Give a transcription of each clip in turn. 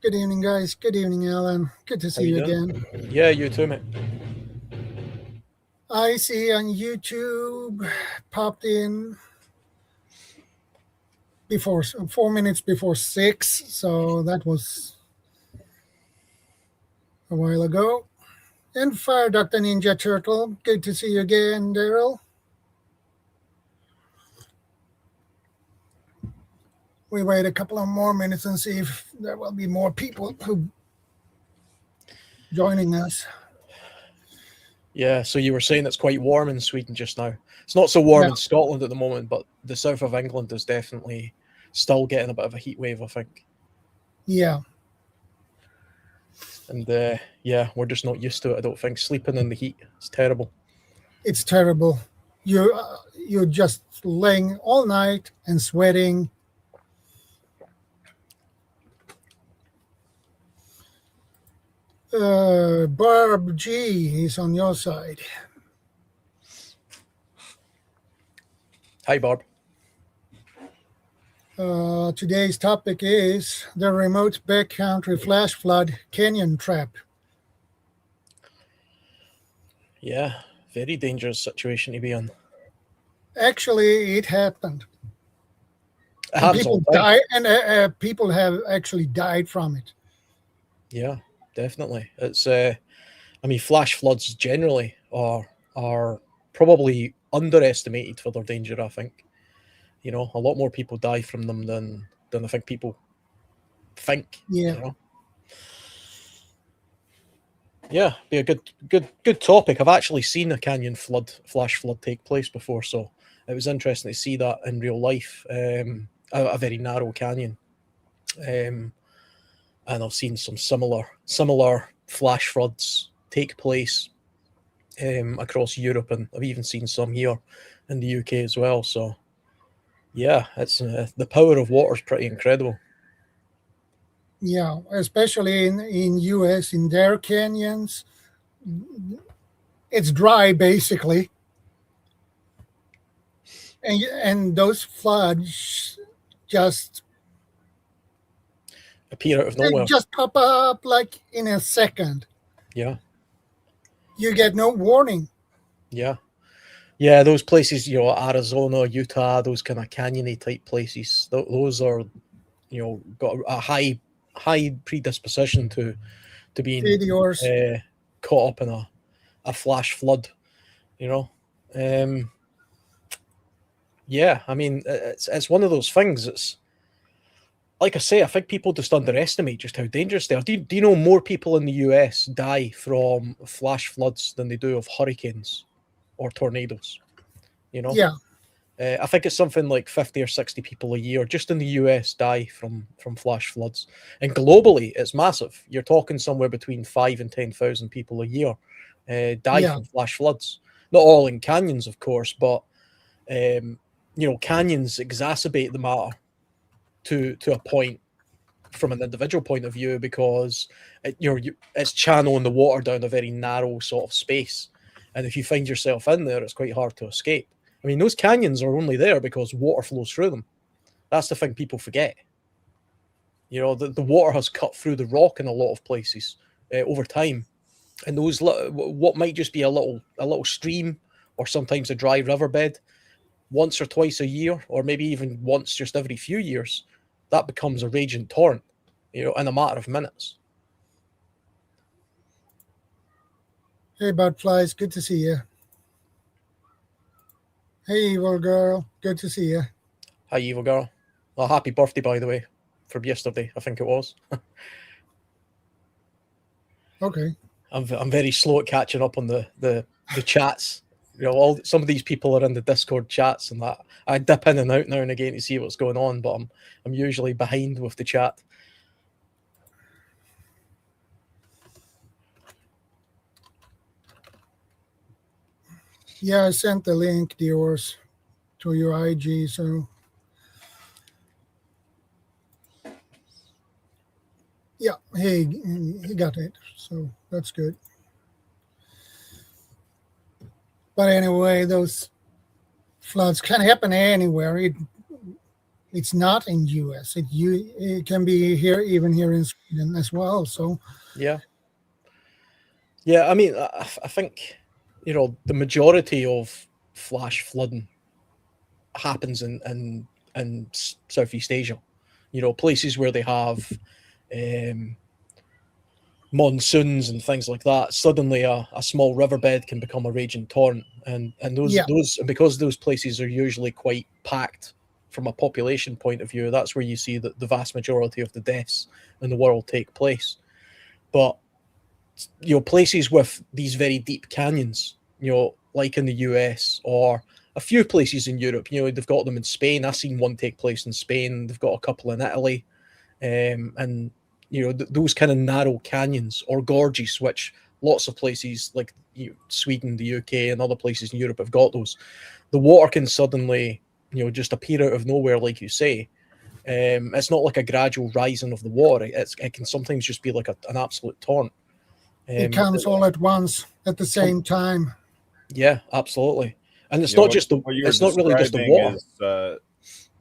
Good evening, guys. Good evening, Alan. Good to How see you you doing? again. Yeah, you too, mate. I see on YouTube popped in before 4 minutes before 6, so that was a while ago. And Fire Dr. Ninja Turtle. Good to see you again, Daryl. We wait a couple of more minutes and see if there will be more people who joining us. Yeah, so you were saying it's quite warm in Sweden just now. It's not so warm Yeah, in Scotland at the moment, but the south of England is definitely still getting a bit of a heat wave, I think. yeah, And yeah, we're just not used to it, I don't think. Sleeping in the heat, it's terrible. it's terrible. You're just laying all night and sweating. Barb G is on your side. Hi, Barb. Today's topic is the remote backcountry flash flood canyon trap. Yeah, very dangerous situation to be in. Actually, it happened, It and happens all the time. people have actually died from it. Yeah, definitely. It's I mean, flash floods generally are probably underestimated for their danger, I think. You know, a lot more people die from them than I think people think. Yeah, You know, yeah, be a good topic. I've actually seen a canyon flash flood take place before, so it was interesting to see that in real life. A very narrow canyon, um, and I've seen some similar flash floods take place across Europe, and I've even seen some here in the UK as well. So yeah, it's the power of water is pretty incredible. yeah, especially in US in their canyons, it's dry basically, and those floods just Appear out of they nowhere. just pop up like in a second. Yeah, You get no warning. yeah. Yeah, those places, Arizona, Utah, those kind of canyony type places, those are, got a high predisposition to being Videos, caught up in a flash flood. You know, um, yeah. I mean, it's one of those things. It's like I say, I think people just underestimate just how dangerous they are. Do you know more people in the US die from flash floods than they do of hurricanes or tornadoes? You know, yeah, I think it's something like 50 or 60 people a year just in the US die from flash floods. And globally, it's massive. You're talking somewhere between 5 and 10,000 people a year die yeah, from flash floods. Not all in canyons, of course, but canyons exacerbate the matter to a point from an individual point of view because it's channeling the water down a very narrow sort of space. And if you find yourself in there, it's quite hard to escape. I mean, those canyons are only there because water flows through them. That's the thing people forget. The water has cut through the rock in a lot of places over time, and those what might just be a little stream or sometimes a dry riverbed once or twice a year, or maybe even once just every few years, that becomes a raging torrent, in a matter of minutes. hey, Budflies, good to see you. Hey, evil girl, good to see you. Hi, evil girl. Well, happy birthday, by the way, from yesterday, I think it was. Okay. I'm very slow at catching up on the chats. Some of these people are in the Discord chats and that. I dip in and out now and again to see what's going on, but I'm usually behind with the chat. Yeah, I sent the link to yours to your IG, so yeah, he got it, so that's good. But anyway, those floods can happen anywhere. It's not in US. It can be here, even here in Sweden as well. So Yeah. Yeah, I mean, I think, the majority of flash flooding happens in Southeast Asia. Places where they have um, monsoons and things like that. Suddenly, a small riverbed can become a raging torrent, and yeah, and because those places are usually quite packed from a population point of view, that's where you see the vast majority of the deaths in the world take place. But places with these very deep canyons, like in the US or a few places in Europe, they've got them in Spain. I've seen one take place in Spain. They've got a couple in Italy, and those kind of narrow canyons or gorges, which lots of places like Sweden, the UK, and other places in Europe have got those. The water can suddenly, just appear out of nowhere, like you say. It's not like a gradual rising of the water. It can sometimes just be like an absolute torrent. it Um, comes all at once at the same time. yeah, absolutely. And it's Yeah, not just what you were it's not really just the describing water.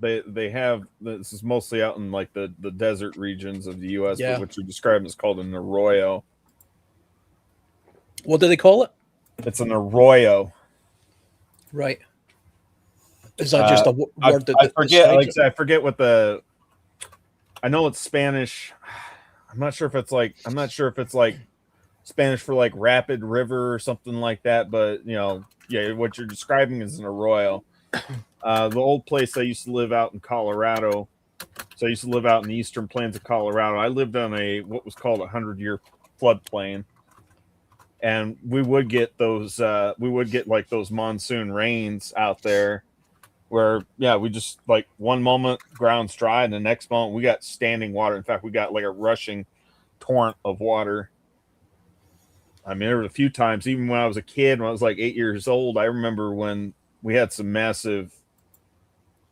is they have this is mostly out in like the desert regions of the U.S. Yeah. But what you're describing is called an arroyo. What do they call it? It's an arroyo. Right. Is that just a word that I forget? describes Like I it? said, I forget what the. I know it's Spanish. I'm not sure if it's like Spanish for like rapid river or something like that. But yeah, what you're describing is an arroyo. The old place I used to live out in Colorado. So I used to live out in the eastern plains of Colorado. I lived on what was called 100-year floodplain, and we would get those. We would get like those monsoon rains out there, where we just like one moment ground's dry, and the next moment we got standing water. In fact, we got like a rushing torrent of water. I mean, there were a few times, even when I was a kid, when I was like 8 years old, I remember when we had some massive.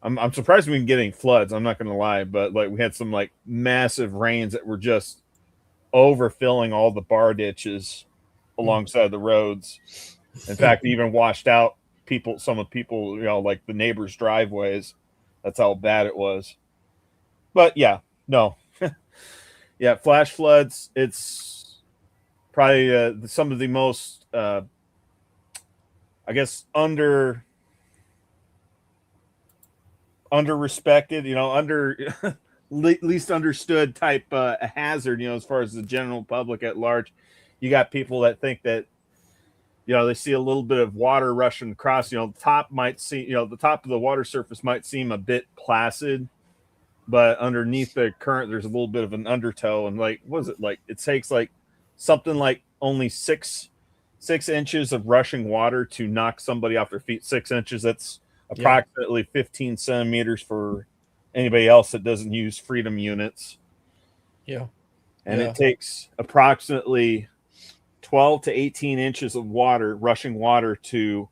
I'm surprised we didn't get any floods. I'm not going to lie, but like we had some like massive rains that were just overfilling all the bar ditches alongside the roads. In fact, even washed out some of people, like the neighbors' driveways. That's how bad it was. But yeah, no, yeah, flash floods. It's probably some of the most, I guess, under respected, under least understood type hazard, as far as the general public at large. You got people that think that, they see a little bit of water rushing across, the top the top of the water surface might seem a bit placid, but underneath the current, there's a little bit of an undertow. And like, what is it like? It takes like something like only 6 inches of rushing water to knock somebody off their feet. 6 inches. That's approximately 15 centimeters for anybody else that doesn't use freedom units. Yeah. And it takes approximately 12 to 18 inches of rushing water to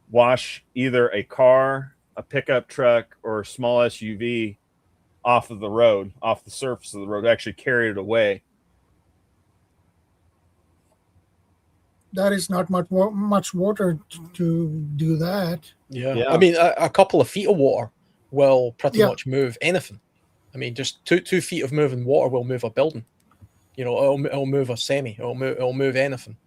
wash either a car, a pickup truck, or a small SUV off of the road, off the surface of the road, actually carry it away. That is not much water to do that. Yeah. I mean, a couple of feet of water will pretty Yeah. much move anything. I mean, just 2 feet of moving water will move a building. It'll move a semi. It'll move anything.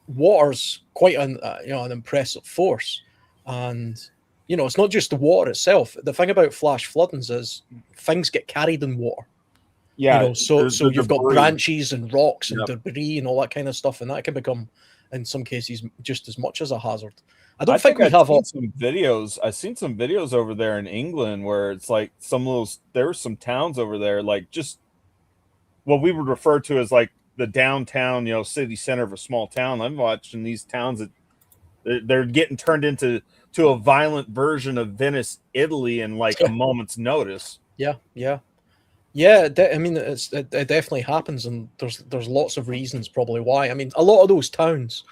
Water's quite an impressive force, and it's not just the water itself. The thing about flash floodings is things get carried in water. Yeah. So you've got debris. Branches and rocks and debris and all that kind of stuff, and that can become, in some cases, just as much as a hazard. I think we have some videos. I've seen some videos over there in England where it's like there were some towns over there, like just what we would refer to as like the downtown, city center of a small town. I'm watching these towns that they're getting turned into a violent version of Venice, Italy, in like a moment's notice. Yeah. I mean, it definitely happens, and there's lots of reasons probably why. I mean, a lot of those towns,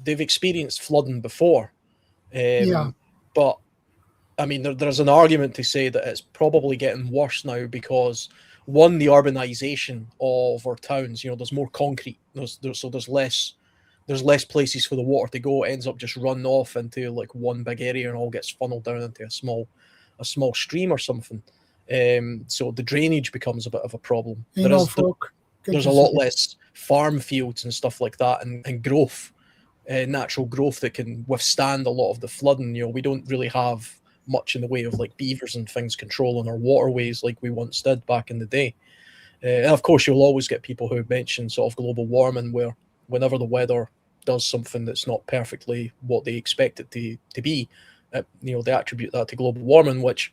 they've experienced flooding before, but I mean, there's an argument to say that it's probably getting worse now because, one, the urbanization of our towns. There's more concrete. There's there's less places for the water to go. It ends up just running off into like one big area and all gets funneled down into a small stream or something. So the drainage becomes a bit of a problem. Folk. There's a lot less farm fields and stuff like that, and growth, natural growth that can withstand a lot of the flooding. You know, we don't really have much in the way of like beavers and things controlling our waterways like we once did back in the day. And of course, you'll always get people who mention sort of global warming, where whenever the weather does something that's not perfectly what they expect it to be, you know, they attribute that to global warming, which,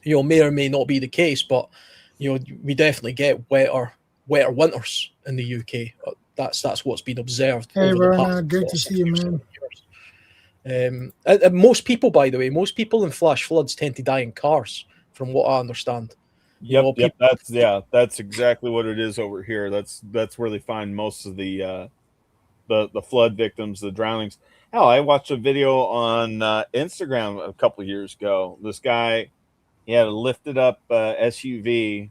you know, may or may not be the case. But, you know, we definitely get wetter winters in the UK. That's what's been observed. Hey, over Verna, the past good to see you, man. years. And most people, by the way, most people in flash floods tend to die in cars, from what I understand. Yep. That's exactly what it is over here. That's where they find most of the flood victims, the drownings. Hell, I watched a video on Instagram a couple of years ago. This guy, he had a lifted up SUV.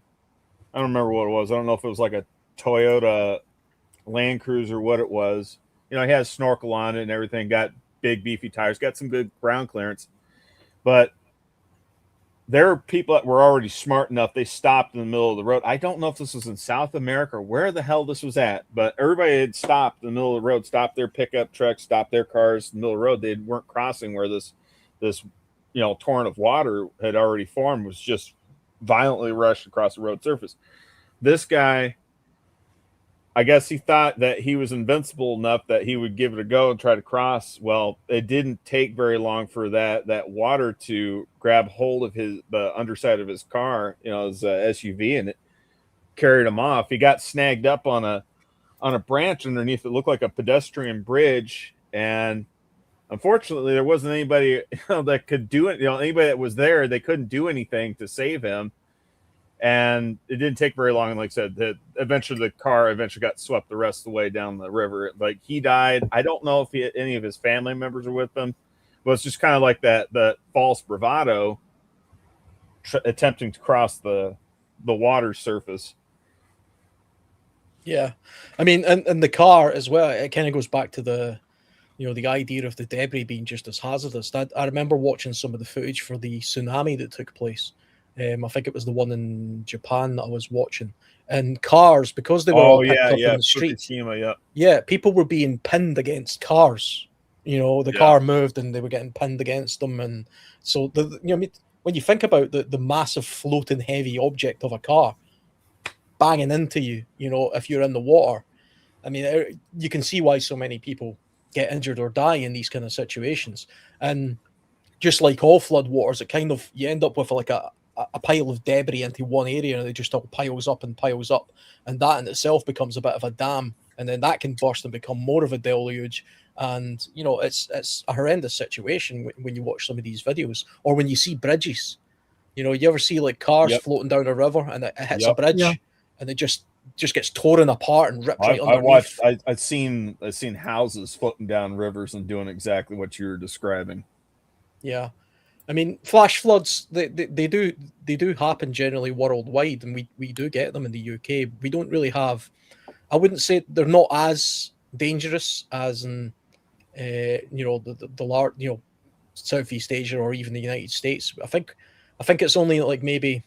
I don't remember what it was. I don't know if it was like a Toyota Land Cruiser, what it was. You know, he has snorkel on it and everything. Got big beefy tires. Got some good ground clearance, but there are people that were already smart enough. They stopped in the middle of the road. I don't know if this was in South America or where the hell this was at, but everybody had stopped in the middle of the road, stopped their pickup trucks, stopped their cars in the middle of the road. They weren't crossing where this, you know, torrent of water had already formed, was just violently rushed across the road surface. This guy, I guess he thought that he was invincible enough that he would give it a go and try to cross. Well, it didn't take very long for that water to grab hold of the underside of his car, you know, his SUV, and it carried him off. He got snagged up on a branch underneath it looked like a pedestrian bridge, and unfortunately, there wasn't anybody, you know, that could do it. You know, anybody that was there, they couldn't do anything to save him. And it didn't take very long. And like I said, the car got swept the rest of the way down the river. Like, he died. I don't know if any of his family members were with him, but it's just kind of like that false bravado attempting to cross the water surface. Yeah. I mean, and the car as well, it kind of goes back to the, you know, the idea of the debris being just as hazardous. I remember watching some of the footage for the tsunami that took place. I think it was the one in Japan that I was watching. And cars, because they were all picked up in the streets, people were being pinned against cars. You know, the car moved and they were getting pinned against them. And so, you know, when you think about the massive floating heavy object of a car banging into you, you know, if you're in the water, I mean, you can see why so many people get injured or die in these kind of situations. And just like all flood waters, it kind of, you end up with like a pile of debris into one area, and it just all piles up, and that in itself becomes a bit of a dam, and then that can burst and become more of a deluge. And you know, it's a horrendous situation when you watch some of these videos, or when you see bridges. You know, you ever see like cars floating down a river and it hits a bridge, and it just gets torn apart and ripped right underneath. I've seen houses floating down rivers and doing exactly what you're describing. Yeah. I mean, flash floods, they do happen generally worldwide, and we do get them in the UK. We don't really have, I wouldn't say they're not as dangerous as in, you know, the large, you know, Southeast Asia or even the United States. I think it's only like maybe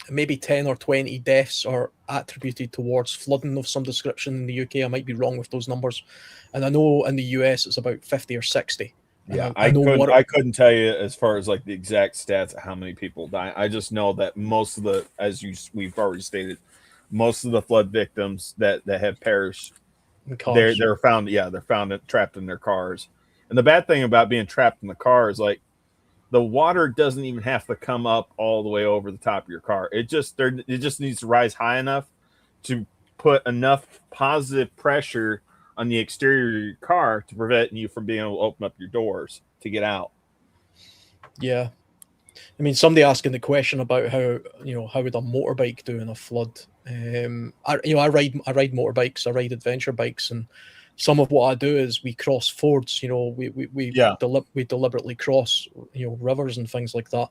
10 or 20 deaths are attributed towards flooding of some description in the UK. I might be wrong with those numbers. And I know in the US it's about 50 or 60. Yeah, I couldn't tell you as far as like the exact stats of how many people die. I just know that most of the, we've already stated, most of the flood victims that have perished, they're found trapped in their cars. And the bad thing about being trapped in the car is like the water doesn't even have to come up all the way over the top of your car. It just needs to rise high enough to put enough positive pressure on the exterior of your car to prevent you from being able to open up your doors to get out. Yeah. I mean, somebody asking the question about how would a motorbike do in a flood? I ride motorbikes, I ride adventure bikes, and some of what I do is we cross fords. You know, we deliberately cross, you know, rivers and things like that.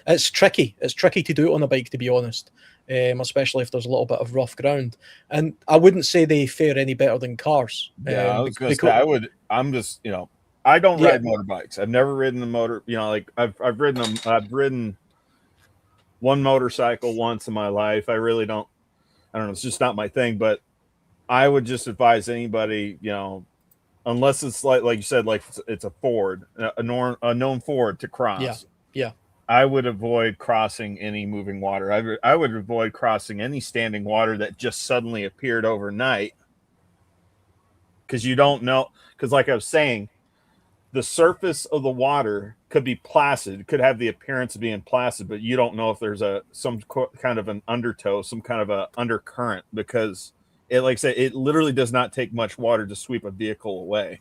It's tricky. It's tricky to do it on a bike, to be honest, especially if there's a little bit of rough ground. And I wouldn't say they fare any better than cars. Yeah, I was gonna say I'm just, you know, I don't ride motorbikes. I've never ridden a motor. You know, like I've ridden them. I've ridden one motorcycle once in my life. I really don't. I don't know. It's just not my thing. But I would just advise anybody, you know, unless it's like you said, like it's a Ford, a known Ford to cross. Yeah. I would avoid crossing any moving water. I would avoid crossing any standing water that just suddenly appeared overnight, because you don't know. Because like I was saying, the surface of the water could be placid, could have the appearance of being placid, but you don't know if there's some kind of an undertow, some kind of a undercurrent, because it, like I said, it literally does not take much water to sweep a vehicle away.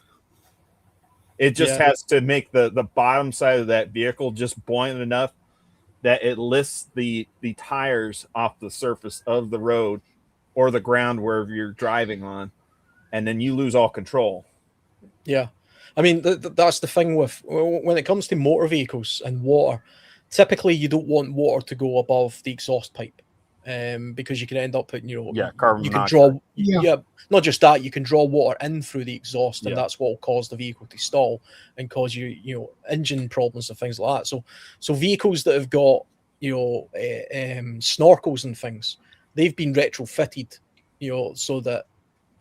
It just has to make the bottom side of that vehicle just buoyant enough that it lifts the tires off the surface of the road or the ground wherever you're driving on, and then you lose all control. Yeah. I mean, that's the thing with when it comes to motor vehicles and water. Typically, you don't want water to go above the exhaust pipe, because you can end up putting, you know, carbon you can monoxide. draw, not just that, you can draw water in through the exhaust, and Yeah. that's what will cause the vehicle to stall and cause you know, engine problems and things like that. So vehicles that have got, you know, snorkels and things, they've been retrofitted, you know, so that,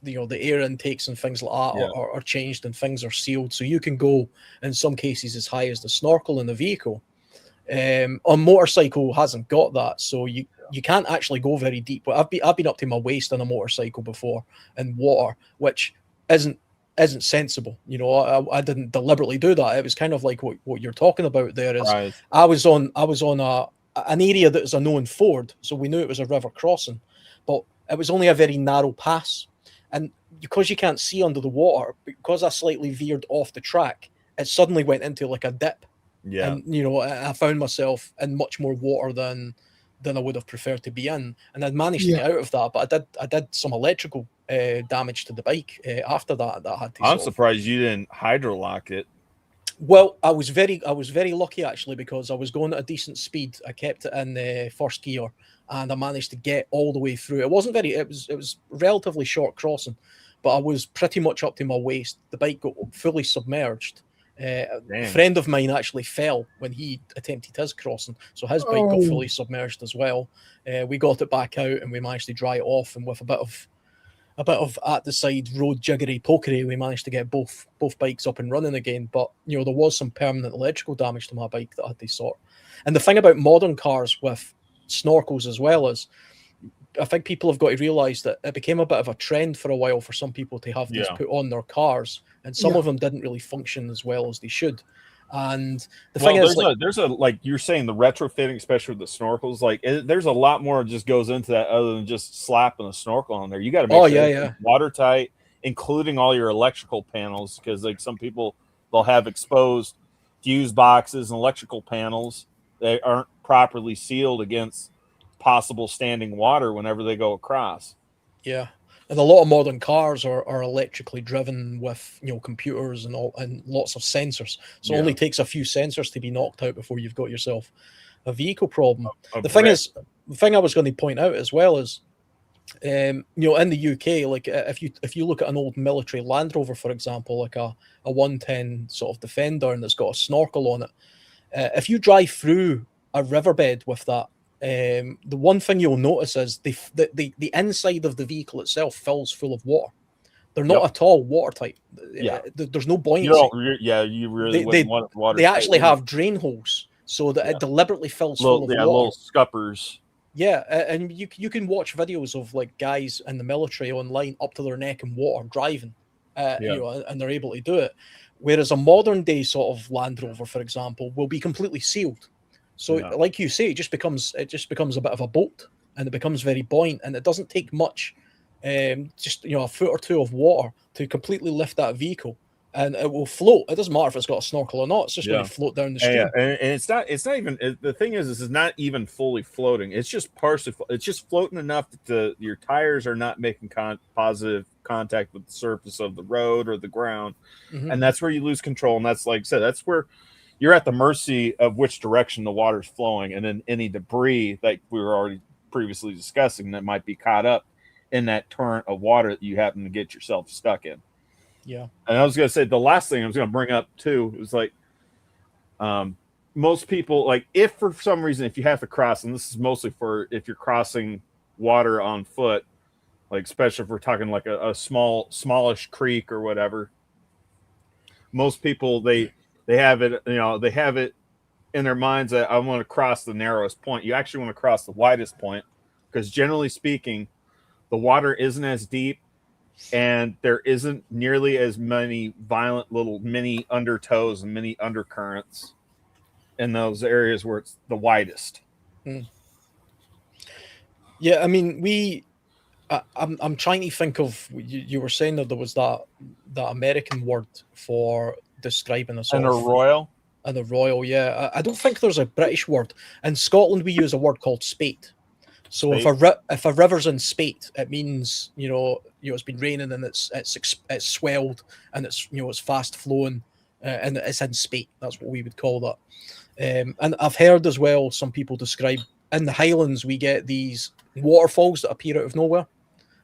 you know, the air intakes and things like that are changed and things are sealed, so you can go in some cases as high as the snorkel in the vehicle. A motorcycle hasn't got that, so you can't actually go very deep. But I've been up to my waist on a motorcycle before in water, which isn't sensible. You know, I didn't deliberately do that. It was kind of like what you're talking about there. Is Right. I was on an area that is a known ford, so we knew it was a river crossing, but it was only a very narrow pass. And because you can't see under the water, because I slightly veered off the track, it suddenly went into like a dip. Yeah. And, you know, I found myself in much more water than I would have preferred to be in. And I'd managed to get out of that, but I did some electrical damage to the bike after that I had to. I'm surprised you didn't hydrolock it. Well, I was very lucky actually, because I was going at a decent speed. I kept it in first gear, and I managed to get all the way through. It was relatively short crossing, but I was pretty much up to my waist. The bike got fully submerged. A friend of mine actually fell when he attempted his crossing, so his bike got fully submerged as well. We got it back out and we managed to dry it off, and with a bit of at the side road jiggery pokery, we managed to get both bikes up and running again. But, you know, there was some permanent electrical damage to my bike that I had to sort. And the thing about modern cars with snorkels as well is, I think people have got to realise that it became a bit of a trend for a while for some people to have these put on their cars, and some of them didn't really function as well as they should. And the thing is, there's a like you're saying, the retrofitting, especially with the snorkels, like there's a lot more just goes into that other than just slapping a snorkel on there. You got to make sure it's watertight, including all your electrical panels, because like some people, they'll have exposed fuse boxes and electrical panels that aren't properly sealed against possible standing water whenever they go across. Yeah. And a lot of modern cars are electrically driven with, you know, computers and lots of sensors. So it only takes a few sensors to be knocked out before you've got yourself a vehicle problem. The thing I was going to point out as well is, you know, in the UK, like if you look at an old military Land Rover, for example, like a 110 sort of Defender, and it's got a snorkel on it, if you drive through a riverbed with that, the one thing you'll notice is the inside of the vehicle itself fills full of water. They're not at all watertight. There's no buoyancy. You really wouldn't want water. They actually have drain holes so that it deliberately fills full of water. Little scuppers. Yeah, and you can watch videos of like guys in the military online up to their neck in water driving, you know, and they're able to do it. Whereas a modern day sort of Land Rover, for example, will be completely sealed. So, like you say, it just becomes a bit of a boat, and it becomes very buoyant, and it doesn't take much, just, you know, a foot or two of water to completely lift that vehicle and it will float. It doesn't matter if it's got a snorkel or not. It's just going to float down the stream. And it's not even the thing is this is not even fully floating. It's just partially. It's just floating enough that your tires are not making positive contact with the surface of the road or the ground, and that's where you lose control. And that's like I said, that's where you're at the mercy of which direction the water's flowing, and then any debris like we were already previously discussing that might be caught up in that torrent of water that you happen to get yourself stuck in. Yeah. And I was going to say the last thing I was going to bring up too was like most people, like if for some reason if you have to cross, and this is mostly for if you're crossing water on foot, like especially if we're talking like a smallish creek or whatever, most people they have it, they have it in their minds that I want to cross the narrowest point. You actually want to cross the widest point, because generally speaking, the water isn't as deep and there isn't nearly as many violent little mini undertows and mini undercurrents in those areas where it's the widest. Yeah, I mean, I'm trying to think of, you were saying that there was that American word for describing a sort And a royal? And a royal, yeah. I don't think there's a British word. In Scotland, we use a word called spate. So Spate. if a river's in spate, it means it's been raining and it's swelled and it's fast flowing and it's in spate. That's what we would call that. And I've heard as well some people describe in the Highlands we get these waterfalls that appear out of nowhere.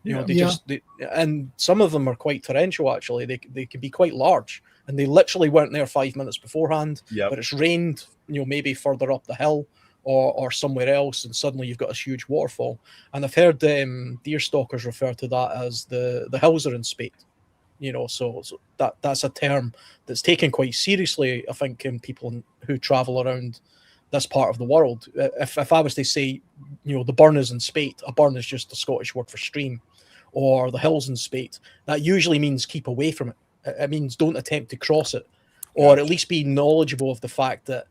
And some of them are quite torrential. Actually, they can be quite large, and they literally weren't there 5 minutes beforehand. Yep. But it's rained, maybe further up the hill or somewhere else, and suddenly you've got a huge waterfall. And I've heard deer stalkers refer to that as the hills are in spate. So that's a term that's taken quite seriously, I think, in people who travel around this part of the world. If I was to say, the burn is in spate, a burn is just a Scottish word for stream, or the hills in spate, that usually means keep away from it. It means don't attempt to cross it, or at least be knowledgeable of the fact that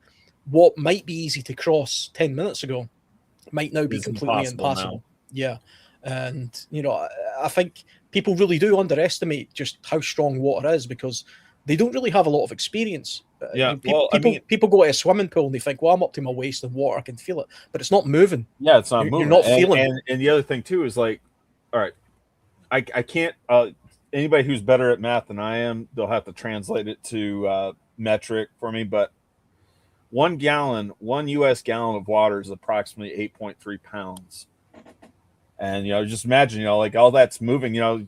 what might be easy to cross 10 minutes ago might now be completely impossible. Yeah. And, I think people really do underestimate just how strong water is, because they don't really have a lot of experience. Yeah. People go to a swimming pool and they think, well, I'm up to my waist in water, I can feel it, but it's not moving. Yeah, it's not moving. You're not feeling it. And the other thing too is like, all right, I can't, anybody who's better at math than I am, they'll have to translate it to metric for me, but 1 US gallon of water is approximately 8.3 pounds. And, just imagine, like all that's moving,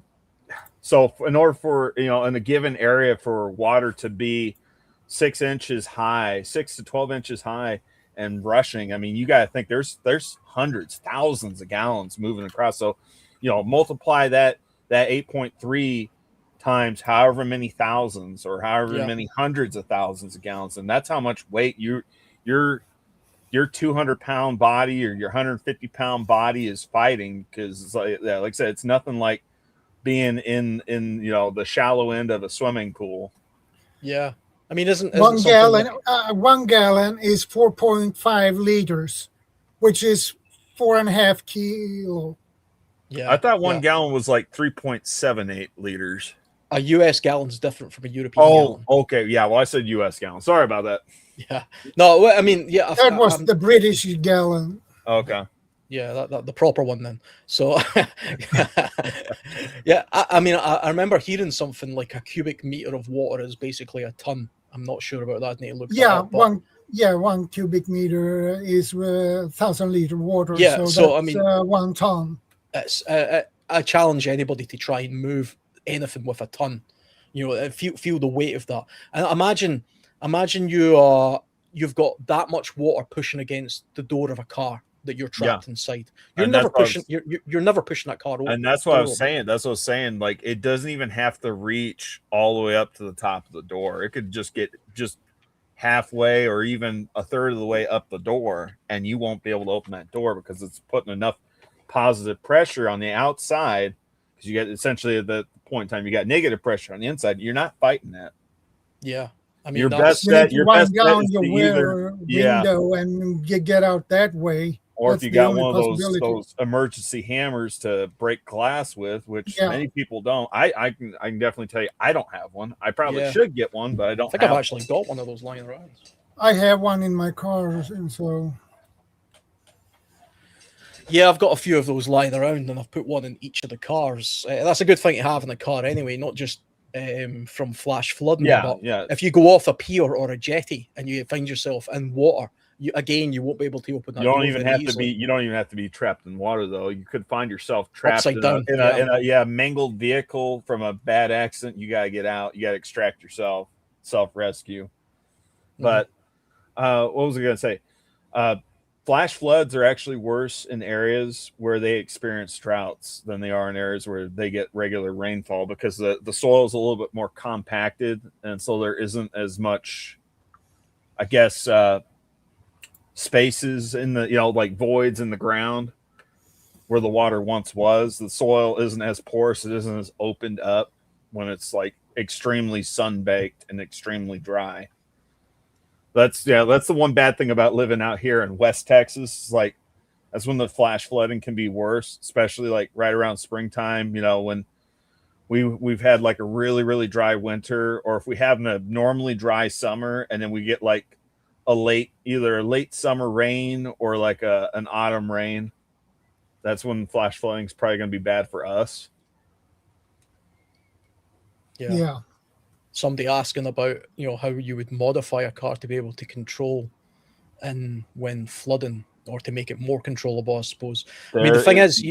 so in order for, in a given area for water to be 6 inches high, 6 to 12 inches high and rushing, I mean, you got to think there's hundreds, thousands of gallons moving across. So, multiply that 8.3 times however many thousands or however many hundreds of thousands of gallons. And that's how much weight your 200-pound body or your 150-pound body is fighting. Because like I said, it's nothing like being in the shallow end of a swimming pool. Yeah. I mean, isn't 1 gallon, 1 gallon is 4.5 liters, which is 4.5 kilo. Yeah. I thought 1 gallon was like 3.78 liters. A US gallon's different from a European gallon. Okay. Yeah. Well, I said US gallon. Sorry about that. Yeah. No, I mean, yeah. That was the British gallon. Okay. Yeah, the proper one then. So, yeah, I mean, I remember hearing something like a cubic meter of water is basically a ton. I'm not sure about that. I need to look that up, but... 1 cubic meter is 1,000 liter water. Yeah, so that's, I mean, 1 ton. It's I challenge anybody to try and move anything with a ton. Feel the weight of that, and imagine you've got that much water pushing against the door of a car that you're trapped inside. You're never pushing that car over. And that's what I was saying. Like, it doesn't even have to reach all the way up to the top of the door. It could just get halfway or even a third of the way up the door, and you won't be able to open that door because it's putting enough positive pressure on the outside. Because you get essentially at the point in time you got negative pressure on the inside. You're not fighting that. Yeah. I mean, Your best bet is to either window and you get out that way. Or That's if you the got only one of possibility. those emergency hammers to break glass with, which Yeah. many people don't. I can definitely tell you I don't have one. I probably Yeah. should get one, but I I don't think have I've actually got one of those lying around. I have one in my car, and so Yeah, I've got a few of those lying around, and I've put one in each of the cars. That's a good thing to have in a car, anyway. Not just from flash flooding, Yeah, but yeah. if you go off a pier or a jetty and you find yourself in water, you won't be able to open that You don't door even very have to easily. be. You don't even have to be trapped in water, though. You could find yourself trapped Upside down, yeah. mangled vehicle from a bad accident. You gotta get out. You gotta extract yourself, self rescue. But what was I gonna say? Flash floods are actually worse in areas where they experience droughts than they are in areas where they get regular rainfall, because the soil is a little bit more compacted, and so there isn't as much, I guess, spaces in the, like voids in the ground where the water once was. The soil isn't as porous, it isn't as opened up when it's like extremely sun baked and extremely dry. That's the one bad thing about living out here in West Texas. Like, that's when the flash flooding can be worse, especially like right around springtime, when we've had like a really, really dry winter, or if we have an abnormally dry summer and then we get like either a late summer rain or like an autumn rain. That's when flash flooding is probably going to be bad for us. yeah. Somebody asking about how you would modify a car to be able to control in when flooding, or to make it more controllable, I suppose. I mean, the thing is,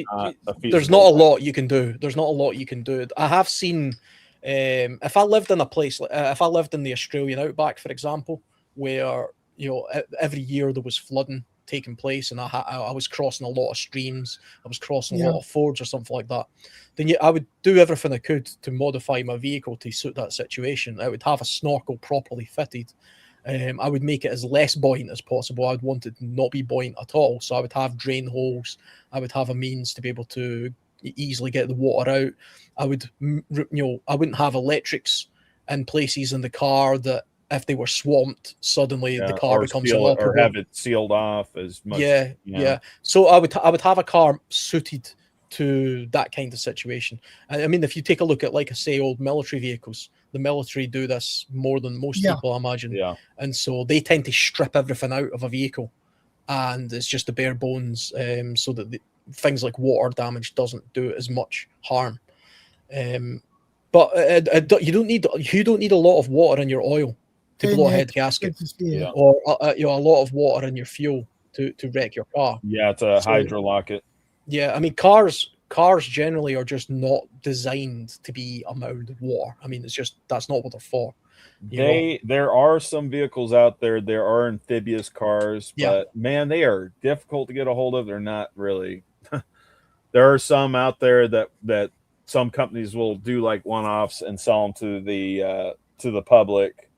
there's not a lot you can do. I have seen, if I lived in a place, if I lived in the Australian outback, for example, where every year there was flooding taking place, and I was crossing a lot of streams, I was crossing a lot of fords or something like that, then I would do everything I could to modify my vehicle to suit that situation. I would have a snorkel properly fitted. I would make it as less buoyant as possible. I would want it to not be buoyant at all. So I would have drain holes. I would have a means to be able to easily get the water out. I would, I wouldn't have electrics in places in the car that if they were swamped, suddenly the car becomes inoperable. Or have it sealed off as much. Yeah. So I would have a car suited to that kind of situation. I mean, if you take a look at, like I say, old military vehicles, the military do this more than most people, I imagine. Yeah. And so they tend to strip everything out of a vehicle, and it's just the bare bones, so that things like water damage doesn't do as much harm. But you don't need a lot of water in your oil to blow a head gasket, or a lot of water in your fuel to wreck your car. Yeah, it's a hydrolock it. Yeah, I mean, cars generally are just not designed to be a mound of water. I mean, that's not what they're for. There are some vehicles out there. There are amphibious cars, but man, they are difficult to get a hold of. They're not really. There are some out there that some companies will do like one-offs and sell them to the public.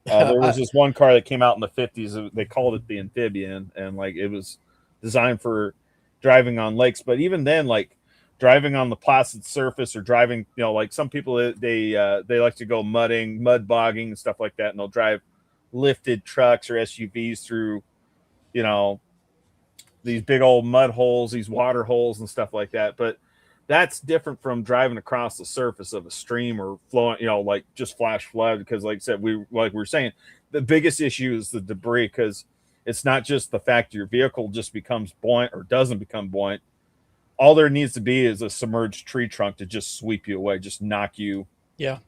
There was this one car that came out in the 50s. They called it the amphibian, and like it was designed for driving on lakes. But even then, like driving on the placid surface, or driving, like some people, they like to go mud bogging and stuff like that, and they'll drive lifted trucks or SUVs through, these big old mud holes, these water holes and stuff like that. But that's different from driving across the surface of a stream or flowing, like just flash flood. Because like I said, we were saying, the biggest issue is the debris, because it's not just the fact your vehicle just becomes buoyant or doesn't become buoyant. All there needs to be is a submerged tree trunk to just sweep you away, just knock you down,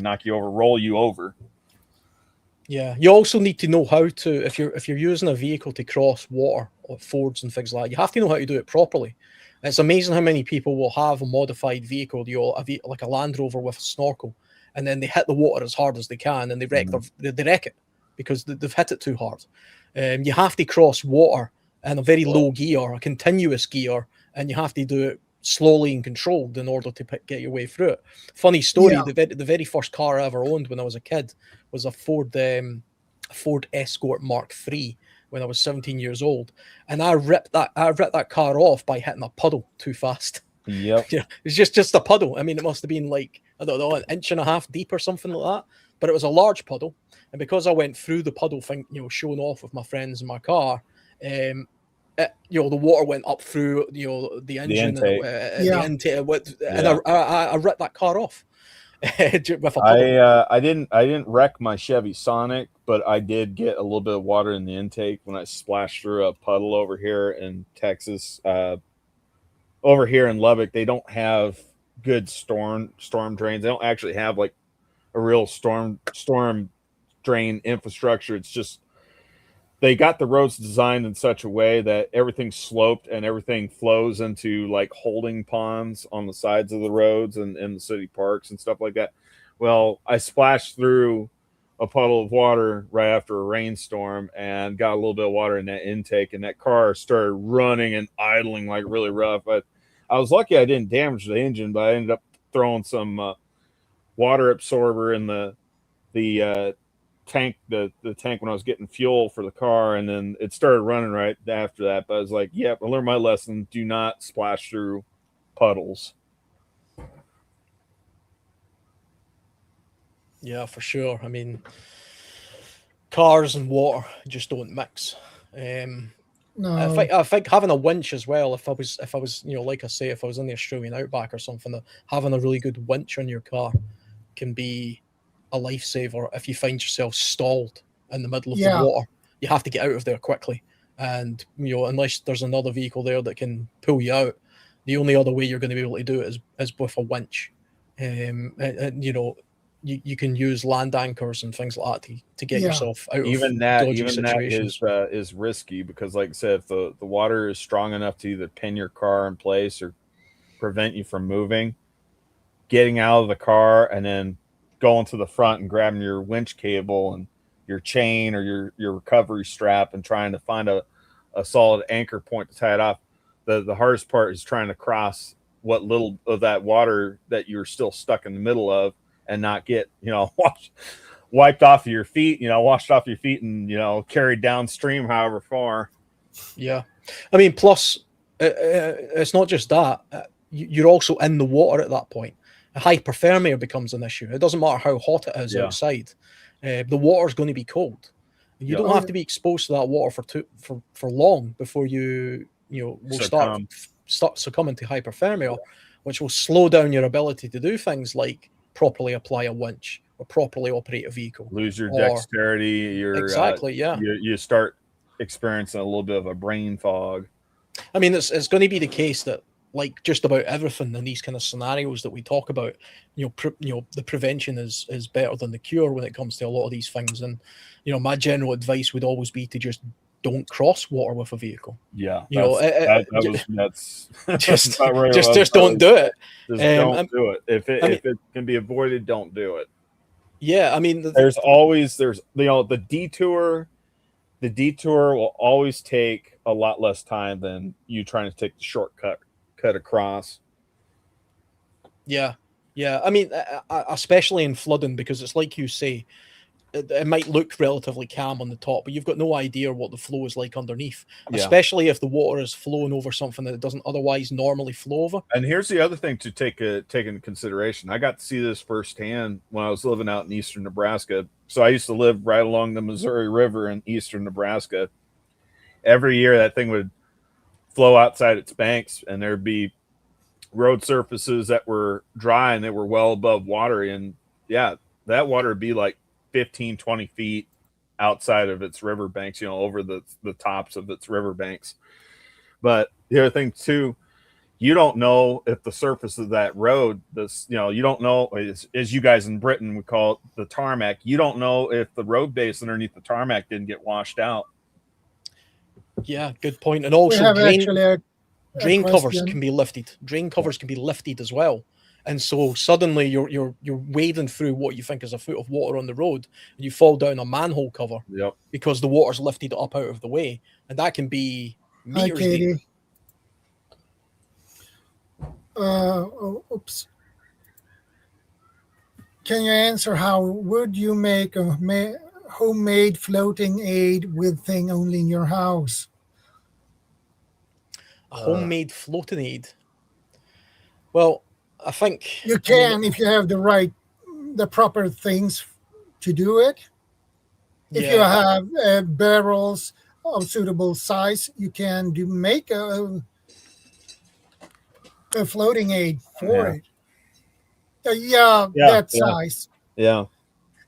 knock you over, roll you over. Yeah, you also need to know how to, if you're using a vehicle to cross water or fords and things like that, you have to know how to do it properly. It's amazing how many people will have a modified vehicle, like a Land Rover with a snorkel, and then they hit the water as hard as they can, and they wreck it because they've hit it too hard. You have to cross water in a very low gear, a continuous gear, and you have to do it slowly and controlled in order to get your way through it. Funny story, the very first car I ever owned when I was a kid was a Ford Escort Mark III when I was 17 years old, and I ripped that car off by hitting a puddle too fast. Yep. It's just a puddle. I mean, it must have been like, I don't know, an inch and a half deep or something like that, but it was a large puddle. And because I went through the puddle thing, showing off with my friends in my car, the water went up through the engine intake. and the intake, and Yeah. I ripped that car off with a puddle. I didn't wreck my Chevy Sonic, but I did get a little bit of water in the intake when I splashed through a puddle over here in Texas. Over here in Lubbock, they don't have good storm drains. They don't actually have like a real storm drain infrastructure. It's just they got the roads designed in such a way that everything's sloped and everything flows into like holding ponds on the sides of the roads and in the city parks and stuff like that. Well, I splashed through a puddle of water right after a rainstorm and got a little bit of water in that intake, and that car started running and idling like really rough. But I was lucky I didn't damage the engine, but I ended up throwing some water absorber in the tank, the tank when I was getting fuel for the car, and then it started running right after that. But I was like, yep, I learned my lesson. Do not splash through puddles. Yeah, for sure. I mean, cars and water just don't mix. No. I think having a winch as well. If I was, like I say, if I was in the Australian outback or something, having a really good winch on your car can be a lifesaver. If you find yourself stalled in the middle of the water, you have to get out of there quickly. And unless there's another vehicle there that can pull you out, the only other way you're going to be able to do it is with a winch. And you can use land anchors and things like that to get yourself out of dodgy situations. That is risky because, like I said, if the water is strong enough to either pin your car in place or prevent you from moving, getting out of the car and then going to the front and grabbing your winch cable and your chain or your recovery strap and trying to find a solid anchor point to tie it off. The hardest part is trying to cross what little of that water that you're still stuck in the middle of and not get, wiped off of your feet, washed off your feet and, carried downstream however far. Yeah. I mean, plus, it's not just that. You're also in the water at that point. Hyperthermia becomes an issue. It doesn't matter how hot it is outside. The water's going to be cold. You don't have to be exposed to that water for long before you will start succumbing to hyperthermia, which will slow down your ability to do things like properly apply a winch or properly operate a vehicle. Lose your dexterity. You start experiencing a little bit of a brain fog. I mean, it's going to be the case that, like just about everything in these kind of scenarios that we talk about, the prevention is better than the cure when it comes to a lot of these things. And my general advice would always be to just don't cross water with a vehicle. Yeah, just don't do it. Just don't do it. If it can be avoided, don't do it. Yeah, I mean, there's the detour. The detour will always take a lot less time than you trying to take the shortcut across. Yeah. I mean, especially in flooding, because it's like you say, it might look relatively calm on the top, but you've got no idea what the flow is like underneath, especially if the water is flowing over something that it doesn't otherwise normally flow over. And here's the other thing to take into consideration. I got to see this firsthand when I was living out in eastern Nebraska. So I used to live right along the Missouri River in eastern Nebraska. Every year that thing would flow outside its banks, and there'd be road surfaces that were dry and they were well above water. And that water would be like 15, 20 feet outside of its riverbanks, over the tops of its riverbanks. But the other thing too, you don't know if the surface of that road, you don't know, as you guys in Britain would call it the tarmac, you don't know if the road base underneath the tarmac didn't get washed out. Yeah, good point. And also drain covers can be lifted. Drain covers can be lifted as well. And so suddenly you're wading through what you think is a foot of water on the road, and you fall down a manhole cover because the water's lifted up out of the way. And that can be meters deep. Oops. Can you answer how would you make a homemade floating aid with thing only in your house? A homemade floating aid? Well, I think you can if you have the proper things to do it. If you have barrels, of suitable size, you can make a floating aid for Yeah. it. Yeah, Yeah, that yeah. size. Yeah.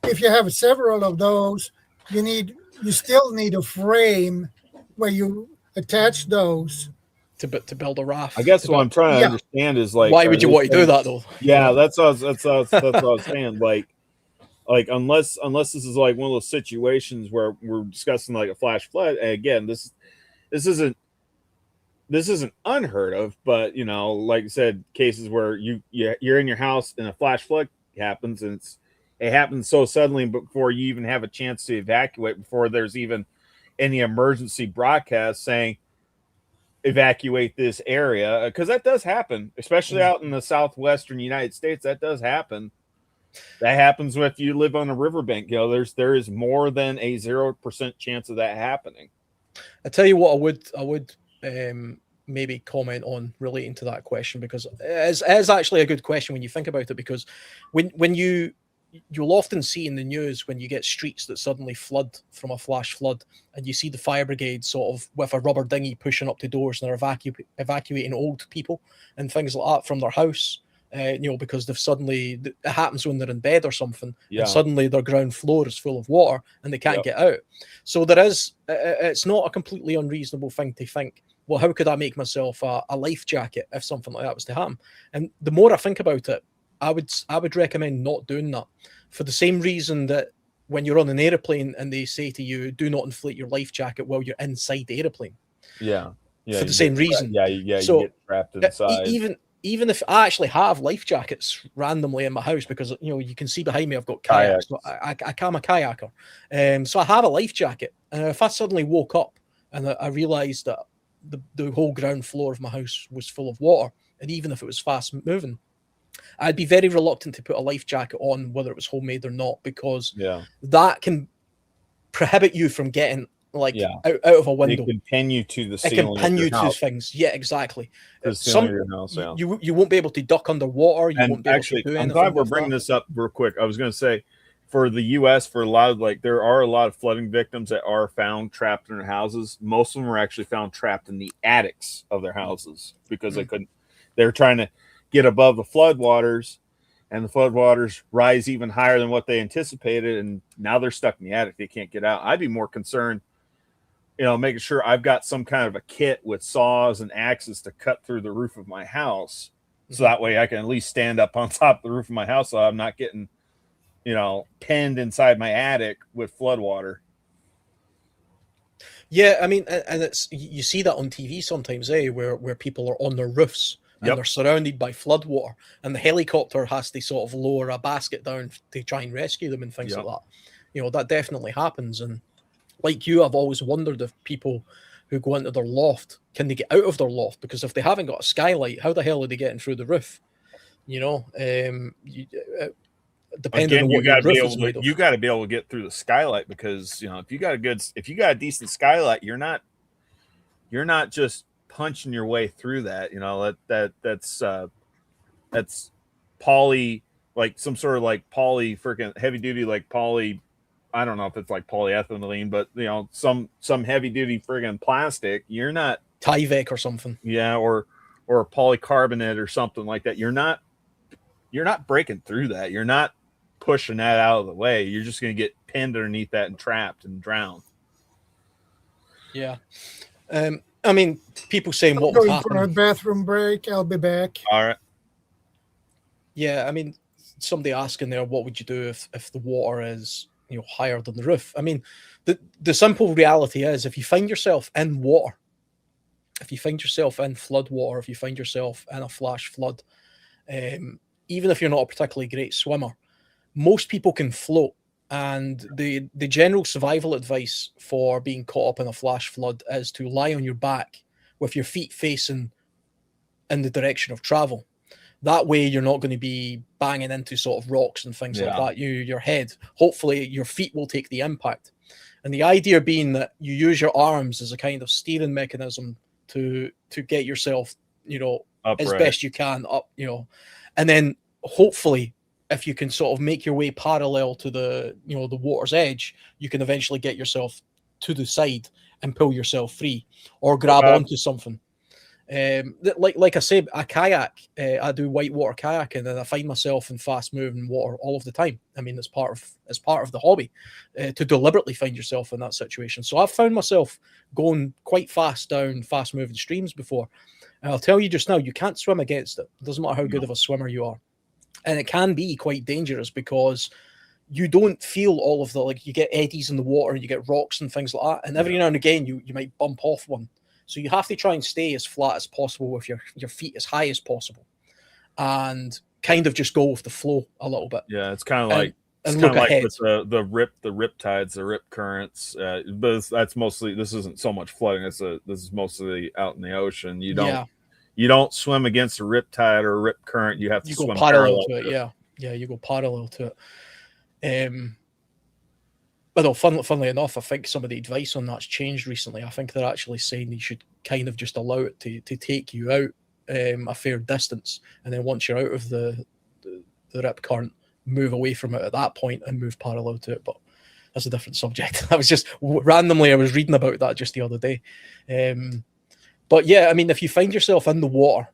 If you have several of those, you still need a frame where you attach those. to build a raft. I guess to what build, I'm trying to Yeah, understand is like, why are would you they want to do saying- that though? Yeah, that's what I was saying. Like unless this is like one of those situations where we're discussing like a flash flood. And again, this isn't unheard of, but you know, like I said, cases where you're in your house and a flash flood happens, and it happens so suddenly before you even have a chance to evacuate, before there's even any emergency broadcast saying evacuate this area, because that does happen, especially out in the southwestern United States. That does happen. That happens if you live on a riverbank. You know, there is more than a 0% chance of that happening. I tell you what, I would maybe comment on relating to that question, because it is actually a good question when you think about it. Because when you'll often see in the news when you get streets that suddenly flood from a flash flood, and you see the fire brigade sort of with a rubber dinghy pushing up to doors, and they're evacuating old people and things like that from their house. Because they've suddenly, it happens when they're in bed or something, Yeah. and suddenly their ground floor is full of water and they can't Yep. get out. So there is, it's not a completely unreasonable thing to think, well, how could I make myself a life jacket if something like that was to happen? And the more I think about it, I would recommend not doing that, for the same reason that when you're on an airplane and they say to you, do not inflate your life jacket while you're inside the airplane. Yeah. For the same reason. You So, get trapped inside. even if I actually have life jackets randomly in my house, because you can see behind me I've got kayaks. So I'm a kayaker, so I have a life jacket, and if I suddenly woke up and I realized that the whole ground floor of my house was full of water, and even if it was fast moving, I'd be very reluctant to put a life jacket on, whether it was homemade or not, because that can prohibit you from getting out of a window. It can pin you to the It ceiling. can pin you to things. Yeah, exactly. To the ceiling of your house, yeah. You won't be able to duck underwater. You won't be actually, able to do I'm anything. glad we're bringing this up real quick. I was going to say, for the U.S., for a lot of there are a lot of flooding victims that are found trapped in their houses. Most of them are actually found trapped in the attics of their houses because they're trying to get above the floodwaters, and the floodwaters rise even higher than what they anticipated, and now they're stuck in the attic. They can't get out. I'd be more concerned, making sure I've got some kind of a kit with saws and axes to cut through the roof of my house. So that way I can at least stand up on top of the roof of my house, so I'm not getting, pinned inside my attic with floodwater. Yeah, I mean, and it's, you see that on TV sometimes, where people are on their roofs and they're surrounded by floodwater, and the helicopter has to sort of lower a basket down to try and rescue them and things like that. That definitely happens. And like you, I've always wondered if people who go into their loft, can they get out of their loft? Because if they haven't got a skylight, how the hell are they getting through the roof? Depending on what your roof is made of. You got to be able to get through the skylight, because if you got a decent skylight, you're not just punching your way through that. That's poly, like some sort of like poly freaking heavy duty, like poly. I don't know if it's like polyethylene, but some heavy duty friggin' plastic. You're not Tyvek or something. Yeah, or polycarbonate or something like that. You're not breaking through that. You're not pushing that out of the way. You're just going to get pinned underneath that and trapped and drowned. Yeah. I mean, people saying what would happen. For a bathroom break. I'll be back. All right. Yeah, I mean, somebody asking there, what would you do if the water is higher than the roof? I mean, the simple reality is, if you find yourself in water, if you find yourself in flood water, if you find yourself in a flash flood, even if you're not a particularly great swimmer, most people can float. And the general survival advice for being caught up in a flash flood is to lie on your back with your feet facing in the direction of travel. That way you're not going to be banging into sort of rocks and things like that. Your head, hopefully your feet will take the impact. And the idea being that you use your arms as a kind of steering mechanism to get yourself, upright, as best you can up, and then hopefully if you can sort of make your way parallel to the water's edge, you can eventually get yourself to the side and pull yourself free, or grab onto something. Like I say, a kayak, I do whitewater kayaking, and I find myself in fast moving water all of the time. I mean, it's part of the hobby, to deliberately find yourself in that situation. So I've found myself going quite fast down fast moving streams before. And I'll tell you just now, you can't swim against it. It doesn't matter how good of a swimmer you are. And it can be quite dangerous because you don't feel all of the, like, you get eddies in the water, you get rocks and things like that. And every now and again, you might bump off one. So you have to try and stay as flat as possible with your feet as high as possible, and kind of just go with the flow a little bit. Yeah, it's kind of like look ahead. With the rip tides, the rip currents. But that's mostly, this isn't so much flooding. This is mostly out in the ocean. You don't swim against a rip tide or a rip current. You have to swim parallel to it. Yeah, you go parallel to it. But no, funnily enough, I think some of the advice on that's changed recently. I think they're actually saying you should kind of just allow it to take you out a fair distance, and then once you're out of the rip current, move away from it at that point and move parallel to it. But that's a different subject. I was just randomly, I was reading about that just the other day. But yeah, I mean, if you find yourself in the water,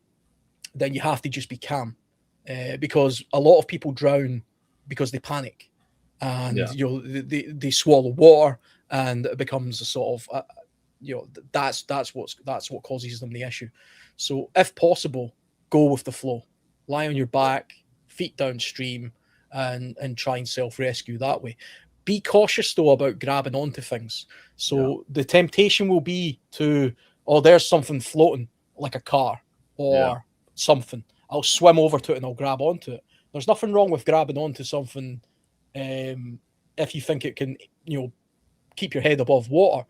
then you have to just be calm, because a lot of people drown because they panic. And they swallow water, and it becomes a sort of that's what causes them the issue. So if possible, go with the flow, lie on your back, feet downstream, and try and self-rescue that way. Be cautious though about grabbing onto things. So the temptation will be to, oh, there's something floating like a car or something, I'll swim over to it and I'll grab onto it. There's nothing wrong with grabbing onto something if you think it can, keep your head above water.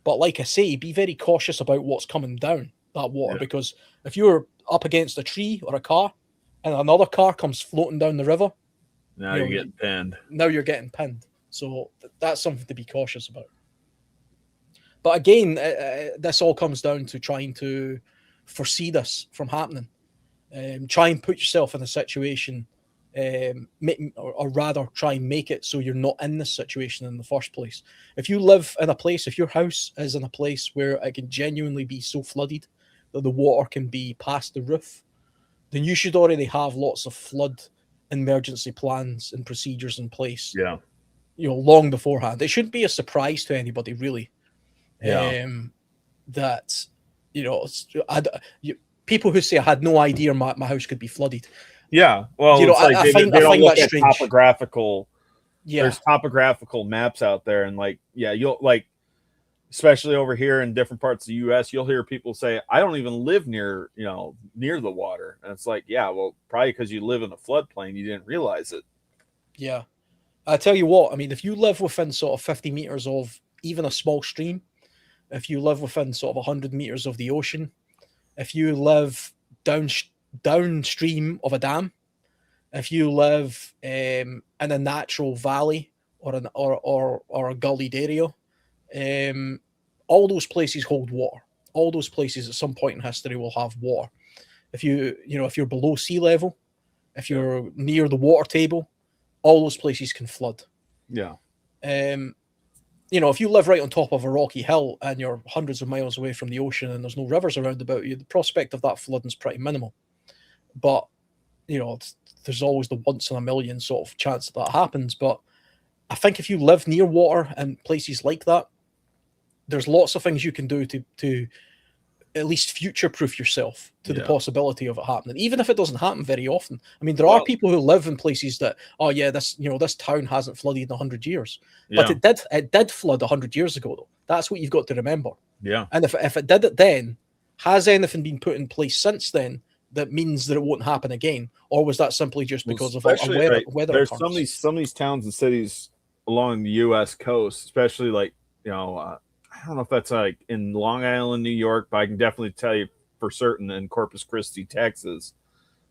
But like I say, be very cautious about what's coming down that water, because if you're up against a tree or a car and another car comes floating down the river, now you're getting pinned. Now you're getting pinned. So that's something to be cautious about. But again, this all comes down to trying to foresee this from happening. Try and put yourself in a situation, or rather try and make it so you're not in this situation in the first place. If you live in a place, if your house is in a place where it can genuinely be so flooded that the water can be past the roof, then you should already have lots of flood emergency plans and procedures in place. Yeah. Long beforehand. It shouldn't be a surprise to anybody, really. Yeah. That, people who say I had no idea my house could be flooded. Yeah, well, I find that strange. Topographical. Yeah, there's topographical maps out there, and you'll especially over here in different parts of the U.S., you'll hear people say, "I don't even live near the water," and it's like, yeah, well, probably because you live in a floodplain, you didn't realize it. Yeah, I tell you what, I mean, if you live within sort of 50 meters of even a small stream, if you live within sort of 100 meters of the ocean, if you live downstream of a dam, if you live in a natural valley or a gullied area, all those places hold water. All those places at some point in history will have water. If you're below sea level, if you're near the water table, all those places can flood. Yeah. If you live right on top of a rocky hill and you're hundreds of miles away from the ocean and there's no rivers around about you, the prospect of that flooding is pretty minimal. But, there's always the once in a million sort of chance that happens. But I think if you live near water and places like that, there's lots of things you can do to at least future-proof yourself to the possibility of it happening, even if it doesn't happen very often. I mean, there are people who live in places that, this town hasn't flooded in 100 years. But it did flood 100 years ago, though. That's what you've got to remember. Yeah. And if it did it then, has anything been put in place since then that means that it won't happen again? Or was that simply just because of a weather There's occurrence? some of these towns and cities along the U.S. coast, especially I don't know if that's like in Long Island, New York, but I can definitely tell you for certain in Corpus Christi, Texas,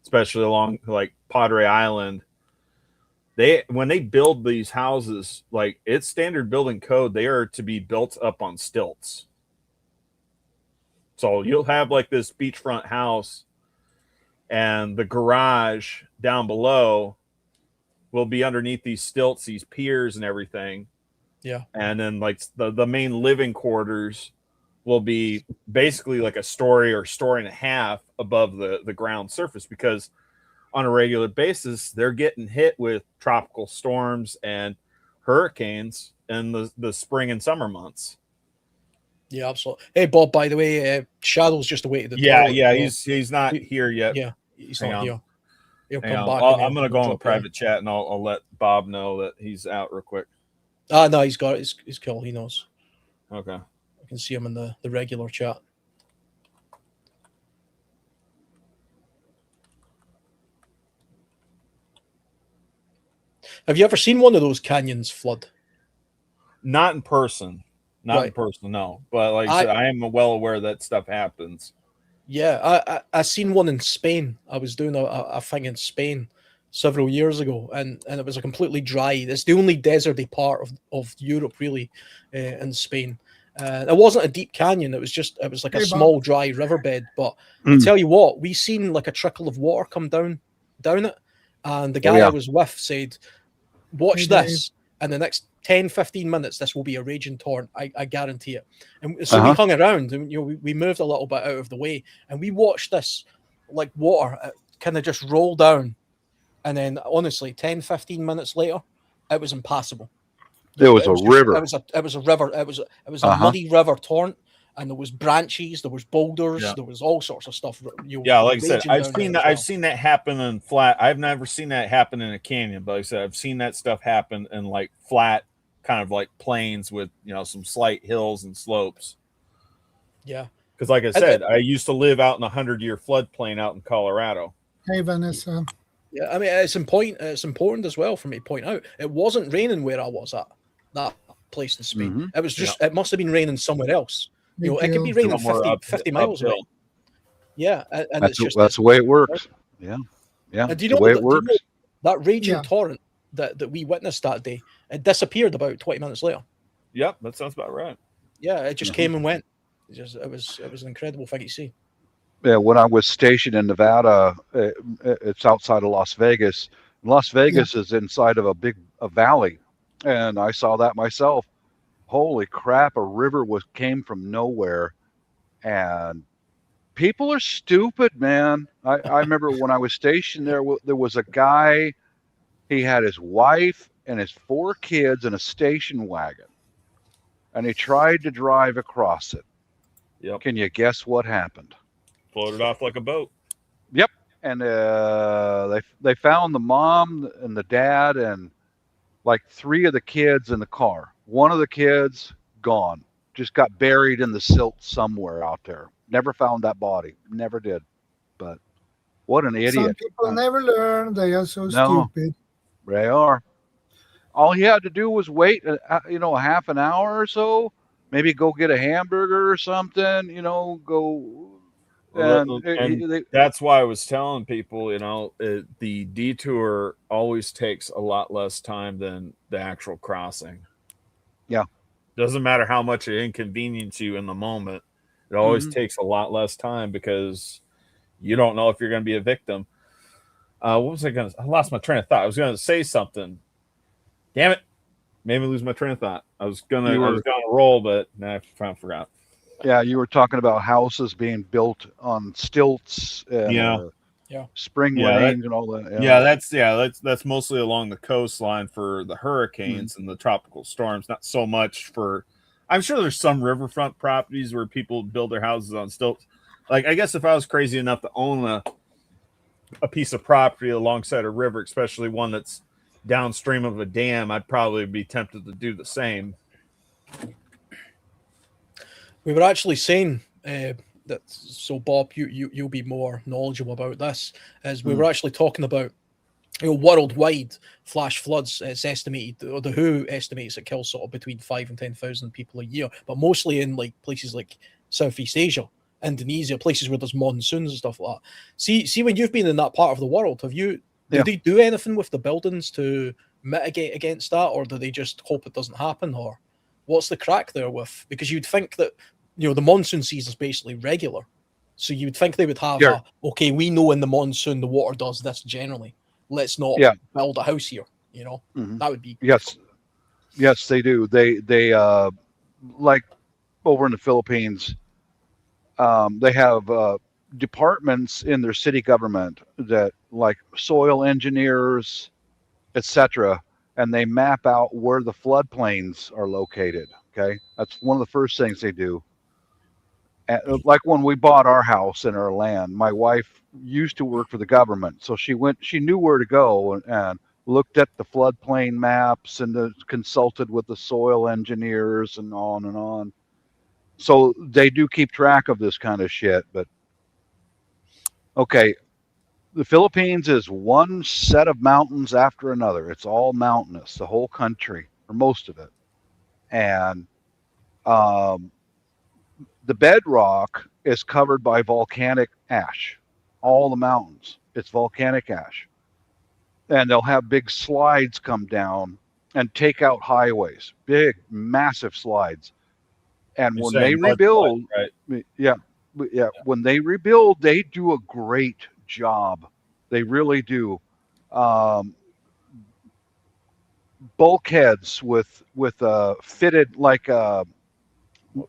especially along like Padre Island, when they build these houses, like it's standard building code, they are to be built up on stilts. So you'll have like this beachfront house and the garage down below will be underneath these stilts, these piers and everything. Yeah. And then like the main living quarters will be basically like a story or story and a half above the ground surface, because on a regular basis they're getting hit with tropical storms and hurricanes in the spring and summer months. Yeah, absolutely. Hey, Bob, by the way, Shadow's just away to the Yeah, toilet. yeah, So he's not here yet. yeah, he's Hang not on. here. He'll Hang come on. back. I'm gonna go on the drop by. private chat and I'll let Bob know that he's out real quick. Ah, no, he's got it. He's cool. He knows. Okay. I can see him in the regular chat. Have you ever seen one of those canyons flood? Not in person. Not in Right. person, no. But like I said, I am well aware that stuff happens. Yeah, I seen one in Spain. I was doing a thing in Spain several years ago, and it was a completely dry. It's the only deserty part of Europe, really, in Spain. It wasn't a deep canyon. It was like a Hey, small dry riverbed. But I tell you what, we seen like a trickle of water come down it, and the guy I was with said, "Watch Hey, this." In the next 10, 15 minutes, this will be a raging torrent. I guarantee it. And so we hung around and we moved a little bit out of the way and we watched this like water kind of just roll down. And then honestly, 10, 15 minutes later, it was impassable. It was a river. It was a river. It was a muddy river torrent. And there was branches, there was boulders, there was all sorts of stuff. Yeah, like I said, I've seen that happen in flat. I've never seen that happen in a canyon, but like I said, I've seen that stuff happen in like flat, kind of like plains with some slight hills and slopes. Yeah, because like I said, I used to live out in a 100-year floodplain out in Colorado. Hey, Vanessa. Yeah, I mean it's important as well for me to point out it wasn't raining where I was at that place in Spain. It was just it must have been raining somewhere else. It could be raining 50 miles away. Yeah, and that's the way it works. Yeah, yeah. And do you know the way it works? That raging torrent that we witnessed that day, it disappeared about 20 minutes later. Yep, that sounds about right. Yeah, it just came and went. It was an incredible thing to see. Yeah, when I was stationed in Nevada, it's outside of Las Vegas. Las Vegas is inside of a valley, and I saw that myself. Holy crap, a river came from nowhere, and people are stupid, man. I remember when I was stationed there was a guy, he had his wife and his 4 kids in a station wagon, and he tried to drive across it. Yep. Can you guess what happened? Floated off like a boat. Yep. And they found the mom and the dad and like 3 of the kids in the car. One of the kids gone, just got buried in the silt somewhere out there. Never found that body. Never did. But what an idiot. Some people never learn. They are so stupid. They are. All he had to do was wait, a half an hour or so, maybe go get a hamburger or something, go. And that's why I was telling people, the detour always takes a lot less time than the actual crossing. Yeah. Doesn't matter how much it inconveniences you in the moment. It always takes a lot less time because you don't know if you're going to be a victim. I lost my train of thought. I was going to say something. Damn it. Made me lose my train of thought. I was going to roll, but I forgot. Yeah, you were talking about houses being built on stilts and spring rains and all that. That's mostly along the coastline for the hurricanes and the tropical storms, not so much for I'm sure there's some riverfront properties where people build their houses on stilts. Like I guess if I was crazy enough to own a piece of property alongside a river, especially one that's downstream of a dam, I'd probably be tempted to do the same. We were actually saying that, so Bob, you'll be more knowledgeable about this, as we were actually talking about worldwide flash floods. It's estimated, or the WHO estimates it kills sort of between 5,000 and 10,000 people a year, but mostly in like places like Southeast Asia, Indonesia, places where there's monsoons and stuff like that. See, when you've been in that part of the world, do they do anything with the buildings to mitigate against that, or do they just hope it doesn't happen, or what's the crack there with? Because you'd think that the monsoon season is basically regular, so you'd think they would have okay, we know in the monsoon the water does this generally. Let's not build a house here. That would be Yes, they do. They like over in the Philippines, they have departments in their city government that like soil engineers, etc., and they map out where the floodplains are located. Okay, that's one of the first things they do. Like when we bought our house and our land, my wife used to work for the government, so she knew where to go and looked at the floodplain maps and consulted with the soil engineers and on and on. So they do keep track of this kind of shit. But okay, the Philippines is one set of mountains after another. It's all mountainous, the whole country, or most of it. And um, the bedrock is covered by volcanic ash. All the mountains, it's volcanic ash. And they'll have big slides come down and take out highways, big, massive slides. And You're when they saying mudslide, rebuild, right? yeah, when they rebuild, they do a great job. They really do. Um, Bulkheads with fitted like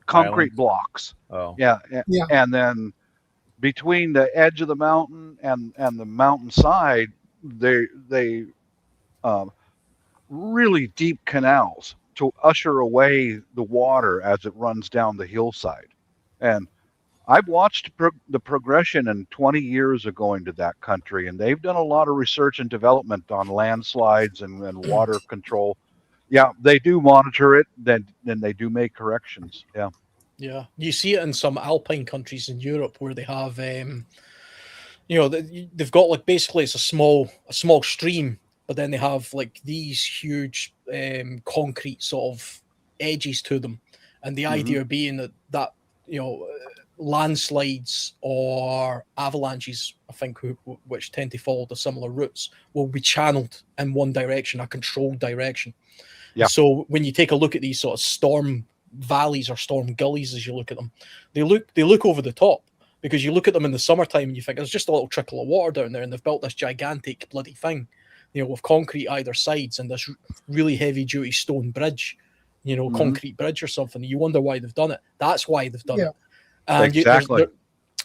concrete Islands. blocks. Oh, Yeah, Yeah. and then between the edge of the mountain and the mountainside, they um, really deep canals to usher away the water as it runs down the hillside. And I've watched the progression in 20 years of going to that country, and they've done a lot of research and development on landslides and water control. Yeah, they do monitor it, then they do make corrections. Yeah. Yeah, you see it in some alpine countries in Europe where they have, they've got like basically it's a small stream, but then they have like these huge concrete sort of edges to them, and the Mm-hmm. idea being that landslides or avalanches, I think, which tend to follow the similar routes, will be channeled in one direction, a controlled direction. Yeah. So when you take a look at these sort of storm valleys or storm gullies, as you look at them, they look over the top, because you look at them in the summertime and you think there's just a little trickle of water down there, and they've built this gigantic bloody thing, with concrete either sides and this really heavy duty stone bridge, Mhm. concrete bridge or something. You wonder why they've done it. That's why they've done Yeah. it. And Exactly.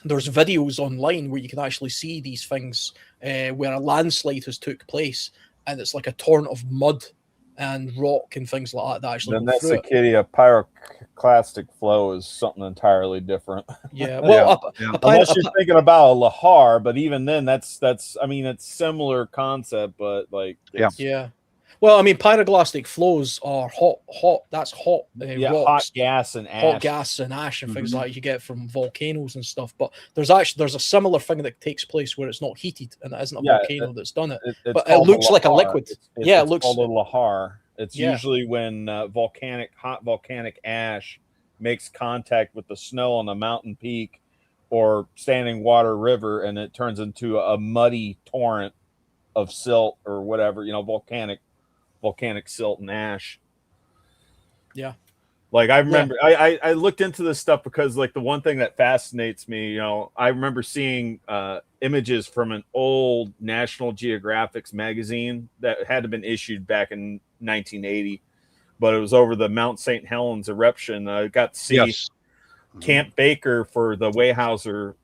there's videos online where you can actually see these things where a landslide has took place, and it's like a torrent of mud and rock and things like that actually then go that's through a it. kitty. A pyroclastic flow is something entirely different. Yeah, well, Yeah. Unless you're thinking about a lahar, but even then, that's I mean, it's similar concept, but like, it's, yeah. Well, I mean, pyroclastic flows are hot. That's hot yeah, rocks, hot gas and ash. hot gas and ash and things Mhm. like you get from volcanoes and stuff. But there's a similar thing that takes place where it's not heated and it isn't a volcano that's done it. It's But it called looks like a lahar. liquid. Yeah, it looks called a lahar. It's Yeah. usually when hot volcanic ash makes contact with the snow on the mountain peak or standing water river, and it turns into a muddy torrent of silt or whatever, volcanic silt and ash. Yeah. Like I remember, I looked into this stuff because like the one thing that fascinates me, I remember seeing images from an old National Geographic's magazine that had to have been issued back in 1980, but it was over the Mount St. Helens eruption. I got to see Yes. Camp Baker for the Weyerhaeuser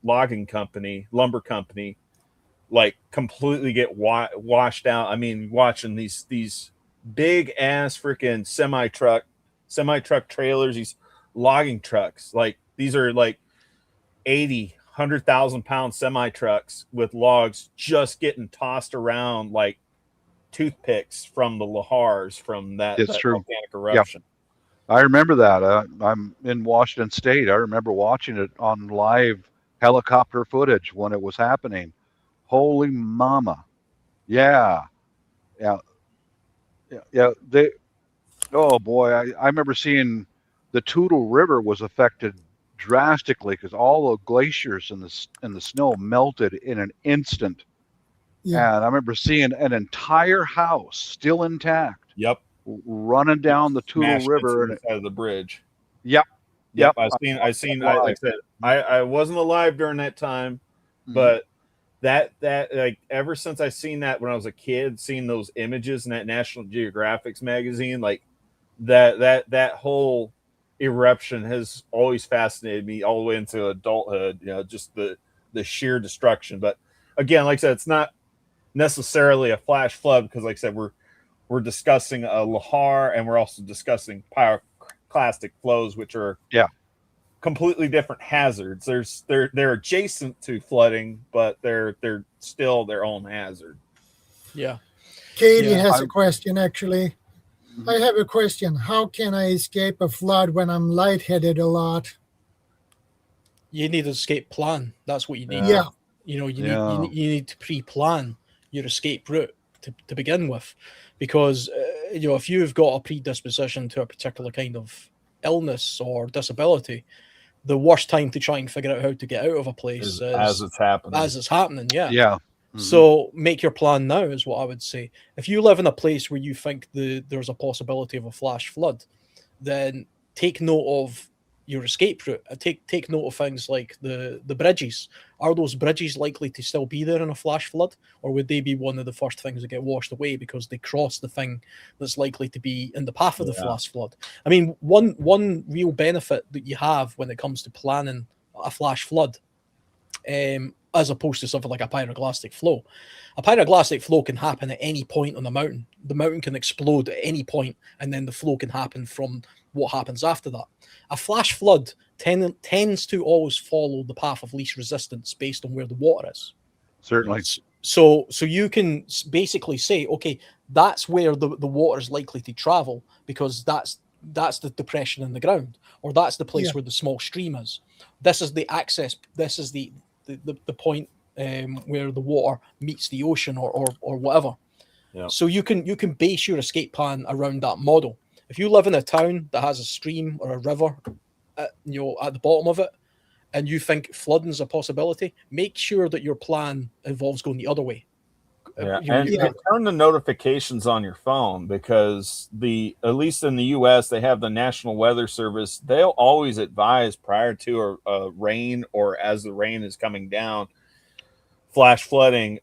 lumber company, like completely get washed out. I mean, watching these big ass freaking semi truck trailers, these logging trucks, like these are like 100,000 pound semi trucks with logs just getting tossed around like toothpicks from the lahars from that It's true. volcanic eruption. I remember that. I'm in Washington State. I remember watching it on live helicopter footage when it was happening. Holy mama. Yeah. Yeah. Yeah. Oh boy. I remember seeing the Toutle River was affected drastically because all the glaciers and the snow melted in an instant. Yeah. And I remember seeing an entire house still intact Yep. running down the Toutle Smashed River. into the side of the bridge. Yep. Yep. I like I said, I wasn't alive during that time, but that like ever since I seen that when I was a kid, seeing those images in that National Geographic's magazine, like that whole eruption has always fascinated me all the way into adulthood. Just the sheer destruction. But again, like I said, it's not necessarily a flash flood because, like I said, we're discussing a lahar and we're also discussing pyroclastic flows, which are completely different hazards. They're adjacent to flooding, but they're still their own hazard. Yeah. Katie has a question, actually. Mm-hmm. I have a question. How can I escape a flood when I'm lightheaded a lot? You need an escape plan. That's what you need. Yeah. You need to pre-plan your escape route to begin with, because if you've got a predisposition to a particular kind of illness or disability, the worst time to try and figure out how to get out of a place is as it's happening. Yeah. Mm-hmm. So make your plan now is what I would say. If you live in a place where you think there's a possibility of a flash flood, then take note of your escape route. Take note of things like the bridges. Are those bridges likely to still be there in a flash flood, or would they be one of the first things that get washed away because they cross the thing that's likely to be in the path of the flash flood? I mean, one real benefit that you have when it comes to planning a flash flood, as opposed to something like a pyroclastic flow. A pyroclastic flow can happen at any point on the mountain. The mountain can explode at any point, and then the flow can happen from what happens after that. A flash flood tends to always follow the path of least resistance based on where the water is. Certainly. So you can basically say, okay, that's where the water is likely to travel because that's the depression in the ground, or that's the place where the small stream is. This is the access. This is the point where the water meets the ocean or whatever. Yeah. So you can base your escape plan around that model. If you live in a town that has a stream or a river, at the bottom of it, and you think flooding is a possibility, make sure that your plan involves going the other way. And turn the notifications on your phone, because at least in the U.S. they have the National Weather Service. They'll always advise prior to a rain or as the rain is coming down, flash flooding,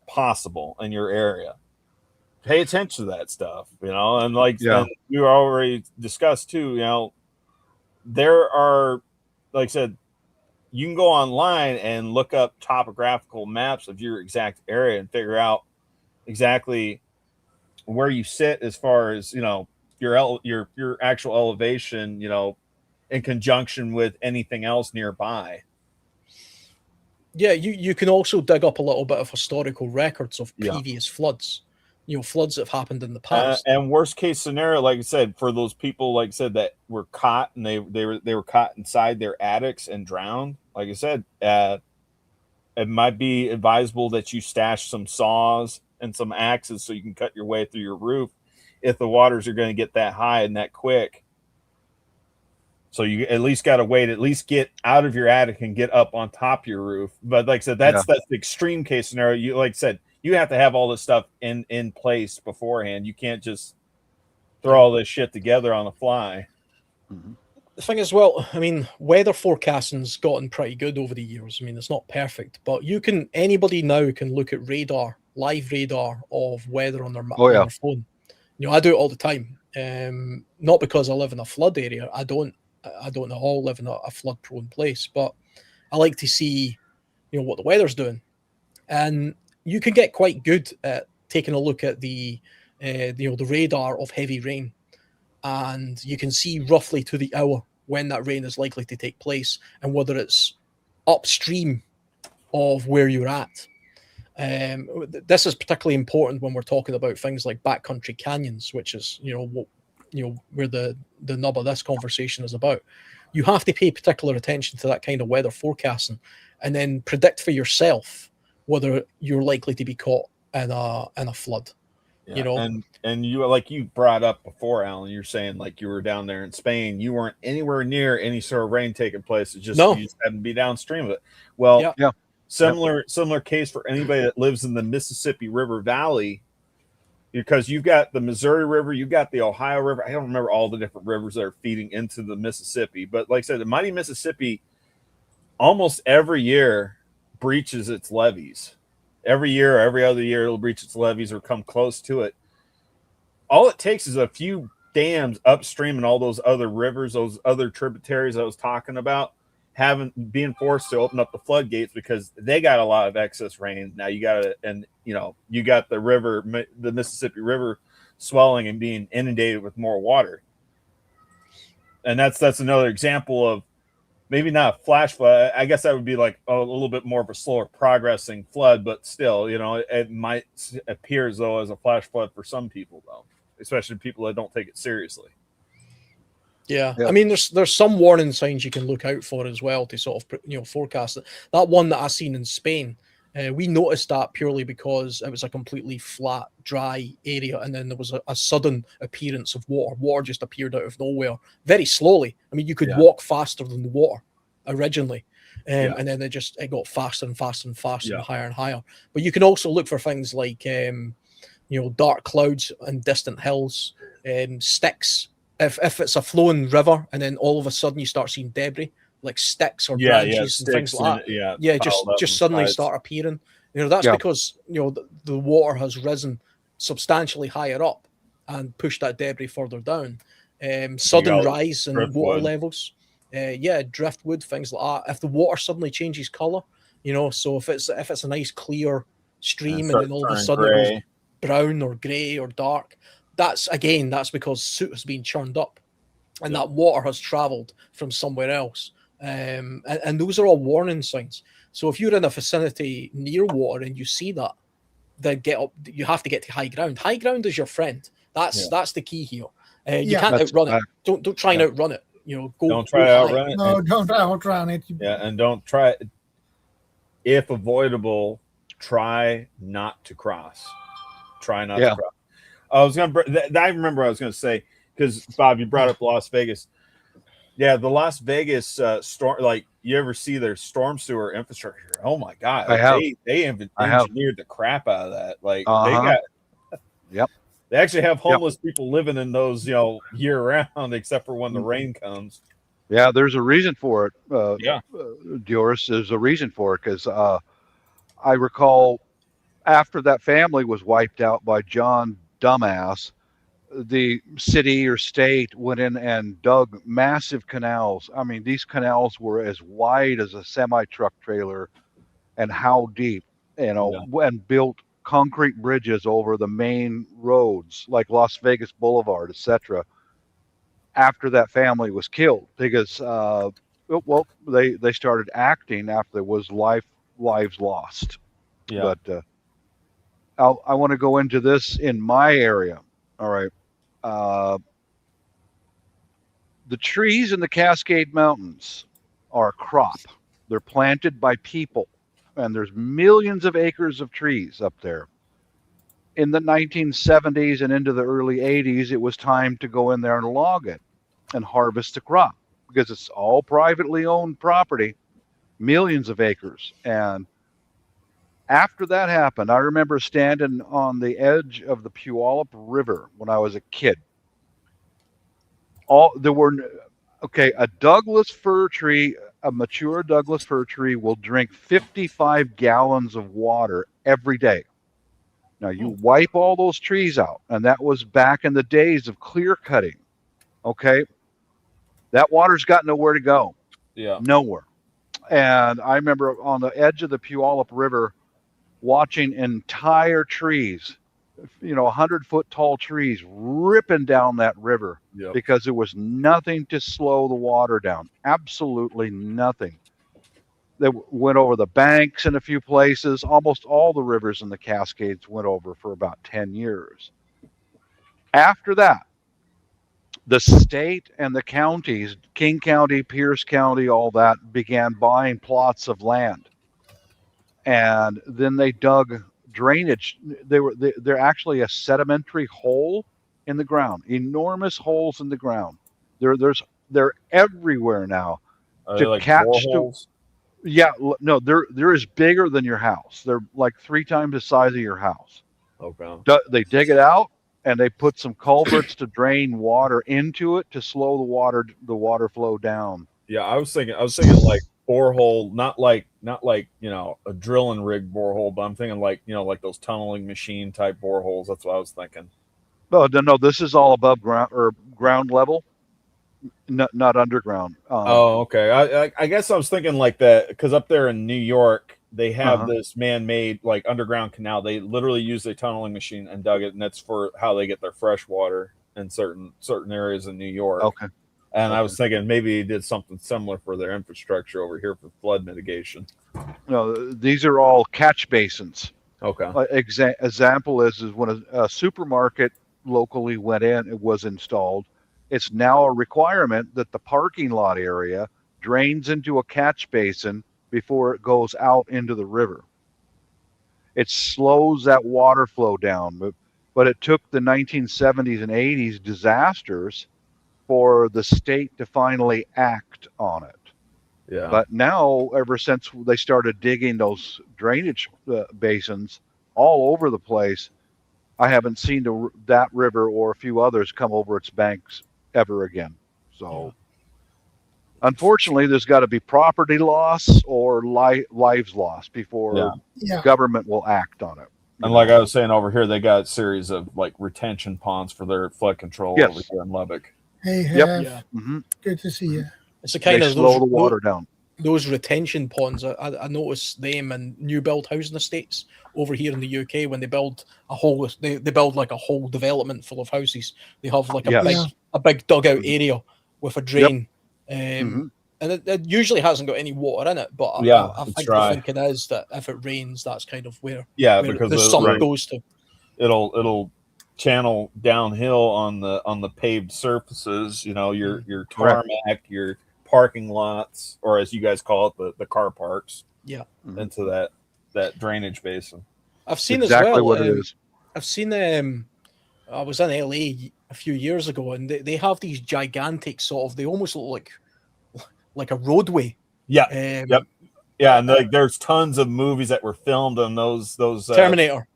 possible in your area. Pay attention to that stuff, and and you already discussed too, there are, like I said, you can go online and look up topographical maps of your exact area and figure out exactly where you sit as far as, your actual elevation, in conjunction with anything else nearby. Yeah, you can also dig up a little bit of historical records of previous floods. Floods that have happened in the past. And worst case scenario, like I said, for those people, like I said, that were caught and they were caught inside their attics and drowned. Like I said, it might be advisable that you stash some saws and some axes so you can cut your way through your roof if the waters are going to get that high and that quick. So you at least got to wait, at least get out of your attic and get up on top of your roof. But like I said, that's the extreme case scenario. You, like I said, you have to have all this stuff in place beforehand. You can't just throw all this shit together on the fly. Mm-hmm. The thing is, I mean, weather forecasting's gotten pretty good over the years. I mean, it's not perfect, but anybody now can look at live radar of weather on their phone. I do it all the time. Not because I live in a flood area. I don't at all live in a flood prone place, but I like to see, what the weather's doing. And you can get quite good at taking a look at the radar of heavy rain, and you can see roughly to the hour when that rain is likely to take place and whether it's upstream of where you're at. This is particularly important when we're talking about things like backcountry canyons, which is where the nub of this conversation is about. You have to pay particular attention to that kind of weather forecasting, and then predict for yourself whether you're likely to be caught in a flood. And you, like you brought up before, Alan, you're saying like you were down there in Spain, you weren't anywhere near any sort of rain taking place. It's just you just had to be downstream of it. Well, similar case for anybody that lives in the Mississippi River Valley, because you've got the Missouri River, you've got the Ohio River. I don't remember all the different rivers that are feeding into the Mississippi, but like I said, the mighty Mississippi almost every year breaches its levees. Every year or every other year, it'll breach its levees or come close to it. All it takes is a few dams upstream and all those other rivers, those other tributaries I was talking about, being forced to open up the floodgates because they got a lot of excess rain. Now you got the river, the Mississippi River, swelling and being inundated with more water. And that's another example of maybe not a flash flood. I guess that would be like a little bit more of a slower progressing flood, but still, it might appear as though as a flash flood for some people, though, especially people that don't take it seriously. Yeah. I mean, there's some warning signs you can look out for as well to sort of forecast it. That one that I seen in Spain, we noticed that purely because it was a completely flat, dry area, and then there was a sudden appearance of water. Water just appeared out of nowhere, very slowly. I mean, you could walk faster than the water originally, and then it got faster and faster and faster and higher. But you can also look for things like dark clouds and distant hills, sticks. If it's a flowing river, and then all of a sudden you start seeing debris like sticks or branches and things like that. Just suddenly start appearing. That's because the water has risen substantially higher up and pushed that debris further down. Sudden rise in water levels. Driftwood, things like that. If the water suddenly changes color, so if it's a nice clear stream and then all of a sudden it goes brown or gray or dark, that's because soot has been churned up and that water has traveled from somewhere else. And those are all warning signs. So if you're in a vicinity near water and you see that, then get up. You have to get to high ground. High ground is your friend. That's the key here. You can't outrun it. Don't try and outrun it. Don't try to outrun it. No, don't outrun it. Yeah, and don't try. If avoidable, try not to cross. Try not to cross. I remember I was going to say, because Bob, you brought up Las Vegas. Yeah, the Las Vegas storm. Like, you ever see their storm sewer infrastructure? Oh my God! They engineered the crap out of that. Like they actually have homeless people living in those, year round, except for when the rain comes. Yeah, there's a reason for it. Dioris, there's a reason for it because I recall after that family was wiped out by John Dumbass, the city or state went in and dug massive canals. I mean, these canals were as wide as a semi-truck trailer and how deep, and built concrete bridges over the main roads like Las Vegas Boulevard, etc. After that family was killed, because they started acting after there was lives lost. But I want to go into this in my area. All right. The trees in the Cascade Mountains are a crop. They're planted by people, and there's millions of acres of trees up there. In the 1970s and into the early 80s, it was time to go in there and log it and harvest the crop because it's all privately owned property, millions of acres. And after that happened, I remember standing on the edge of the Puyallup River when I was a kid. A Douglas fir tree, a mature Douglas fir tree will drink 55 gallons of water every day. Now you wipe all those trees out, and that was back in the days of clear cutting. Okay. That water's got nowhere to go. Yeah. Nowhere. And I remember on the edge of the Puyallup River watching entire trees, 100-foot tall trees ripping down that river because there was nothing to slow the water down. Absolutely nothing. They went over the banks in a few places. Almost all the rivers in the Cascades went over for about 10 years. After that, the state and the counties, King County, Pierce County, all that, began buying plots of land. And then they dug drainage. They're actually a sedimentary hole in the ground, enormous holes in the ground. They're everywhere now. Are they like boreholes? No, they're as bigger than your house. They're like 3 times the size of your house. Okay. They dig it out and they put some culverts to drain water into it to slow the water flow down. Yeah, I was thinking like borehole, not like a drilling rig borehole, but I'm thinking like those tunneling machine type boreholes. That's what I was thinking. No, this is all above ground or ground level, not underground. Oh, okay. I guess I was thinking like that because up there in New York, they have this man-made like underground canal. They literally use a tunneling machine and dug it, and that's for how they get their fresh water in certain areas in New York. Okay. And I was thinking maybe they did something similar for their infrastructure over here for flood mitigation. No, these are all catch basins. Okay. Example is when a supermarket locally went in, it was installed. It's now a requirement that the parking lot area drains into a catch basin before it goes out into the river. It slows that water flow down, but it took the 1970s and 80s disasters for the state to finally act on it. Yeah. But now, ever since they started digging those drainage basins all over the place, I haven't seen that river or a few others come over its banks ever again. So, unfortunately, there's got to be property loss or lives lost before government will act on it. And like I was saying over here, they got a series of like retention ponds for their flood control over here in Lubbock. Hey, good to see you. It's a kind of slow the water down. Those retention ponds. I noticed them in new build housing estates over here in the UK when they build a whole. They build like a whole development full of houses. They have like a big dugout area with a drain, and it usually hasn't got any water in it. But I think the thinking is that if it rains, that's kind of where because the sun goes to. It'll channel downhill on the paved surfaces, your tarmac, your parking lots, or as you guys call it, the car parks, into that drainage basin. I've seen exactly as well what it is. I've seen I was in LA a few years ago, and they have these gigantic sort of, they almost look like a roadway. And like there's tons of movies that were filmed on those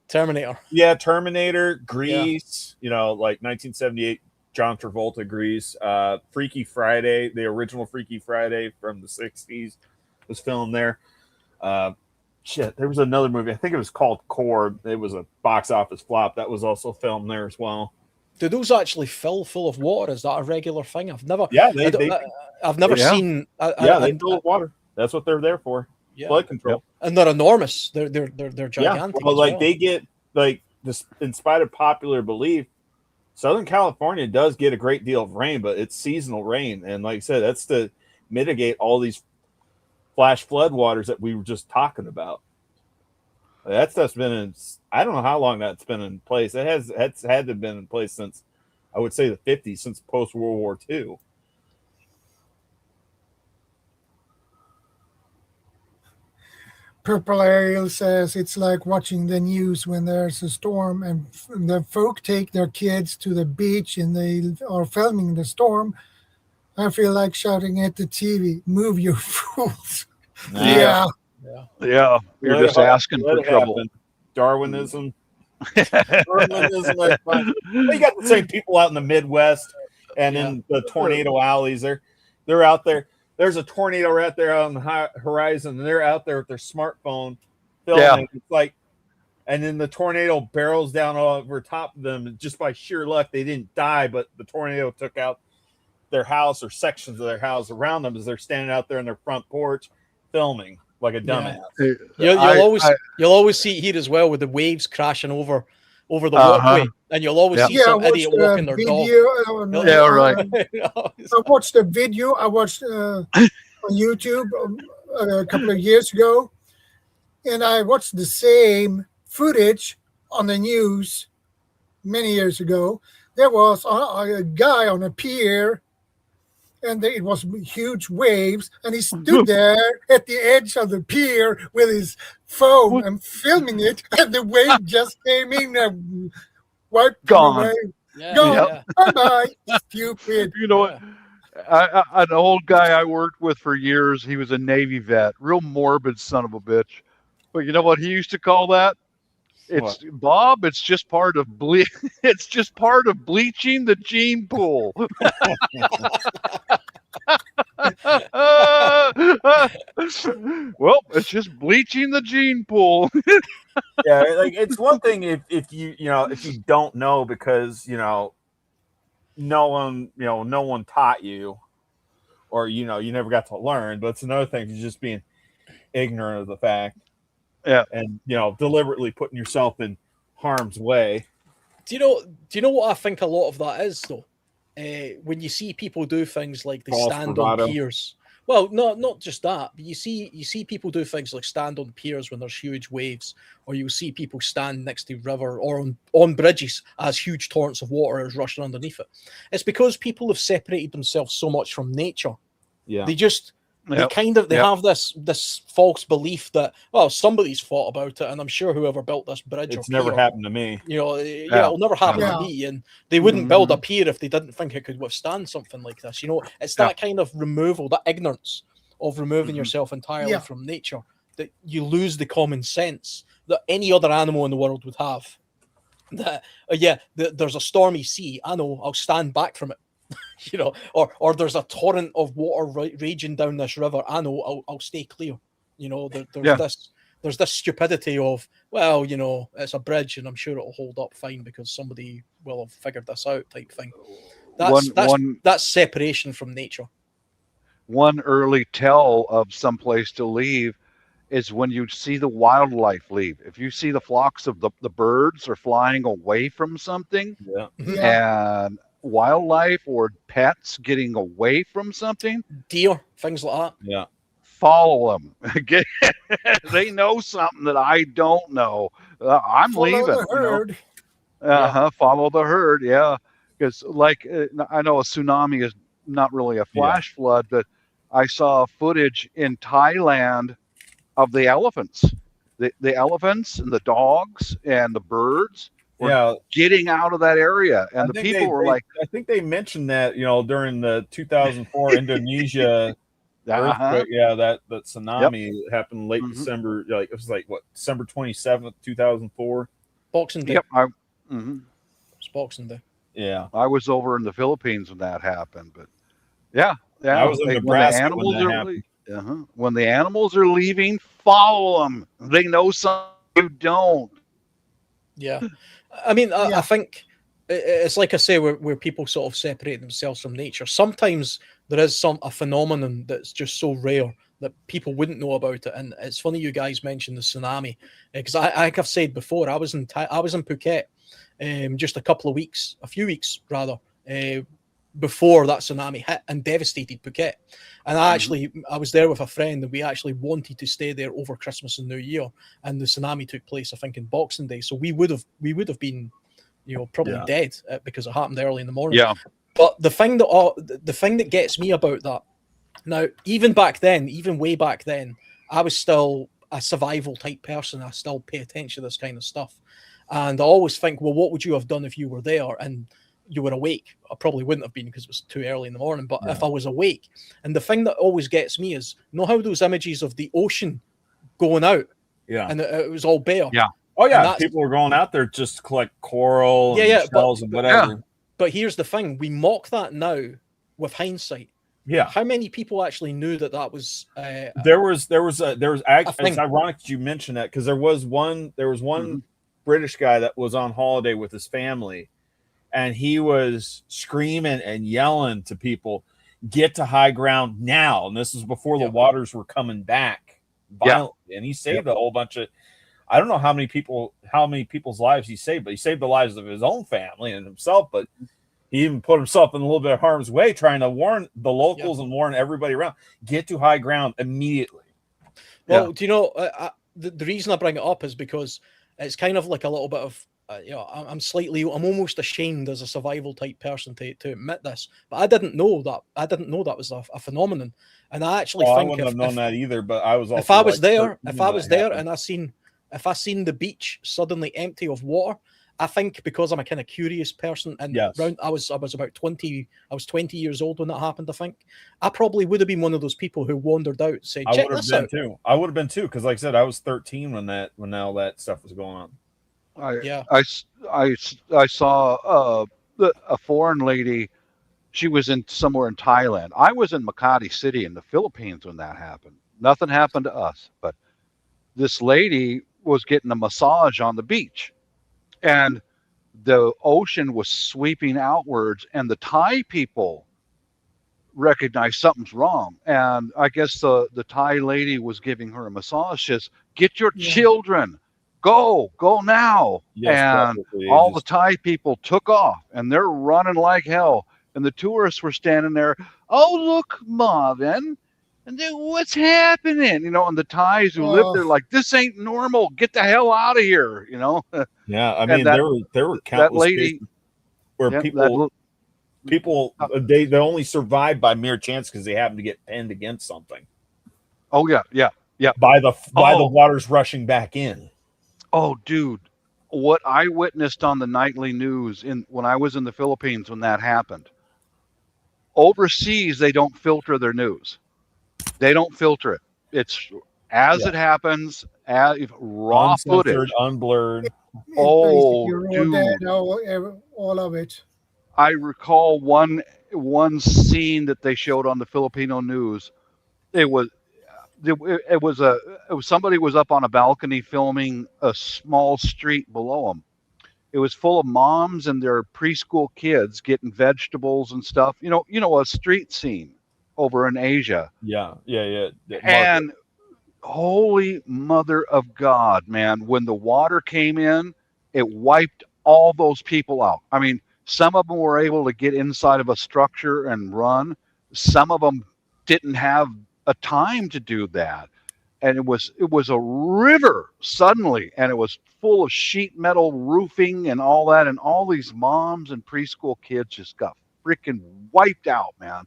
Terminator. Yeah, Terminator, Grease, like 1978, John Travolta, Grease, Freaky Friday, the original Freaky Friday from the 60s was filmed there. There was another movie, I think it was called Core. It was a box office flop. That was also filmed there as well. Do those actually fill full of water? Is that a regular thing? I've never seen. They fill with water. That's what they're there for. Flood control. And they're enormous. They're gigantic. Yeah. Well, they get like this, in spite of popular belief, Southern California does get a great deal of rain, but it's seasonal rain. And like I said, that's to mitigate all these flash flood waters that we were just talking about. That stuff's been in, I don't know how long that's been in place. It's had to have been in place since, I would say, the 50s, since post-World War II. Purple Ariel says it's like watching the news when there's a storm and the folk take their kids to the beach and they are filming the storm. I feel like shouting at the TV, "Move, you fools!" Yeah. You're just asking for trouble. Darwinism. Darwinism. You got the same people out in the Midwest and in the tornado alleys. They're out there. There's a tornado right there on the horizon, and they're out there with their smartphone filming. Yeah. It's like, and then the tornado barrels down over top of them. And just by sheer luck, they didn't die, but the tornado took out their house or sections of their house around them as they're standing out there on their front porch filming like a dumbass. You'll always see it here as well with the waves crashing over the walkway, and you'll always see some idiot walking their dog. I watched a video. I watched on YouTube a couple of years ago, and I watched the same footage on the news many years ago. There was a guy on a pier, and it was huge waves, and he stood there at the edge of the pier with his phone and filming it, and the wave just came in and wiped away. Gone. Bye-bye. Stupid. You know what? An old guy I worked with for years, he was a Navy vet, real morbid son of a bitch. But you know what he used to call that? It's what? Bob. It's just part of It's just part of bleaching the gene pool. Well, it's just bleaching the gene pool. Yeah, like it's one thing if you don't know, because no one taught you, or you never got to learn. But it's another thing to just being ignorant of the fact, and deliberately putting yourself in harm's way. Do you know what I think a lot of that is though? When you see people do things like they False stand bravado. on piers. Well, not just that, but you see people do things like stand on piers when there's huge waves, or you'll see people stand next to river or on bridges as huge torrents of water is rushing underneath it. It's because people have separated themselves so much from nature. Yeah. They just they have this false belief that somebody's thought about it, and I'm sure whoever built this bridge it's never happened to me. It'll never happen to me, and they wouldn't build a pier if they didn't think it could withstand something like this. It's that kind of removal, that ignorance of removing yourself entirely from nature, that you lose the common sense that any other animal in the world would have. That there's a stormy sea, I know, I'll stand back from it. Or there's a torrent of water raging down this river, I know, I'll stay clear. There's this stupidity of, it's a bridge and I'm sure it'll hold up fine because somebody will have figured this out type thing. That's separation from nature. One early tell of some place to leave is when you see the wildlife leave. If you see the flocks of the birds are flying away from something, and wildlife or pets getting away from something, deer, things like that, follow them. They know something that I don't know. I'm leaving. Follow the herd. Because I know a tsunami is not really a flash flood, but I saw footage in Thailand of the elephants, the elephants and the dogs and the birds getting out of that area, and the people were like, I think they mentioned that during the 2004 Indonesia earthquake, that tsunami happened late December, it was December 27th, 2004, Boxing Day. It's Boxing Day. Yeah, I was over in the Philippines when that happened, but I was in Nebraska when that happened. When the animals are leaving, follow them. They know something you don't. Yeah. I mean, I think it's like I say, where people sort of separate themselves from nature. Sometimes there is a phenomenon that's just so rare that people wouldn't know about it. And it's funny you guys mentioned the tsunami, because like I've said before, I was in Phuket just a few weeks rather, before that tsunami hit and devastated Phuket. And I was there with a friend, and we actually wanted to stay there over Christmas and New Year. And the tsunami took place, I think, in Boxing Day. So we would have been, probably dead because it happened early in the morning. Yeah. But the thing that gets me about that, now, even way back then, I was still a survival type person. I still pay attention to this kind of stuff. And I always think, well, what would you have done if you were there and you were awake? I probably wouldn't have been because it was too early in the morning. But if I was awake, and the thing that always gets me is, how those images of the ocean going out, and it was all bare. Yeah. Oh yeah, people were going out there just to collect coral, and shells, and whatever. Yeah. But here's the thing: we mock that now with hindsight. Yeah. How many people actually knew that was? There was actually. It's ironic that you mentioned that, because there was one British guy that was on holiday with his family, and he was screaming and yelling to people, "Get to high ground now!" And this was before the waters were coming back violently, and he saved a whole bunch of. I don't know how many people's lives he saved, but he saved the lives of his own family and himself. But he even put himself in a little bit of harm's way, trying to warn the locals and warn everybody around. Get to high ground immediately. Well, do you know, the reason I bring it up is because it's kind of like a little bit of, I'm almost ashamed as a survival type person to admit this, but I didn't know that. I didn't know that was a phenomenon. And I actually think I wouldn't have known that either, but I was also if I was there and if I seen the beach suddenly empty of water, I think because I'm a kind of curious person, and I was about 20. I was 20 years old when that happened. I think I probably would have been one of those people who wandered out, say, "Check this out." I would have been too, because like I said, I was 13 when all that stuff was going on. I saw a foreign lady. She was somewhere in Thailand. I was in Makati City in the Philippines when that happened. Nothing happened to us, but this lady was getting a massage on the beach, and the ocean was sweeping outwards, and the Thai people recognized something's wrong. And I guess the Thai lady was giving her a massage. Says, "Get your Yeah. children, go now!" Yes, And practically, all the Thai people took off, and they're running like hell. And the tourists were standing there. "Oh, look, Marvin. And then what's happening?" And the Thais who live there, like, "This ain't normal. Get the hell out of here." Yeah, I And mean, that there were that countless lady, cases where yeah, people they only survived by mere chance because they happened to get pinned against something oh yeah. by the Oh. waters rushing back in. Oh, dude, what I witnessed on the nightly news when I was in the Philippines when that happened. Overseas, they don't filter their news. They don't filter it. It's as it happens, as raw Uncensored, footage. unblurred. Oh, Basically raw dude. data, all of it. I recall one scene that they showed on the Filipino news. It was somebody was up on a balcony filming a small street below them. It was full of moms and their preschool kids getting vegetables and stuff. A street scene over in Asia. Yeah. And holy mother of God, man, when the water came in, it wiped all those people out. I mean, some of them were able to get inside of a structure and run. Some of them didn't have a time to do that. And it was a river suddenly, and it was full of sheet metal roofing and all that, and all these moms and preschool kids just got freaking wiped out, man.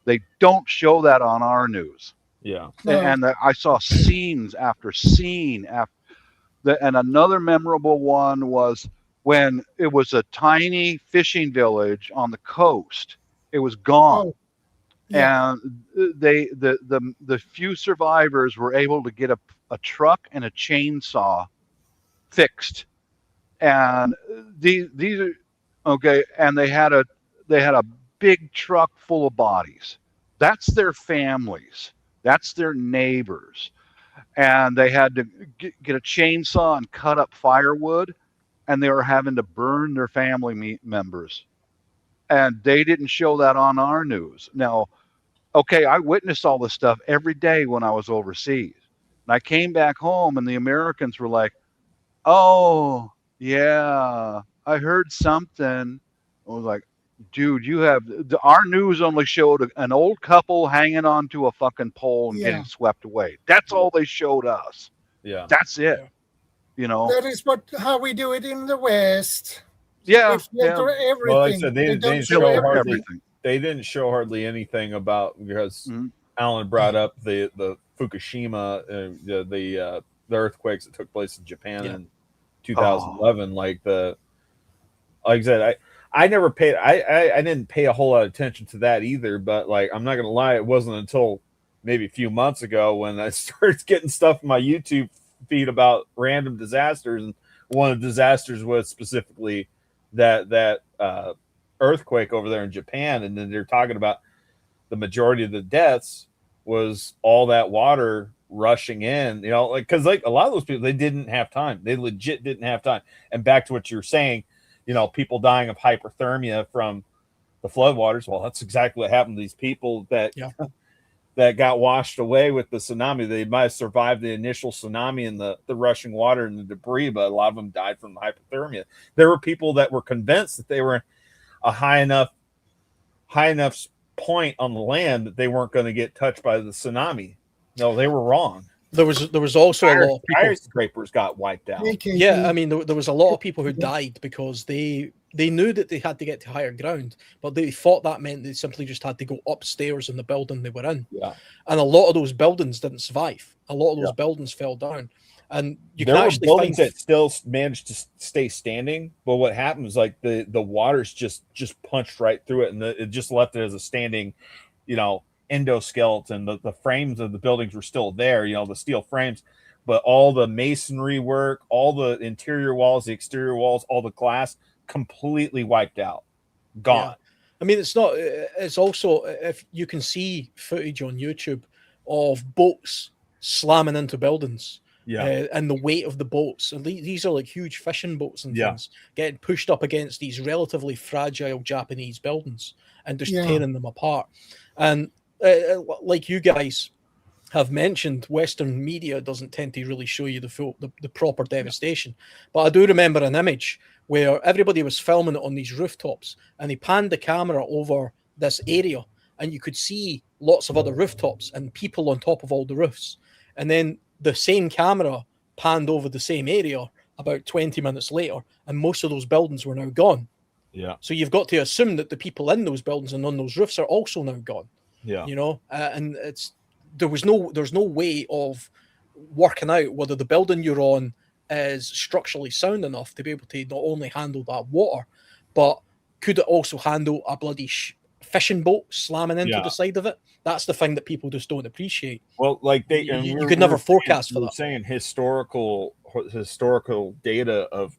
They don't show that on our news. Yeah. And I saw scenes after scene and another memorable one was when it was a tiny fishing village on the coast. It was gone. Oh, yeah. And the few survivors were able to get a truck and a chainsaw fixed. And these are okay. And they had a big truck full of bodies. That's their families. That's their neighbors. And they had to get a chainsaw and cut up firewood, and they were having to burn their family members. And they didn't show that on our news. Now, okay, I witnessed all this stuff every day when I was overseas. And I came back home, and the Americans were like, "Oh, yeah, I heard something." I was like, "Dude, our news only showed an old couple hanging onto a fucking pole and getting swept away. That's all they showed us. Yeah. That's it." That is how we do it in the West. Yeah. They filter everything. Well, like I said, they don't didn't show show hardly. Everything. They didn't show hardly anything about because Mhm. Alan brought up the Fukushima, the earthquakes that took place in Japan in 2011. Like I said, I never paid. I didn't pay a whole lot of attention to that either. But like, I'm not gonna lie, it wasn't until maybe a few months ago when I started getting stuff in my YouTube feed about random disasters, and one of the disasters was specifically that earthquake over there in Japan, and then they're talking about the majority of the deaths was all that water rushing in, because like a lot of those people, they didn't have time. They legit didn't have time. And back to what you're saying, people dying of hypothermia from the floodwaters. Well, that's exactly what happened to these people that got washed away with the tsunami. They might have survived the initial tsunami and the rushing water and the debris, but a lot of them died from hypothermia. There were people that were convinced that they were a high enough point on the land that they weren't going to get touched by the tsunami. No, they were wrong. There was also a lot of people. Skyscrapers got wiped out. Yeah, I mean, there was a lot of people who died because they knew that they had to get to higher ground, but they thought that meant they simply just had to go upstairs in the building they were in. Yeah, and a lot of those buildings didn't survive. A lot of those buildings fell down, and there were buildings that still managed to stay standing. But what happened was like the waters just punched right through it, and it just left it as a standing, endoskeleton. The frames of the buildings were still there, the steel frames, but all the masonry work, all the interior walls, the exterior walls, all the glass completely wiped out, gone. I mean, it's also, if you can see footage on YouTube of boats slamming into buildings and the weight of the boats. And these are like huge fishing boats and Yeah. things getting pushed up against these relatively fragile Japanese buildings and just Yeah. tearing them apart. And like you guys have mentioned, Western media doesn't tend to really show you the proper devastation. But I do remember an image where everybody was filming it on these rooftops, and they panned the camera over this area, and you could see lots of other rooftops and people on top of all the roofs. And then the same camera panned over the same area about 20 minutes later, and most of those buildings were now gone. Yeah. So you've got to assume that the people in those buildings and on those roofs are also now gone. Yeah. You know, and there's no way of working out whether the building you're on is structurally sound enough to be able to not only handle that water, but could it also handle a bloody fishing boat slamming into the side of it? That's the thing that people just don't appreciate. Well, like you could never forecast for that. Saying historical data of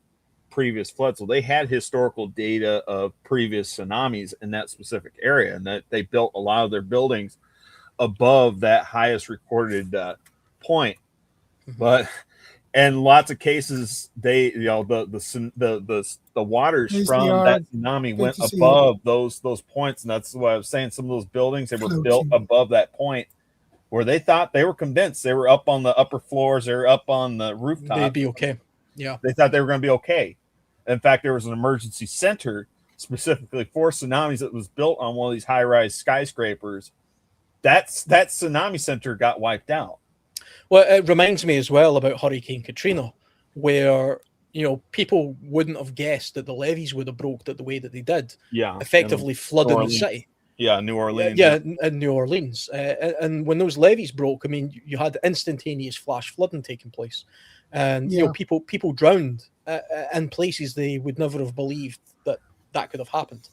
previous floods. Well, they had historical data of previous tsunamis in that specific area, and that they built a lot of their buildings above that highest recorded point. But in lots of cases, they the waters from that tsunami went above those points, and that's what I was saying. Some of those buildings, they were built above that point, where they thought, they were convinced they were up on the upper floors, they were up on the rooftop. They'd be okay. Yeah, they thought they were going to be okay. In fact, there was an emergency center specifically for tsunamis that was built on one of these high-rise skyscrapers. That tsunami center got wiped out. Well, it reminds me as well about Hurricane Katrina, where people wouldn't have guessed that the levees would have broke the way that they did. Yeah, effectively flooding the city. Yeah, New Orleans. Yeah, in New Orleans. And when those levees broke, I mean, you had instantaneous flash flooding taking place, and people drowned in places they would never have believed that could have happened.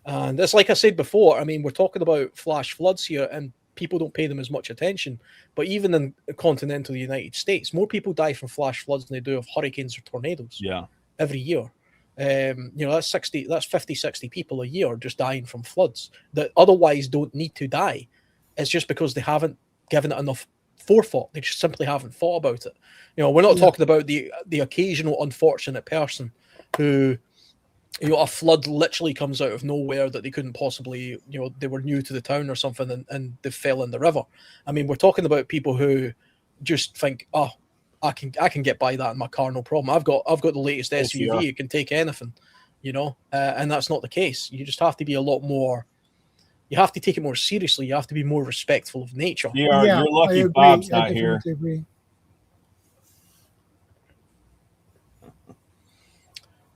And it's like I said before, I mean, we're talking about flash floods here, and people don't pay them as much attention. But even in the continental United States, more people die from flash floods than they do of hurricanes or tornadoes. Yeah, every year. That's 50, 60 people a year just dying from floods that otherwise don't need to die. It's just because they haven't given it enough forethought. They just simply haven't thought about it. We're not talking about the occasional unfortunate person who, a flood literally comes out of nowhere that they couldn't possibly, they were new to the town or something and they fell in the river. I mean, we're talking about people who just think, oh, I can get by that in my car, no problem. I've got the latest SUV. It can take anything, and that's not the case. You just have to be a lot more. You have to take it more seriously. You have to be more respectful of nature. Yeah, you're lucky Bob's not here. Agree.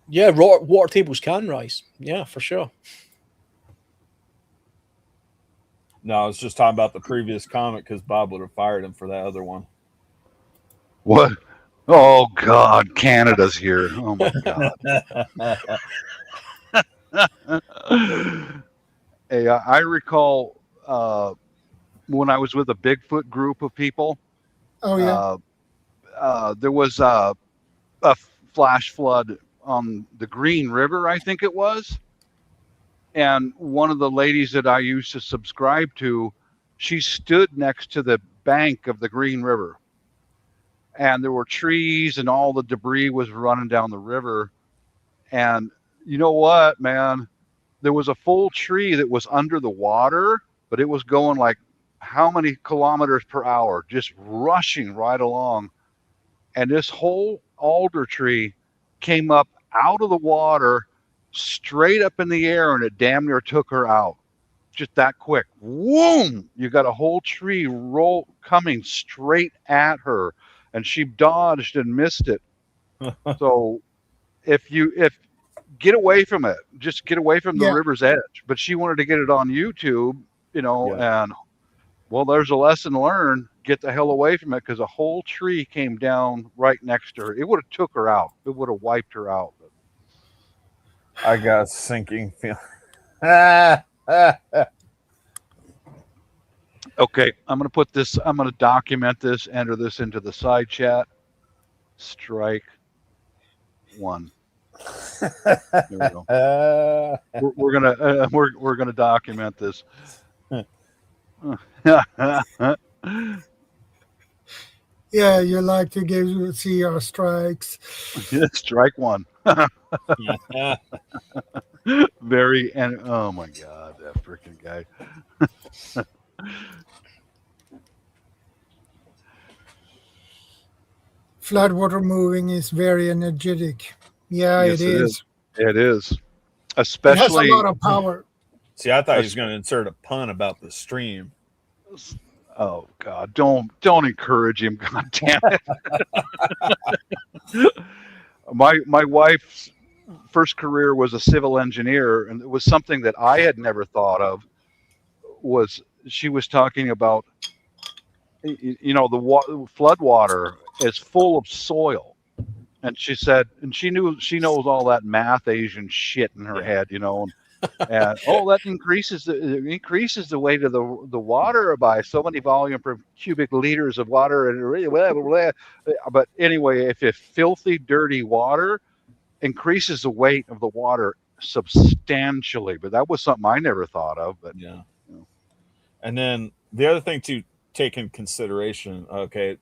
Yeah, water tables can rise. Yeah, for sure. No, I was just talking about the previous comment because Bob would have fired him for that other one. What? Oh God, Canada's here. Oh my God. Hey, I recall when I was with a Bigfoot group of people. Oh yeah. There was a flash flood on the Green River, I think it was. And one of the ladies that I used to subscribe to, she stood next to the bank of the Green River. And there were trees and all the debris was running down the river. And you know what, man? There was a full tree that was under the water, but it was going like how many kilometers per hour, just rushing right along. And this whole alder tree came up out of the water, straight up in the air, and it damn near took her out. Just that quick. Whoom! You got a whole tree coming straight at her, and she dodged and missed it. So if get away from it, just get away from the river's edge. But she wanted to get it on YouTube, and well, there's a lesson learned. Get the hell away from it, because a whole tree came down right next to her. It would have took her out. It would have wiped her out. I got a sinking feeling. Okay, I'm going to document this, enter this into the side chat. Strike one. There we go. We're gonna document this. Yeah, you like to see our strikes. Strike one. Yeah. Very, and oh my God, that freaking guy. Floodwater moving is very energetic. Yeah, it Yes, it is. is. It is. It has a Especially, lot of power. See, I thought he was going to insert a pun about the stream. oh God, don't encourage him. God damn it. My wife's first career was a civil engineer, and it was something that I had never thought of. Was she was talking about, the flood water is full of soil, and she said, and she knows all that math Asian shit in her Yeah. head, and that increases the weight of the water by so many volume per cubic liters of water, and blah, blah, blah. But anyway, if it's filthy, dirty water, increases the weight of the water substantially. But that was something I never thought of. But Yeah. And then the other thing to take in consideration, okay,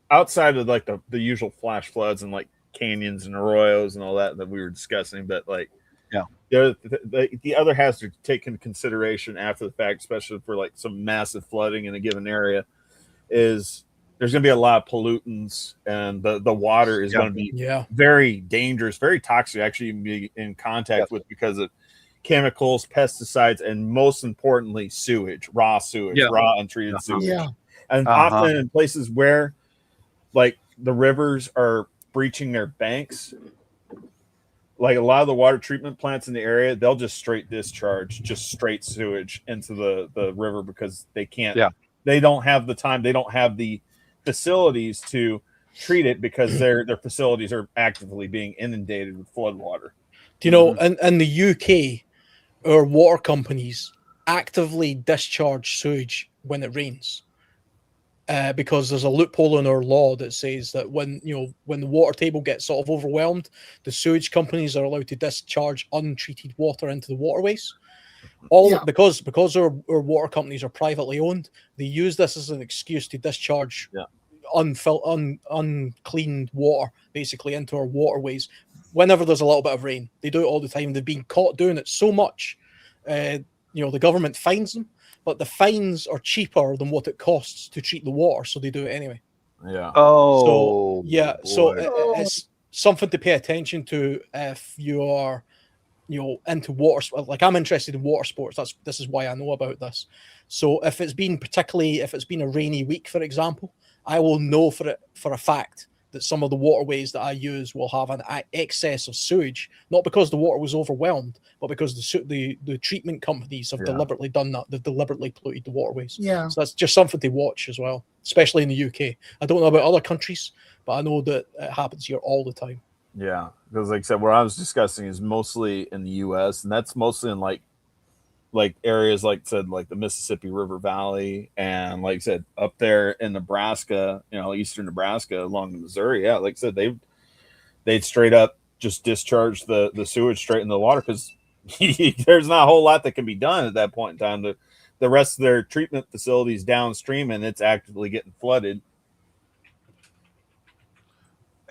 outside of like the usual flash floods and like canyons and arroyos and all that we were discussing, but like yeah, the other hazard to take into consideration after the fact, especially for like some massive flooding in a given area, is there's going to be a lot of pollutants, and the water is going to be very dangerous, very toxic, actually be in contact with because of chemicals, pesticides, and most importantly, sewage, raw untreated sewage. Yeah. And often in places where like the rivers are breaching their banks, like a lot of the water treatment plants in the area, they'll just straight discharge, just straight sewage into the river because they can't, they don't have the time, they don't have the facilities to treat it because their facilities are actively being inundated with flood water. Do you know, in the UK, our water companies actively discharge sewage when it rains, because there's a loophole in our law that says that when the water table gets sort of overwhelmed, the sewage companies are allowed to discharge untreated water into the waterways. Because our water companies are privately owned, they use this as an excuse to discharge unclean water basically into our waterways whenever there's a little bit of rain. They do it all the time. They've been caught doing it so much, the government fines them, but the fines are cheaper than what it costs to treat the water, so they do it anyway. Yeah. So it's something to pay attention to if you are into water. Like, I'm interested in water sports. This is why I know about this. So if it's been a rainy week, for example, I will know for a fact that some of the waterways that I use will have an excess of sewage, not because the water was overwhelmed, but because the treatment companies have deliberately done that. They've deliberately polluted the waterways. Yeah. So that's just something to watch as well, especially in the UK. I don't know about other countries, but I know that it happens here all the time. Yeah, because like I said, what I was discussing is mostly in the U.S., and that's mostly in like areas like the Mississippi River Valley, and like I said, up there in Nebraska, eastern Nebraska along the Missouri. Yeah, like I said, they'd straight up just discharge the sewage straight in the water because there's not a whole lot that can be done at that point in time. The rest of their treatment facilities downstream, and it's actively getting flooded.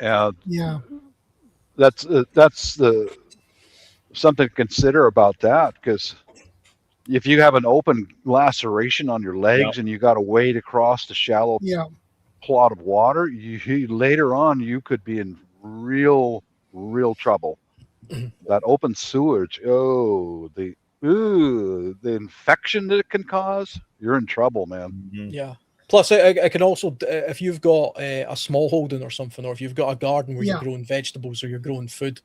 Yeah. That's the something to consider about that, because if you have an open laceration on your legs and you got to wade across the shallow plot of water, you later on you could be in real trouble. That open sewage, the infection that it can cause, you're in trouble, man. Mm-hmm. Yeah. Plus, I can also, if you've got a small holding or something, or if you've got a garden where you're growing vegetables or you're growing food,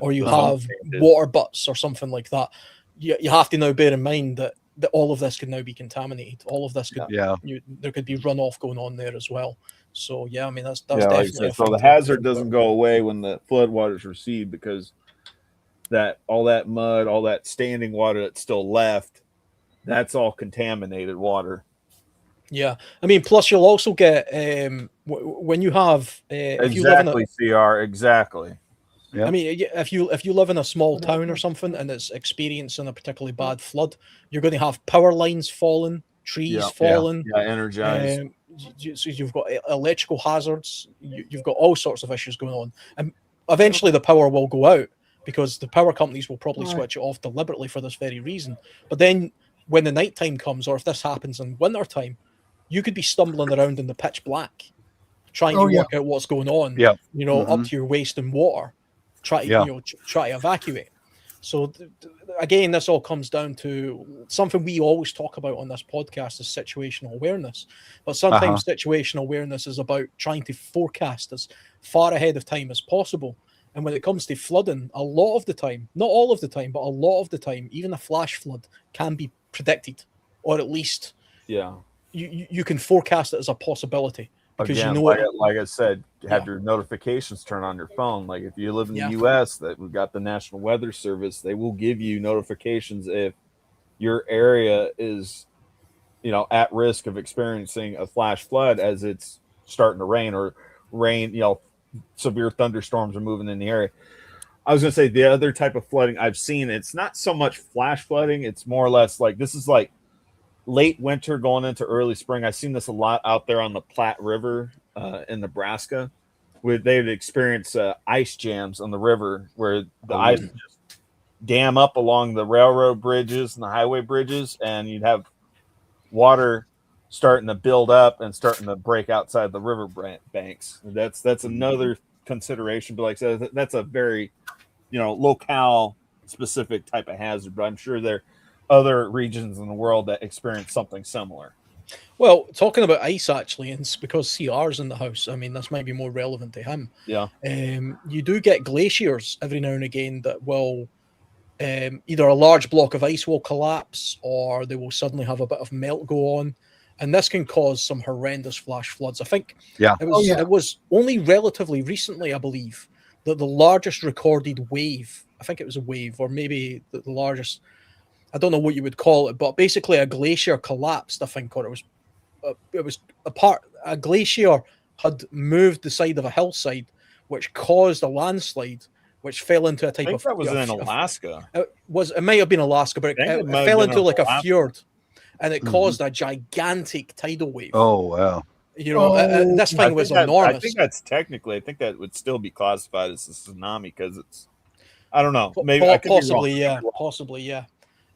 or you have water butts or something like that, you have to now bear in mind that all of this could now be contaminated. All of this could, there could be runoff going on there as well. So yeah, I mean that's definitely. So the hazard doesn't go away when the flood waters recede, because all that mud, all that standing water that's still left, that's all contaminated water. Yeah, I mean, plus you'll also get when you have exactly. Yeah. I mean, if you live in a small town or something and it's experiencing a particularly bad flood, you're going to have power lines falling, trees falling, energized. So you've got electrical hazards, you've got all sorts of issues going on, and eventually the power will go out because the power companies will probably switch it off deliberately for this very reason. But then when the nighttime comes, or if this happens in winter time, you could be stumbling around in the pitch black trying to work out what's going on, up to your waist in water, try to evacuate. So again, this all comes down to something we always talk about on this podcast is situational awareness. But sometimes situational awareness is about trying to forecast as far ahead of time as possible. And when it comes to flooding, a lot of the time, not all of the time, but a lot of the time, even a flash flood can be predicted, or at least you can forecast it as a possibility. Because again, like I said, have your notifications turned on your phone. Like if you live in the U.S., that we've got the National Weather Service, they will give you notifications if your area is, at risk of experiencing a flash flood as it's starting to rain, severe thunderstorms are moving in the area. I was going to say the other type of flooding I've seen, it's not so much flash flooding. It's more or less like this is like late winter going into early spring. I've seen this a lot out there on the Platte River in Nebraska, where they would experience ice jams on the river where the ice would just dam up along the railroad bridges and the highway bridges, and you'd have water starting to build up and starting to break outside the river banks. That's another consideration, but like I said, that's a very locale specific type of hazard, but I'm sure there other regions in the world that experience something similar. Well, talking about ice, actually, and it's because CR's in the house, I mean, this might be more relevant to him. Yeah. You do get glaciers every now and again that will either a large block of ice will collapse or they will suddenly have a bit of melt go on. And this can cause some horrendous flash floods. I think it was only relatively recently, I believe, that the largest recorded wave, I think it was a wave, or maybe the largest, I don't know what you would call it, but basically a glacier collapsed, I think, or it was a glacier had moved the side of a hillside, which caused a landslide, which fell into a type of. That was in Alaska. It might have been Alaska, but it fell into like a fjord, and it caused a gigantic tidal wave. Oh wow! This thing was enormous. I think that's technically. I think that would still be classified as a tsunami because it's. I don't know. Maybe possibly, yeah.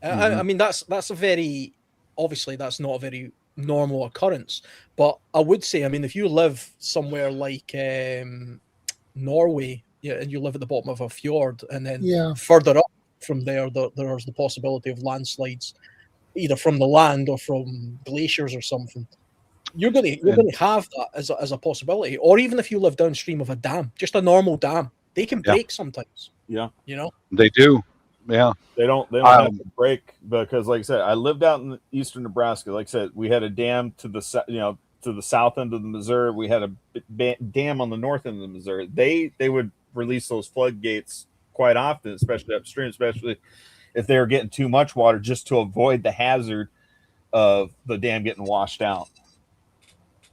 I mean, that's a very obviously that's not a very normal occurrence, but I would say, I mean, if you live somewhere like Norway, and you live at the bottom of a fjord, and then further up from there's the possibility of landslides, either from the land or from glaciers or something. You're going to have that as a possibility, or even if you live downstream of a dam, just a normal dam, they can break sometimes. Yeah, they do. Yeah, they don't have to break because, like I said, I lived out in eastern Nebraska. Like I said, we had a dam to the south end of the Missouri. We had a dam on the north end of the Missouri. They would release those floodgates quite often, especially upstream, especially if they were getting too much water, just to avoid the hazard of the dam getting washed out.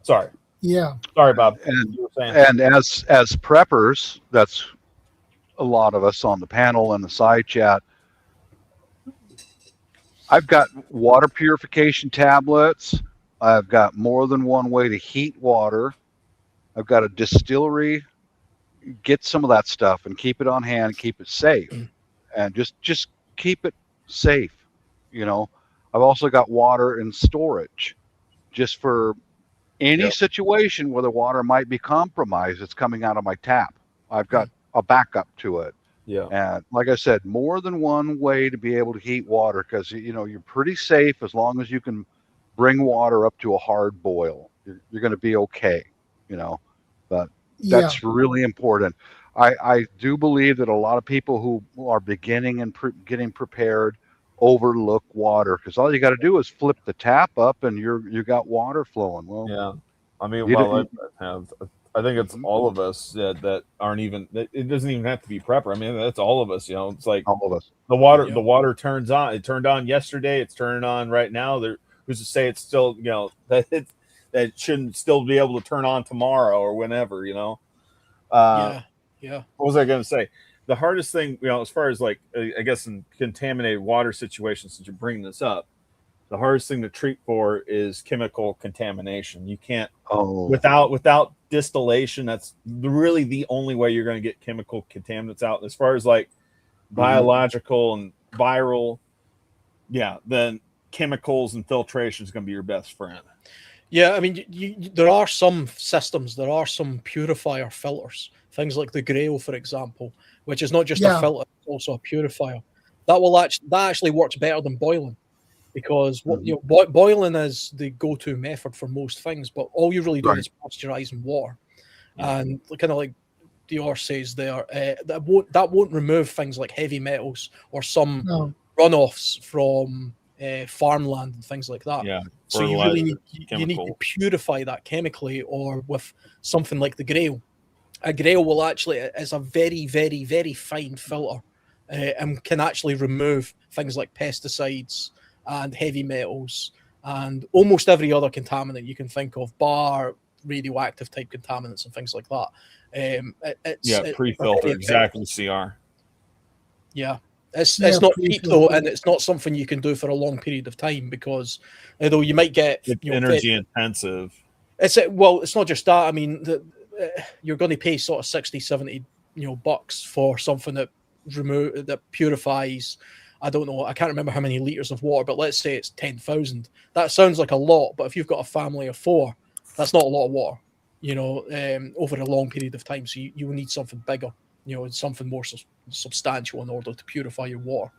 Sorry. Yeah. Sorry, Bob. And as preppers, that's a lot of us on the panel and the side chat. I've got water purification tablets. I've got more than one way to heat water. I've got a distillery. Get some of that stuff and keep it on hand, keep it safe, and just keep it safe. I've also got water in storage just for any situation where the water might be compromised. It's coming out of my tap. I've got a backup to it. Yeah. And like I said, more than one way to be able to heat water, because you're pretty safe as long as you can bring water up to a hard boil. You're going to be okay, but that's really important. I do believe that a lot of people who are beginning and getting prepared overlook water, because all you got to do is flip the tap up and you got water flowing. Well, yeah. I mean, I think it's all of us that aren't even. It doesn't even have to be prepper. I mean, that's all of us. It's like all of us. The water turns on. It turned on yesterday. It's turning on right now. Who's to say it's still that it shouldn't still be able to turn on tomorrow or whenever. Yeah. What was I going to say? The hardest thing, as far as like I guess in contaminated water situations, since you're bringing this up, the hardest thing to treat for is chemical contamination. You can't Oh, without distillation. That's really the only way you're going to get chemical contaminants out. As far as like biological and viral, yeah, then chemicals and filtration is going to be your best friend. Yeah, I mean, there are some systems, there are some purifier filters, things like the Grail, for example, which is not just a Yeah. filter, it's also a purifier. That actually works better than boiling, because boiling is the go-to method for most things, but all you're really doing Right. is pasteurizing water, Yeah. and kind of like Dior says there, that won't remove things like heavy metals or some No. runoffs from farmland and things like that. Yeah, So you really need fertilizer, you need to chemical. purify that chemically, or with something like the Grail. A Grail will actually is a very, very, very fine filter, and can actually remove things like pesticides and heavy metals and almost every other contaminant you can think of, bar radioactive type contaminants and things like that. It's Pre-filter, very exactly. CR. yeah. It's Yeah, not cheap though, pre-filter. and it's not something you can do for a long period of time, because although you might get It's energy intensive. it's not just that. I mean, you're going to pay sort of 60, 70 bucks for something that purifies. I don't know, I can't remember how many liters of water, but let's say it's 10,000. That sounds like a lot, but if you've got a family of 4, that's not a lot of water, over a long period of time. So you will need something bigger, something more substantial in order to purify your water.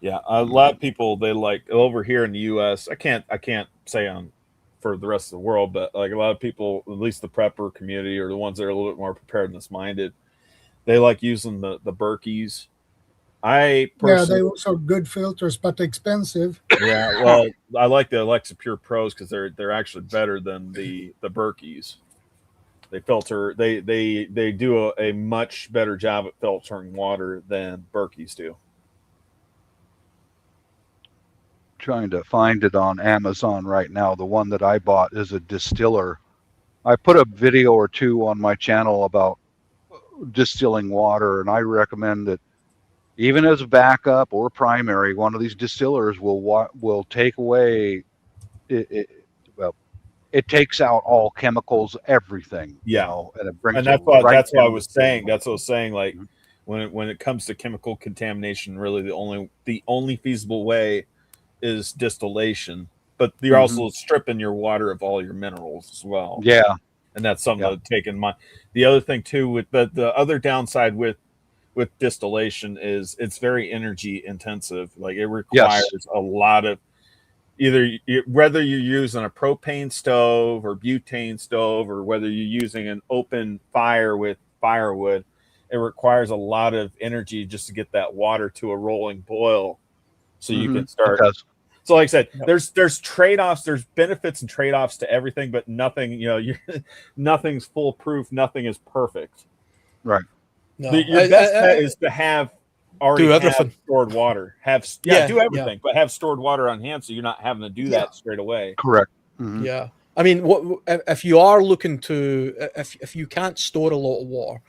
Yeah, a lot of people, they like over here in the U.S. I can't say on for the rest of the world, but like a lot of people, at least the prepper community or the ones that are a little bit more preparedness minded, they like using the Berkeys. I Yeah, personally, they also good filters, but expensive. yeah, well, I like the Alexa Pure Pros because they're actually better than the Berkeys. They filter, they do a much better job at filtering water than Berkeys do. trying to find it on Amazon right now. The one that I bought is a distiller. I put a video or 2 on my channel about distilling water, and I recommend that even as a backup or primary, one of these distillers will take away well, it takes out all chemicals, everything, Yeah. and it brings And it that's what right that's what I down was to saying. the- That's what I was saying. Like when it comes to chemical contamination, really the only feasible way is distillation. But you're also stripping your water of all your minerals as well. Yeah, And that's something Yeah. to take in mind. The other thing too, with the other downside with distillation is it's very energy intensive. Like it requires a lot of whether you're using a propane stove or butane stove, or whether you're using an open fire with firewood, it requires a lot of energy just to get that water to a rolling boil so you can start. It does. So like I said, there's trade-offs, there's benefits and trade-offs to everything, but nothing, nothing's foolproof, nothing is perfect. Right. No, Your best bet is to have everything. stored water. Do everything, but have stored water on hand so you're not having to do that straight away. Correct. Yeah. I mean, if you are looking to, if you can't store a lot of water,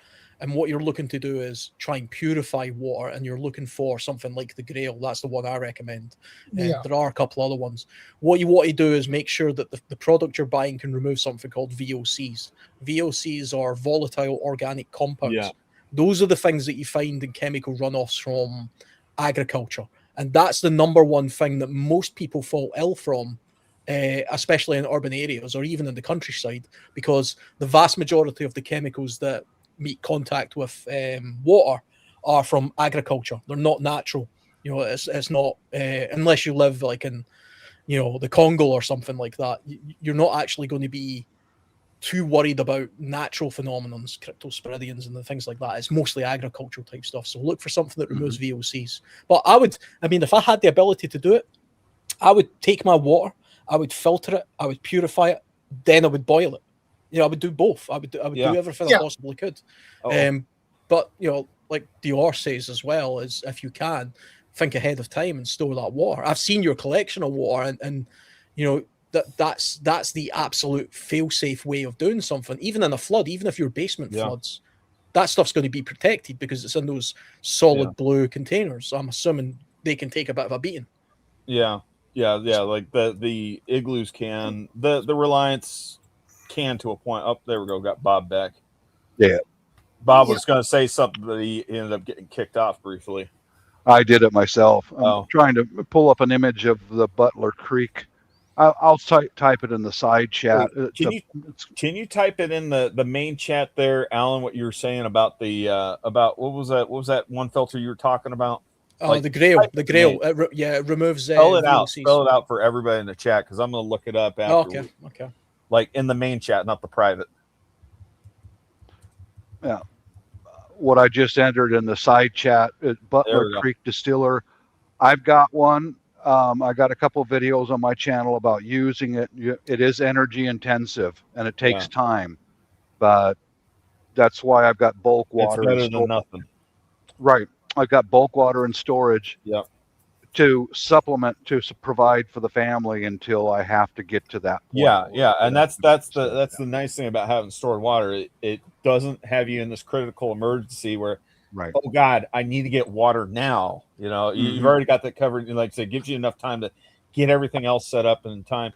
and what you're looking to do is try and purify water, and you're looking for something like the Grail, that's the one I recommend. Yeah. There are a couple other ones. What you want to do is make sure that the product you're buying can remove something called VOCs. VOCs are volatile organic compounds. Yeah. Those are the things that you find in chemical runoffs from agriculture. And that's the number one thing that most people fall ill from, especially in urban areas or even in the countryside, because the vast majority of the chemicals that meet contact with water are from agriculture. They're not natural. It's not, unless you live like in, the Congo or something like that, you're not actually going to be too worried about natural phenomenons, cryptosporidians and things like that. It's mostly agricultural type stuff. So look for something that removes VOCs. But if I had the ability to do it, I would take my water, I would filter it, I would purify it, then I would boil it. I would do both. I would do everything I possibly could. But like Dior says as well, is if you can think ahead of time and store that water. I've seen your collection of water, and that's the absolute fail-safe way of doing something. Even in a flood, even if your basement floods, that stuff's going to be protected because it's in those solid blue containers. So I'm assuming they can take a bit of a beating. Yeah. Like the igloos can, the Reliance can to a point. Oh, there we go. Got Bob back. Yeah. Bob Yeah. was going to say something, but he ended up getting kicked off briefly. I did it myself. I'm Oh. trying to pull up an image of the Butler Creek. I'll type it in the side chat. Wait, can you type it in the main chat there, Alan? What you were saying about the about what was that one filter you were talking about? Like, the Grail. type The it Grail. in. It removes Spell it out. VOCs. Spell it out for everybody in the chat because I'm going to look it up Oh, after. okay. Like in the main chat, not the private. Yeah. What I just entered in the side chat, Butler we go. Creek Distiller. I've got one. I got a couple videos on my channel about using it. It is energy intensive and it takes time, but that's why I've got bulk water. It's better than nothing. Right. I've got bulk water and storage. Yep. To supplement, to provide for the family until I have to get to that point. Yeah, and that's the nice thing about having stored water. It doesn't have you in this critical emergency where, right, oh God, I need to get water now. You know, you've already got that covered. Like I said, it gives you enough time to get everything else set up in time.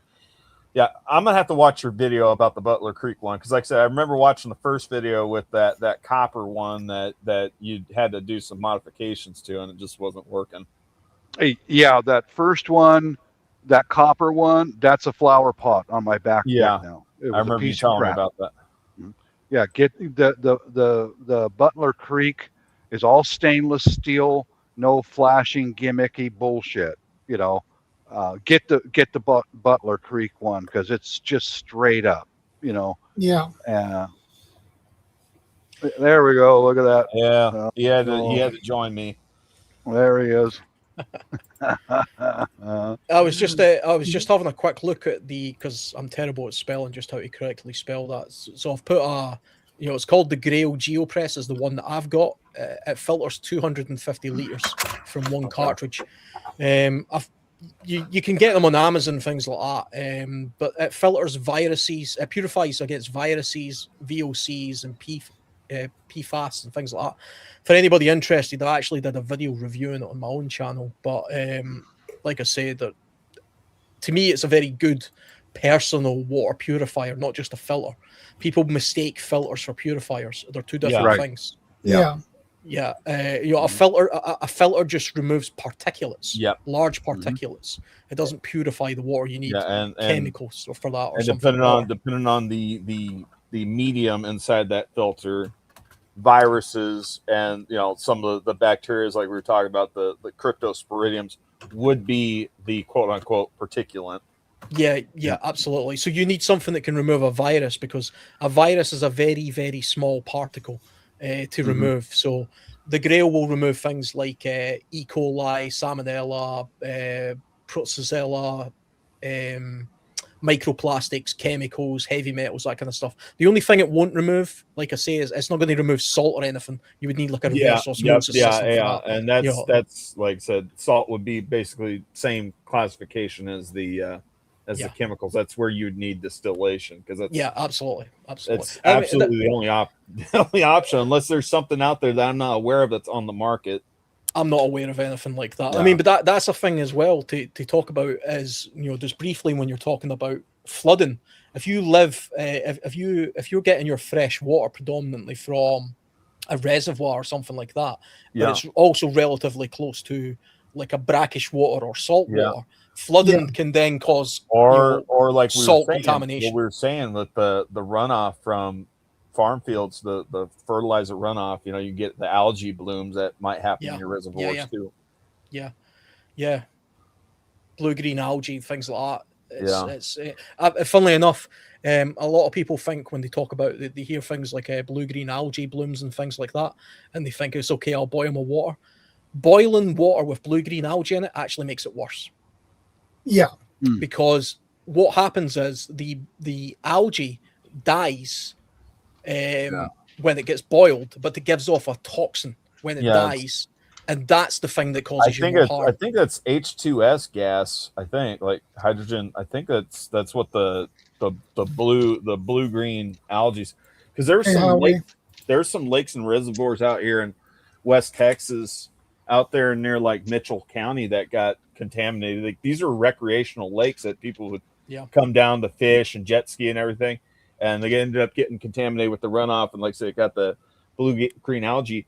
Yeah, I'm gonna have to watch your video about the Butler Creek one because, like I said, I remember watching the first video with that copper one that you had to do some modifications to, and it just wasn't working. Yeah, that first one, that copper one, that's a flower pot on my back deck now. It was I remember you telling me about that. Yeah, get the Butler Creek is all stainless steel, no flashing gimmicky bullshit. You know, get the Butler Creek one because it's just straight up. You know. Yeah. There we go. Look at that. Yeah, he had to join me. There he is. I was just having a quick look at because I'm terrible at spelling just how to correctly spell that. So I've put it's called the Grail GeoPress is the one that I've got. It filters 250 liters from one cartridge. You can get them on Amazon, things like that. But it filters viruses. It purifies against viruses, VOCs, and PFAS and things like that. For anybody interested, I actually did a video reviewing it on my own channel. But like I said, that to me, it's a very good personal water purifier, not just a filter. People mistake filters for purifiers. They're two different things. Yeah. A filter just removes particulates. Large particulates. It doesn't purify the water. You need chemicals for that, or something. Depending on the medium inside that filter, viruses and some of the bacteria, like we were talking about, the cryptosporidiums would be the quote unquote particulate. Yeah, absolutely. So you need something that can remove a virus because a virus is a very, very small particle to remove. So the Grail will remove things like E. coli, Salmonella, Protozoa, microplastics, chemicals, heavy metals, that kind of stuff. The only thing it won't remove, like I say, is it's not going to remove salt or anything. You would need like a reverse osmosis system for that. And that's like I said, salt would be basically same classification as the chemicals. That's where you'd need distillation because that's absolutely. It's absolutely the only option unless there's something out there that I'm not aware of that's on the market. I'm not aware of anything like that. Yeah. I mean, but that's a thing as well to talk about is, just briefly when you're talking about flooding. If you live, if you're getting your fresh water predominantly from a reservoir or something like that, but it's also relatively close to like a brackish water or salt water, flooding can then cause or like salt contamination. What we were saying with the runoff from farm fields, the fertilizer runoff, you get the algae blooms that might happen in your reservoirs too. Blue-green algae, things like that. Funnily enough, a lot of people think when they talk about they hear things like blue-green algae blooms and things like that, and they think it's okay, I'll boil my water. Boiling water with blue-green algae in it actually makes it worse. Yeah. Because what happens is the algae dies when it gets boiled, but it gives off a toxin when it dies, and that's the thing that causes you more harm. I think that's H2S gas. I think like hydrogen. I think that's what the blue green algae. Because there's some lakes and reservoirs out here in West Texas, out there near like Mitchell County that got contaminated. Like, these are recreational lakes that people would Yeah. come down to fish and jet ski and everything, and they ended up getting contaminated with the runoff. And like I said, it got the blue-green algae.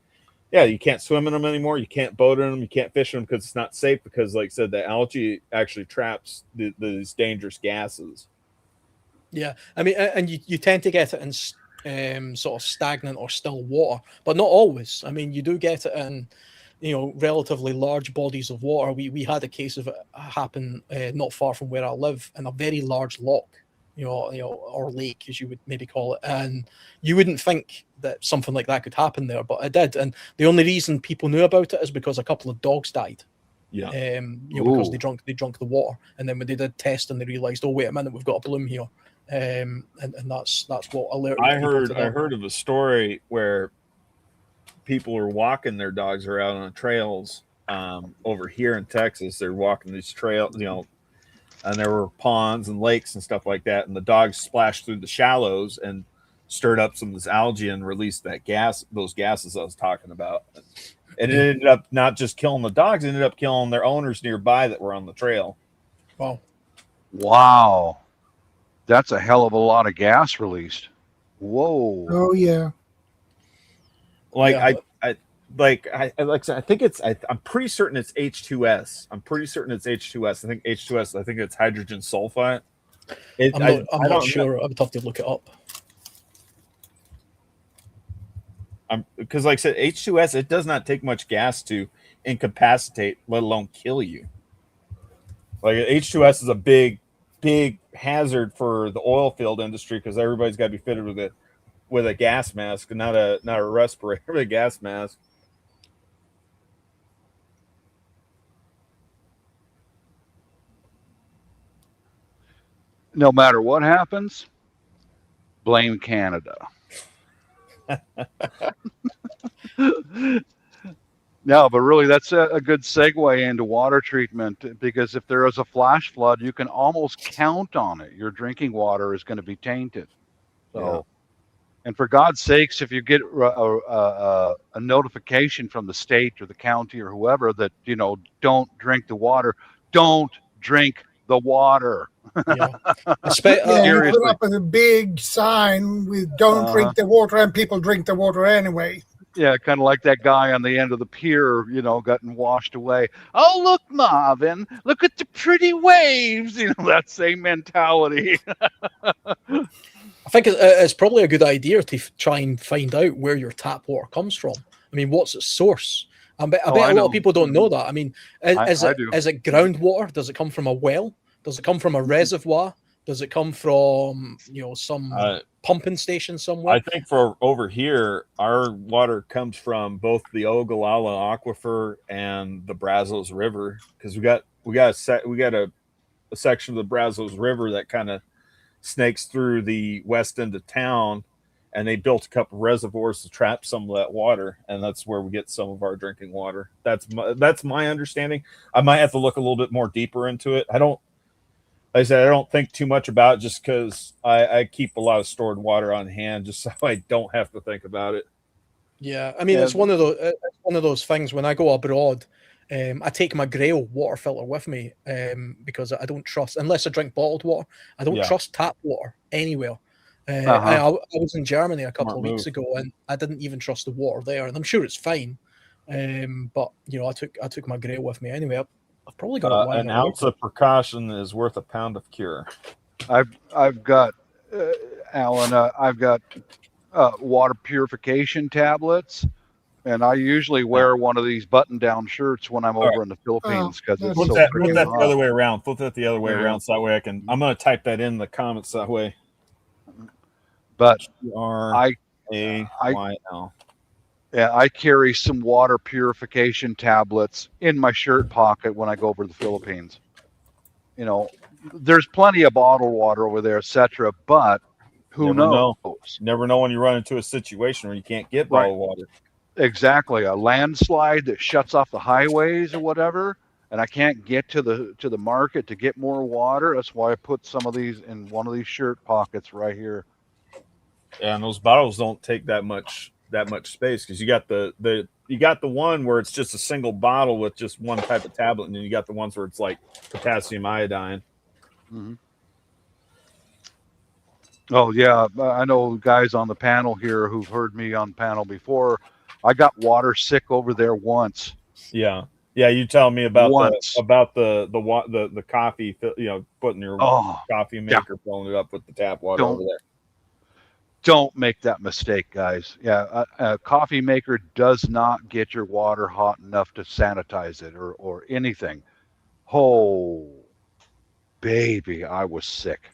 Yeah, you can't swim in them anymore. You can't boat in them. You can't fish in them because it's not safe. Because, like I said, the algae actually traps these dangerous gases. Yeah, I mean, and you tend to get it in sort of stagnant or still water, but not always. I mean, you do get it in, relatively large bodies of water. We had a case of it happen not far from where I live in a very large loch, or lake, as you would maybe call it, and you wouldn't think that something like that could happen there, but it did. And the only reason people knew about it is because a couple of dogs died. Yeah. Because they drunk the water, and then when they did test and they realized, oh wait a minute, we've got a bloom here. And that's what alerted people to that. I heard of a story where people are walking their dogs around on trails over here in Texas. They're walking these trails, and there were ponds and lakes and stuff like that, and the dogs splashed through the shallows and stirred up some of this algae and released those gases I was talking about. And it ended up not just killing the dogs, it ended up killing their owners nearby that were on the trail. Wow. That's a hell of a lot of gas released. Whoa. Oh yeah. I think I'm pretty certain it's H2S. I think H2S. I think it's hydrogen sulfide. I'm not sure. I would have to look it up. Because, like I said, H2S, it does not take much gas to incapacitate, let alone kill you. Like, H2S is a big hazard for the oil field industry because everybody's got to be fitted with a gas mask, not a respirator, but a gas mask. No matter what happens, blame Canada. No, but really, that's a good segue into water treatment, because if there is a flash flood, you can almost count on it. Your drinking water is going to be tainted. So, and for God's sakes, if you get a notification from the state or the county or whoever that, don't drink the water, don't drink the water. Yeah. You put up a big sign with "Don't drink the water," and people drink the water anyway. Yeah, kind of like that guy on the end of the pier, gotten washed away. Oh, look, Marvin, look at the pretty waves. That same mentality. I think it's probably a good idea to try and find out where your tap water comes from. I mean, what's its source? I bet a lot of people don't know that. I mean, is it groundwater? Does it come from a well? Does it come from a reservoir? Does it come from some pumping station somewhere? I think for over here, our water comes from both the Ogallala Aquifer and the Brazos River, because we got a section of the Brazos River that kind of snakes through the west end of town, and they built a couple reservoirs to trap some of that water, and that's where we get some of our drinking water. That's my understanding. I might have to look a little bit more deeper into it. Like I said, I don't think too much about it, just because I keep a lot of stored water on hand, just so I don't have to think about it. Yeah, I mean, it's one of those things. When I go abroad, I take my Grail water filter with me because I don't trust, unless I drink bottled water, I don't trust tap water anywhere. I was in Germany a couple of weeks ago, and I didn't even trust the water there, and I'm sure it's fine. But I took my Grail with me anyway. I've probably got an ounce of precaution is worth a pound of cure. I've got Alan. I've got water purification tablets, and I usually wear one of these button-down shirts when I'm over in the Philippines because it's flip so that freaking the hot. other way around. Flip that the other way around, so that way I'm going to type that in the comments that way. But RAYL. Yeah, I carry some water purification tablets in my shirt pocket when I go over to the Philippines. There's plenty of bottled water over there, etc. But who knows? Never know when you run into a situation where you can't get bottled water. Exactly, a landslide that shuts off the highways or whatever, and I can't get to the market to get more water. That's why I put some of these in one of these shirt pockets right here. And those bottles don't take that much space, because you got the the one where it's just a single bottle with just one type of tablet, and then you got the ones where it's like potassium iodine. Mm-hmm. Oh yeah, I know guys on the panel here who've heard me on panel before. I got water sick over there once. Yeah, you tell me about Once. the coffee, putting your coffee yeah. maker, filling it up with the tap water over there. Don't make that mistake, guys. Yeah, a coffee maker does not get your water hot enough to sanitize it or anything. Oh, baby, I was sick.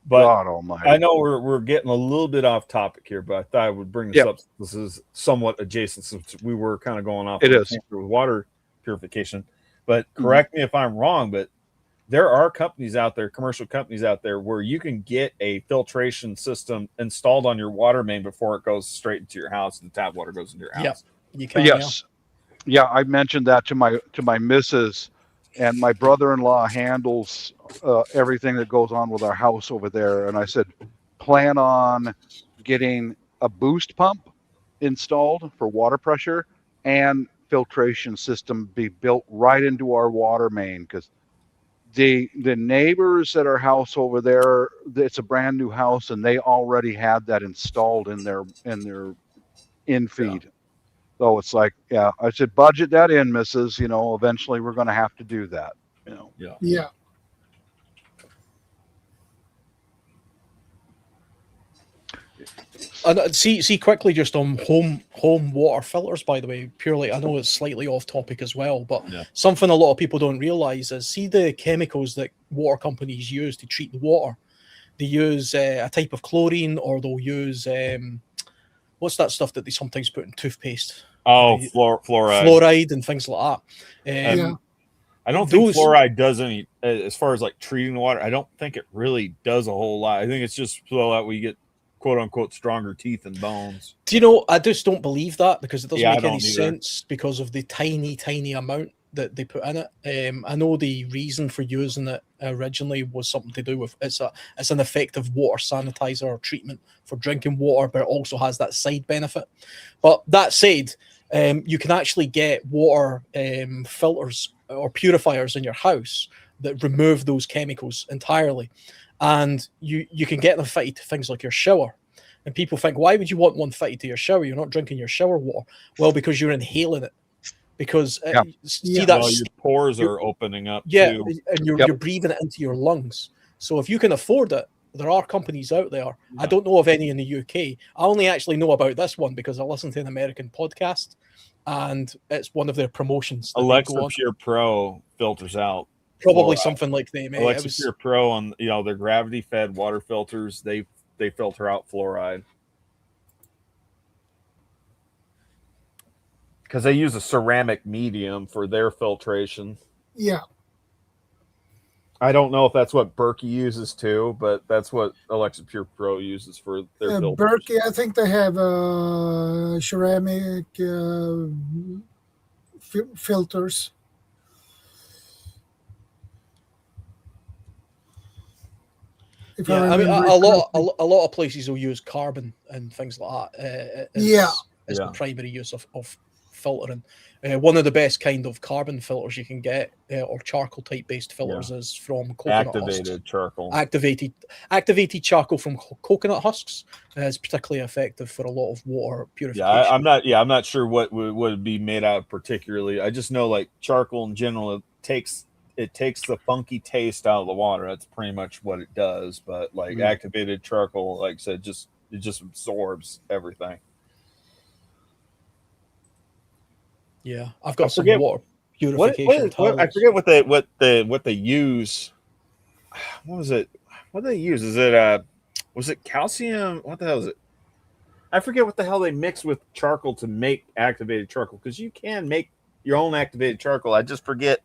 But God almighty. I know we're getting a little bit off topic here, but I thought I would bring this up. This is somewhat adjacent since we were kind of going off. It is with water purification. But correct me if I'm wrong, but there are companies out there, commercial companies out there, where you can get a filtration system installed on your water main before it goes straight into your house and the tap water goes into your house. You can, yes. Yeah, I mentioned that to my missus, and my brother-in-law handles everything that goes on with our house over there. And I said, plan on getting a boost pump installed for water pressure and filtration system be built right into our water main, because the neighbors at our house over there, it's a brand new house, and they already had that installed in their in-feed. Yeah. So it's like, yeah, I said, budget that in, Mrs. Eventually we're going to have to do that. Yeah. And see quickly just on home water filters, by the way, purely, I know it's slightly off topic as well, but something a lot of people don't realize is, see the chemicals that water companies use to treat the water. They use a type of chlorine, or they'll use what's that stuff that they sometimes put in toothpaste? Fluoride. Fluoride and things like that. I don't think fluoride does any, as far as like treating the water. I don't think it really does a whole lot. I think it's just so that we get quote unquote stronger teeth and bones. Do you know, I just don't believe that, because it doesn't make any either. sense because of the tiny amount that they put in it. I know the reason for using it originally was something to do with it's an effective water sanitizer or treatment for drinking water, but it also has that side benefit. But that said, you can actually get water filters or purifiers in your house that remove those chemicals entirely, and you can get them fitted to things like your shower. And people think, why would you want one fitted to your shower? You're not drinking your shower water. Well, because you're inhaling it. Because see that your pores are opening up. Yeah, too. And you're breathing it into your lungs. So if you can afford it, there are companies out there. I don't know of any in the UK. I only actually know about this one because I listened to an American podcast, and it's one of their promotions. Alexa Pure Pro filters out. Probably something like them. Alexa Pure Pro on their gravity fed water filters, they filter out fluoride. Because they use a ceramic medium for their filtration. Yeah. I don't know if that's what Berkey uses too, but that's what Alexa Pure Pro uses for their filters. Berkey, I think they have ceramic filters. I mean, a lot of places will use carbon and things like that. As the primary use of filtering. One of the best kind of carbon filters you can get, or charcoal type based filters, is from coconut activated charcoal. Activated charcoal from coconut husks is particularly effective for a lot of water purification. I'm not sure what would be made out of particularly. I just know like charcoal in general, it takes the funky taste out of the water. That's pretty much what it does. But like activated charcoal, like I said, it just absorbs everything. Yeah, I've got some water purification. I forget what they use. What was it? What do they use? Is it was it calcium? What the hell is it? I forget what the hell they mix with charcoal to make activated charcoal, because you can make your own activated charcoal. I just forget.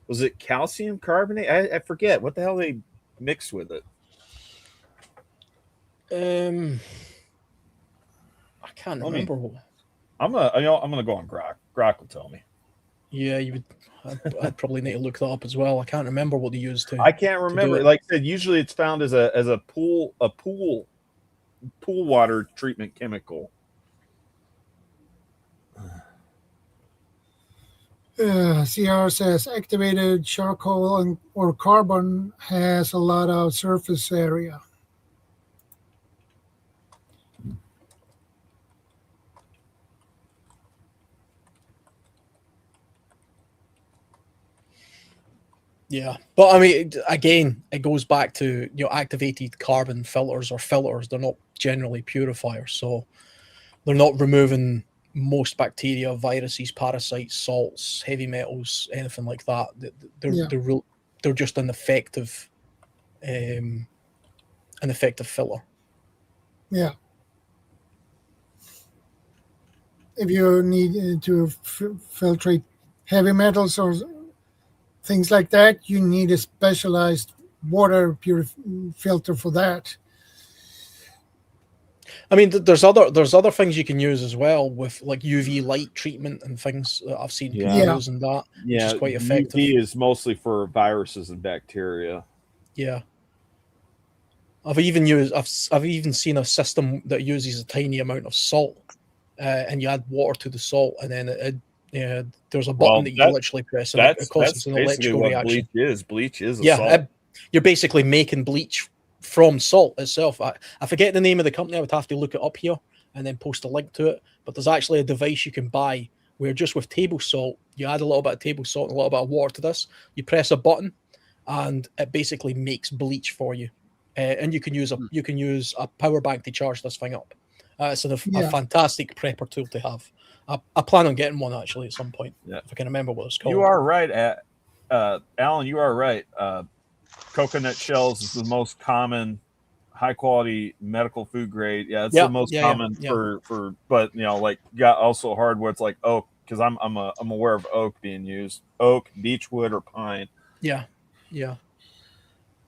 Was it calcium carbonate? I forget what the hell they mixed with it. I can't remember. I'm gonna go on Grok. Grok will tell me. Yeah, you would. I'd probably need to look that up as well. I can't remember what they used to. I can't remember. Like I said, usually it's found as a pool water treatment chemical. CR says activated charcoal or carbon has a lot of surface area. Yeah, but I mean, again, it goes back to activated carbon filters or filters. They're not generally purifiers, so they're not removing most bacteria, viruses, parasites, salts, heavy metals, anything like that. Yeah. They're just an effective filter. Yeah. If you need to filtrate heavy metals or things like that, you need a specialized water filter for that. I mean, there's other things you can use as well with like UV light treatment and things that I've seen people Yeah. using that, which Yeah, is quite effective. UV is mostly for viruses and bacteria. Yeah. I've even seen a system that uses a tiny amount of salt, and you add water to the salt, and then there's a button that you literally press, and it causes an basically electrical what reaction. bleach is. Bleach is a Yeah, salt. you're basically making bleach from salt itself. I forget the name of the company. I would have to look it up here and then post a link to it. But there's actually a device you can buy where just with table salt, you add a little bit of table salt and a little bit of water to this. You press a button, and it basically makes bleach for you. And you can use a power bank to charge this thing up. It's a fantastic prepper tool to have. I plan on getting one actually at some point if I can remember what it's called. You are right, Alan. You are right. Coconut shells is the most common high quality medical food grade. Yeah, it's the most common for but like got also hardwoods like oak, because I'm aware of oak being used. Oak, beechwood, or pine. Yeah.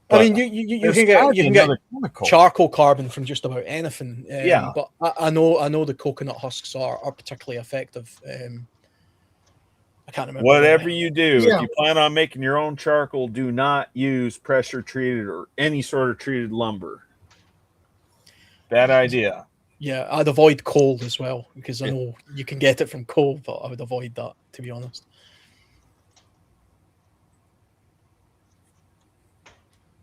But I mean, you can get charcoal carbon from just about anything. But I know the coconut husks are particularly effective. I can't remember. Whatever you do, if you plan on making your own charcoal, do not use pressure treated or any sort of treated lumber. Bad idea. Yeah, I'd avoid coal as well, because I know you can get it from coal, but I would avoid that, to be honest.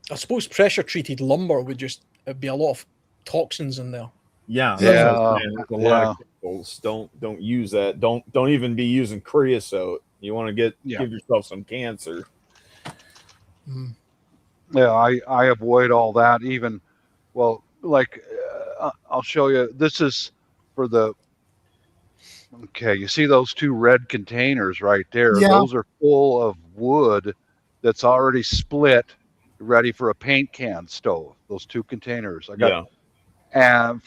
I suppose pressure treated lumber would just be a lot of toxins in there. Yeah. There's a lot of chemicals. Don't use that. Don't even be using creosote. You want to give yourself some cancer. Yeah, I avoid all that. Even, well, like I'll show you. This is for the. Okay, you see those two red containers right there? Yeah. Those are full of wood that's already split, ready for a paint can stove. Those two containers. And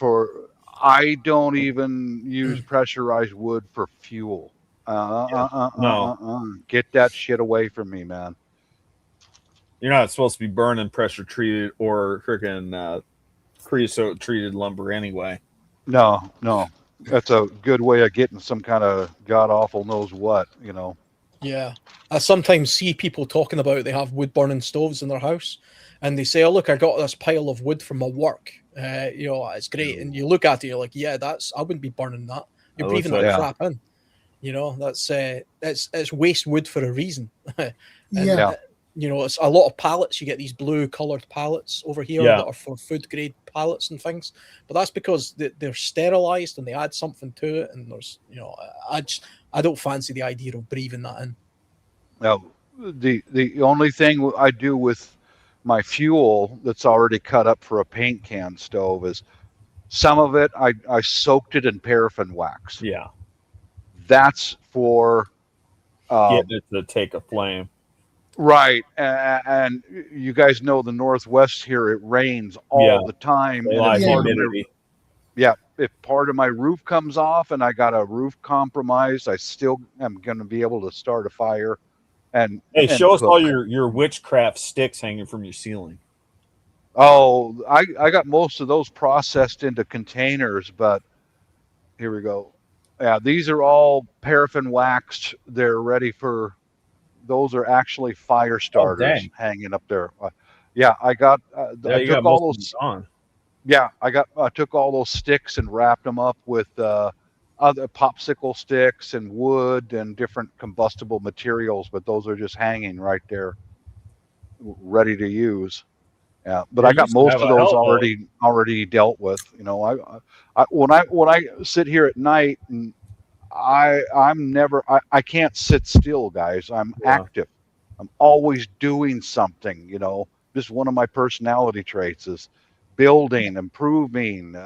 I don't even use pressurized wood for fuel. Get that shit away from me, man. You're not supposed to be burning pressure treated or freaking creosote treated lumber anyway. No. That's a good way of getting some kind of god awful knows what, Yeah. I sometimes see people talking about they have wood burning stoves in their house, and they say, "Oh, look, I got this pile of wood from my work. It's great." And you look at it, you're like, "Yeah, I wouldn't be burning that. You're breathing that crap in. That's it's waste wood for a reason." It's a lot of pallets. You get these blue colored pallets over here that are for food grade pallets and things, but that's because they're sterilized and they add something to it. And there's, I don't fancy the idea of breathing that in. Now, the only thing I do with my fuel that's already cut up for a paint can stove is some of it I soaked it in paraffin wax. Yeah, that's for getting it to take a flame. Right, and you guys know the Northwest here, it rains all the time. If part of my roof comes off and I got a roof compromised, I still am going to be able to start a fire. And show us all your witchcraft sticks hanging from your ceiling. Oh, I got most of those processed into containers, but here we go. Yeah, these are all paraffin waxed. They're ready for. Those are actually fire starters hanging up there. I got. I took all those. On. Yeah, I took all those sticks and wrapped them up with other popsicle sticks and wood and different combustible materials, but those are just hanging right there, ready to use. Yeah, but Yeah, I you got used to have most of a hell those of a- already dealt with. You know, when I sit here at night, and I can't sit still, guys. I'm Yeah. active. I'm always doing something. You know, just one of my personality traits is building, improving,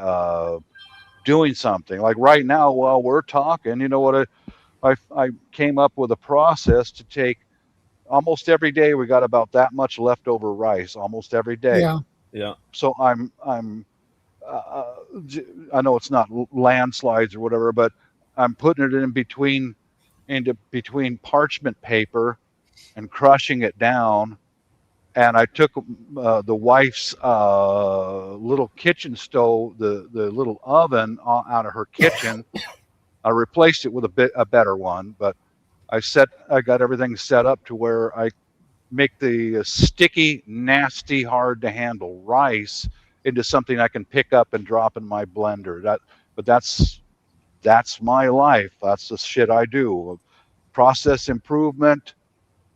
doing something. Like right now, while we're talking, you know what? I came up with a process to take almost every day. We got about that much leftover rice almost every day. Yeah. Yeah. So uh, I know it's not landslides or whatever, but I'm putting it into between parchment paper and crushing it down. And I took the wife's little kitchen stove, the little oven out of her kitchen. I replaced it with a better one, but I got everything set up to where I make the sticky, nasty, hard to handle rice into something I can pick up and drop in my blender. But that's my life. That's the shit I do. Process improvement,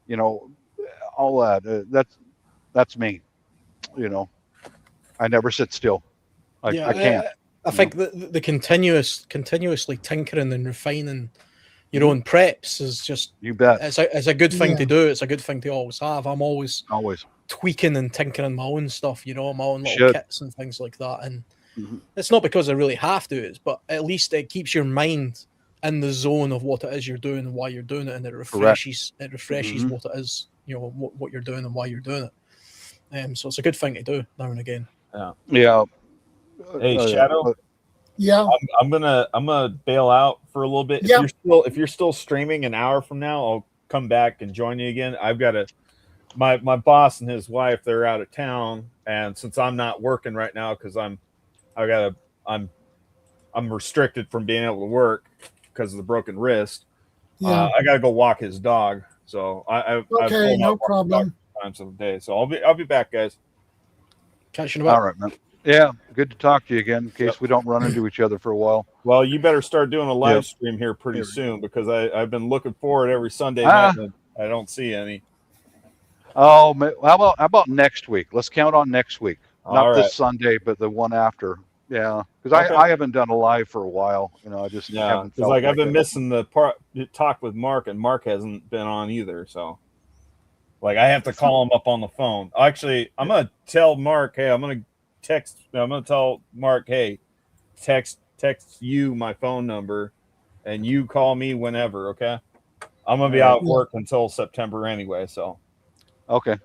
you know, all that. That's me. You know, I never sit still. I can't. I think the continuously tinkering and refining your own preps is just You bet. it's a good thing to Yeah. do. It's a good thing to always have. I'm always Always. tweaking and tinkering my own stuff, my own little Should. kits and things like that. And Mm-hmm. it's not because I really have to, but at least it keeps your mind in the zone of what it is you're doing and why you're doing it, and it refreshes Mhm. what it is, what you're doing and why you're doing it. So it's a good thing to do now and again. Yeah. Hey, Shadow. Yeah. I'm gonna bail out for a little bit. Yeah. If you're still streaming an hour from now, I'll come back and join you again. I've got my boss and his wife, they're out of town, and since I'm not working right now because I'm restricted from being able to work because of the broken wrist. Yeah. I gotta go walk his dog. So I've Okay, told him no I'll walk his dog problem. times of the day. So I'll be back, guys. Catch you in a bit. All right, man. Yeah. Good to talk to you again. In case Yep. we don't run into each other for a while. Well, you better start doing a live Yep. stream here pretty Here. soon because I've been looking forward every Sunday night and I don't see any. Oh, how about next week? Let's count on next week. Not All this right. Sunday, but the one after. Yeah, because Okay. I haven't done a live for a while. I just Yeah, haven't because felt I've been it. missing the talk with Mark, and Mark hasn't been on either. So, I have to call him up on the phone. Actually, I'm gonna tell Mark, hey, I'm gonna tell Mark, hey, text you my phone number, and you call me whenever. Okay, I'm gonna be out of work until September anyway. So, Okay.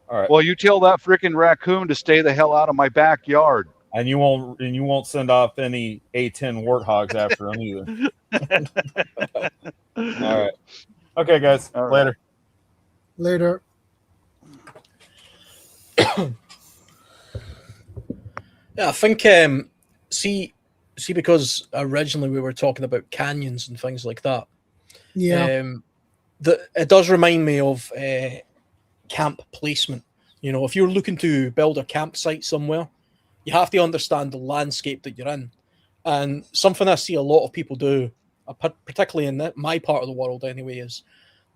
all right. Well, you tell that freaking raccoon to stay the hell out of my backyard. And you won't send off any A10 warthogs after him either. All right. Okay, guys. All right. Later. Later. Yeah, I think see because originally we were talking about canyons and things like that. Yeah. It does remind me of camp placement. If you're looking to build a campsite somewhere, you have to understand the landscape that you're in. And something I see a lot of people do, particularly in my part of the world anyway, is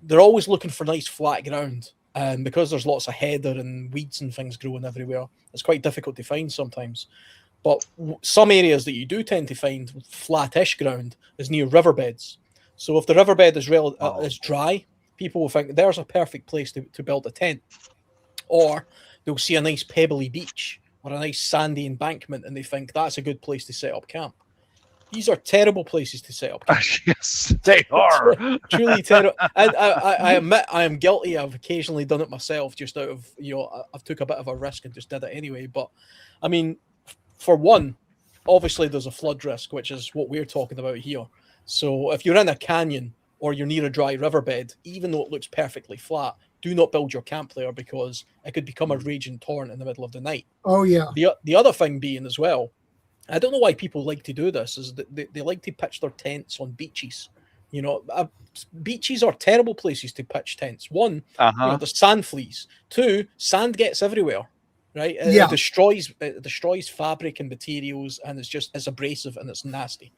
they're always looking for nice flat ground. And because there's lots of heather and weeds and things growing everywhere, it's quite difficult to find sometimes. But some areas that you do tend to find flattish ground is near riverbeds. So if the riverbed is dry, people will think there's a perfect place to build a tent. Or they'll see a nice pebbly beach or a nice sandy embankment and they think that's a good place to set up camp. These are terrible places to set up camp. Yes, they are. Truly terrible. And I admit I am guilty. I've occasionally done it myself just out of, I've took a bit of a risk and just did it anyway. But I mean, for one, obviously there's a flood risk, which is what we're talking about here. So if you're in a canyon or you're near a dry riverbed, even though it looks perfectly flat, do not build your camp there because it could become a raging torrent in the middle of the night. Oh, yeah. The other thing being as well, I don't know why people like to do this, is that they like to pitch their tents on beaches. Beaches are terrible places to pitch tents. One, the sand fleas. Two, sand gets everywhere, right? Yeah. It destroys fabric and materials, and it's abrasive and it's nasty.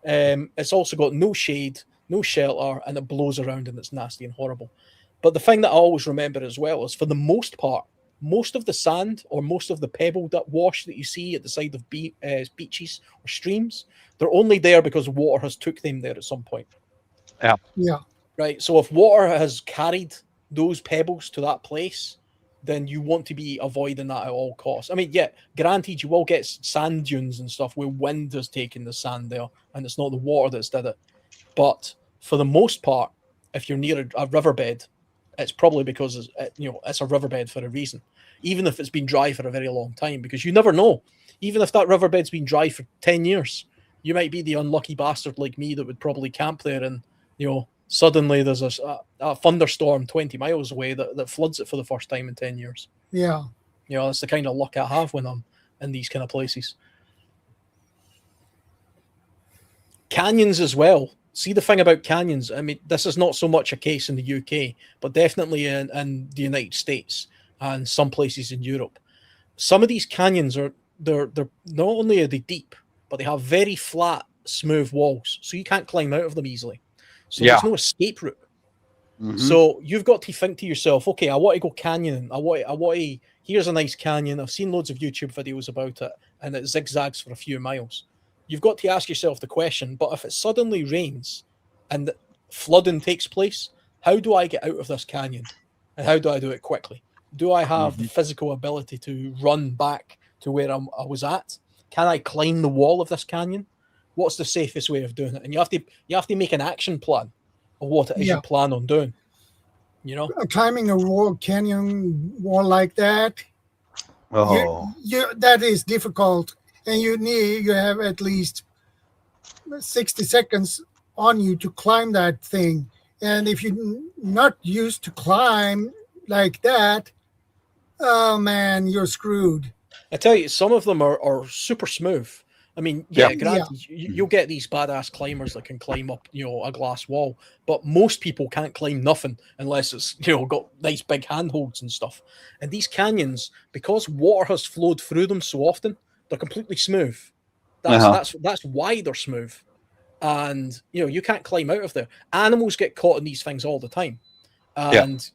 It's also got no shade, no shelter, and it blows around and it's nasty and horrible. But the thing that I always remember as well is, for the most part, most of the sand or most of the pebble that wash that you see at the side of beaches or streams, they're only there because water has took them there at some point. Yeah. Right. So if water has carried those pebbles to that place, then you want to be avoiding that at all costs. I mean, yeah, granted, you will get sand dunes and stuff where wind has taken the sand there and it's not the water that's did it. But for the most part, if you're near a riverbed, it's probably because it's a riverbed for a reason, even if it's been dry for a very long time, because you never know. Even if that riverbed's been dry for 10 years, you might be the unlucky bastard like me that would probably camp there, and suddenly there's a thunderstorm 20 miles away that floods it for the first time in 10 years. Yeah. That's the kind of luck I have when I'm in these kind of places. Canyons as well. See, the thing about canyons, I mean, this is not so much a case in the UK, but definitely in the United States and some places in Europe. Some of these canyons they're not only are they deep, but they have very flat, smooth walls, so you can't climb out of them easily. So there's no escape route. Mhm. So you've got to think to yourself, okay, I want to go canyoning. I want to. Here's a nice canyon. I've seen loads of YouTube videos about it, and it zigzags for a few miles. You've got to ask yourself the question, but if it suddenly rains and flooding takes place, how do I get out of this canyon? And how do I do it quickly? Do I have the physical ability to run back to where I was at? Can I climb the wall of this canyon? What's the safest way of doing it? And you have to make an action plan of what it is you plan on doing. Climbing a canyon wall like that, that is difficult. And you have at least 60 seconds on you to climb that thing. And if you're not used to climb like that, oh man, you're screwed. I tell you, some of them are super smooth. I mean, granted, you'll get these badass climbers that can climb up, a glass wall, but most people can't climb nothing unless it's, got nice big handholds and stuff. And these canyons, because water has flowed through them so often, they're completely smooth. That's why they're smooth. And, you can't climb out of there. Animals get caught in these things all the time. And,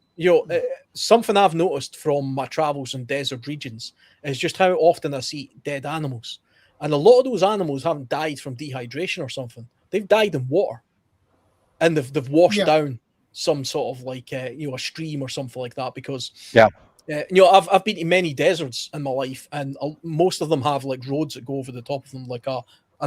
something I've noticed from my travels in desert regions is just how often I see dead animals. And a lot of those animals haven't died from dehydration or something. They've died in water. And they've washed down some sort of like, a stream or something like that because... I've been to many deserts in my life, and most of them have like roads that go over the top of them, like an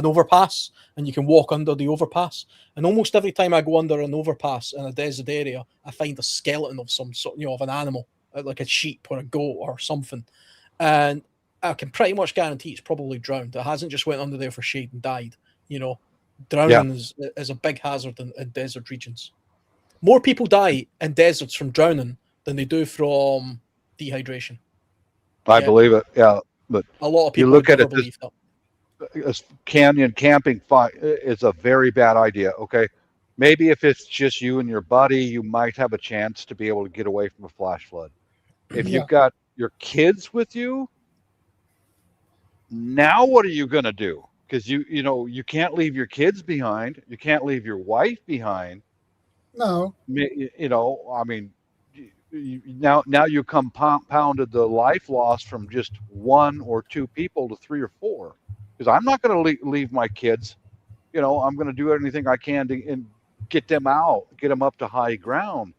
overpass, and you can walk under the overpass. And almost every time I go under an overpass in a desert area, I find a skeleton of some sort, of an animal, like a sheep or a goat or something. And I can pretty much guarantee it's probably drowned. It hasn't just went under there for shade and died. Drowning is a big hazard in desert regions. More people die in deserts from drowning than they do from dehydration. I believe it. Yeah, but a lot of people you look at it. Believe this canyon camping is a very bad idea. Okay, maybe if it's just you and your buddy, you might have a chance to be able to get away from a flash flood. If you've got your kids with you, now what are you going to do? Because you can't leave your kids behind. You can't leave your wife behind. No. I mean. Now you compounded the life loss from just one or two people to three or four, because I'm not going to leave my kids. I'm going to do anything I can to get them out, get them up to high ground.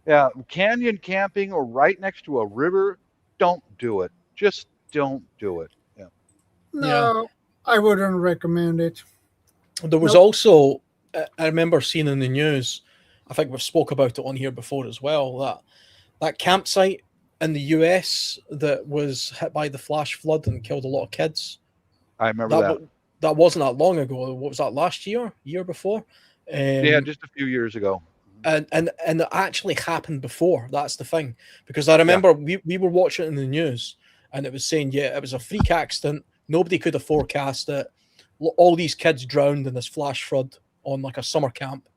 Yeah, canyon camping or right next to a river, don't do it. Just don't do it. Yeah. No, I wouldn't recommend it. There was also, I remember seeing in the news, I think we've spoke about it on here before as well, that campsite in the US that was hit by the flash flood and killed a lot of kids. I remember that. That wasn't that long ago. What was that, last year before? Just a few years ago. And it actually happened before. That's the thing. Because I remember we were watching it in the news and it was saying, it was a freak accident. Nobody could have forecast it. All these kids drowned in this flash flood on like a summer camp.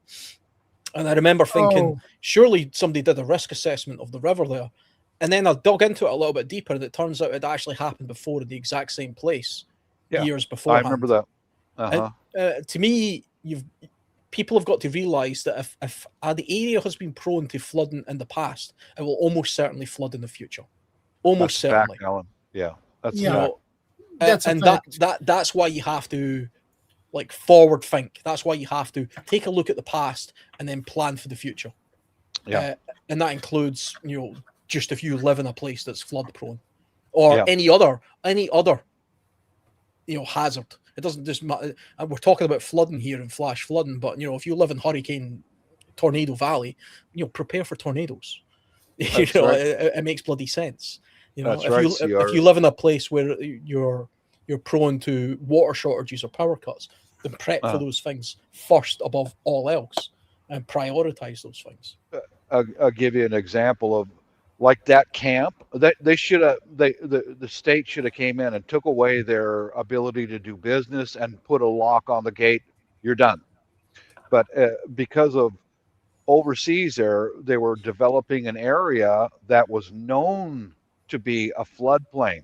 And I remember thinking, surely somebody did a risk assessment of the river there. And then I dug into it a little bit deeper, and it turns out it actually happened before in the exact same place years before. I remember that. To me, people have got to realise that if the area has been prone to flooding in the past, it will almost certainly flood in the future. Almost That's a fact, certainly. Alan. Yeah, that's Yeah. a fact. That's a and fact. that's why you have to like forward think. That's why you have to take a look at the past and then plan for the future. Yeah. And that includes, just if you live in a place that's flood prone, or Yeah. any other hazard. It doesn't just matter. We're talking about flooding here and flash flooding, but if you live in Hurricane Tornado Valley, prepare for tornadoes. That's right. It makes bloody sense. That's if right, you CR. if you live in a place where you're prone to water shortages or power cuts, then prep for those things first above all else, and prioritize those things. I'll give you an example of like that camp that they should have. The state should have came in and took away their ability to do business and put a lock on the gate. You're done. But because of overseas there, they were developing an area that was known to be a floodplain.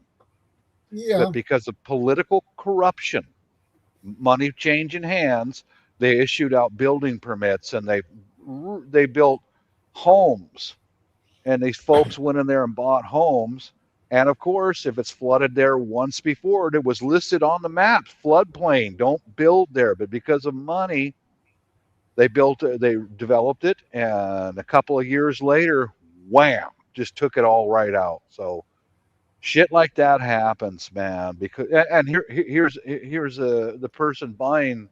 Yeah. But because of political corruption, money changing hands, they issued out building permits and they built homes. And these folks went in there and bought homes. And of course, if it's flooded there once before, it was listed on the map, floodplain, don't build there. But because of money, they developed it, and a couple of years later, wham, just took it all right out. So shit like that happens, man. And here's the person buying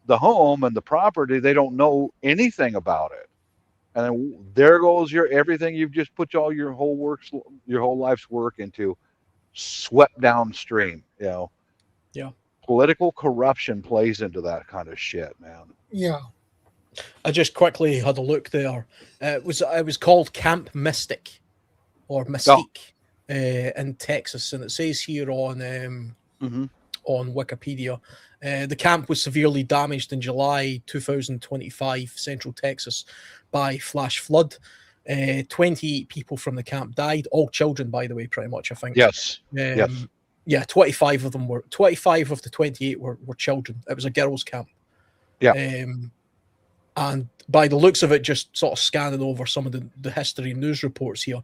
the home and the property. They don't know anything about it, and then there goes everything you've just put all your whole life's work into, swept downstream. Yeah. Political corruption plays into that kind of shit, man. Yeah. I just quickly had a look there. It was called Camp Mystic or Mystique in Texas, and it says here on Wikipedia, the camp was severely damaged in July 2025, Central Texas, by flash flood. 28 people from the camp died, all children, by the way, pretty much, I think. Yes. Yes. Yeah, 25 of the 28 were children. It was a girls' camp. Yeah. And by the looks of it, just sort of scanning over some of the history and news reports here,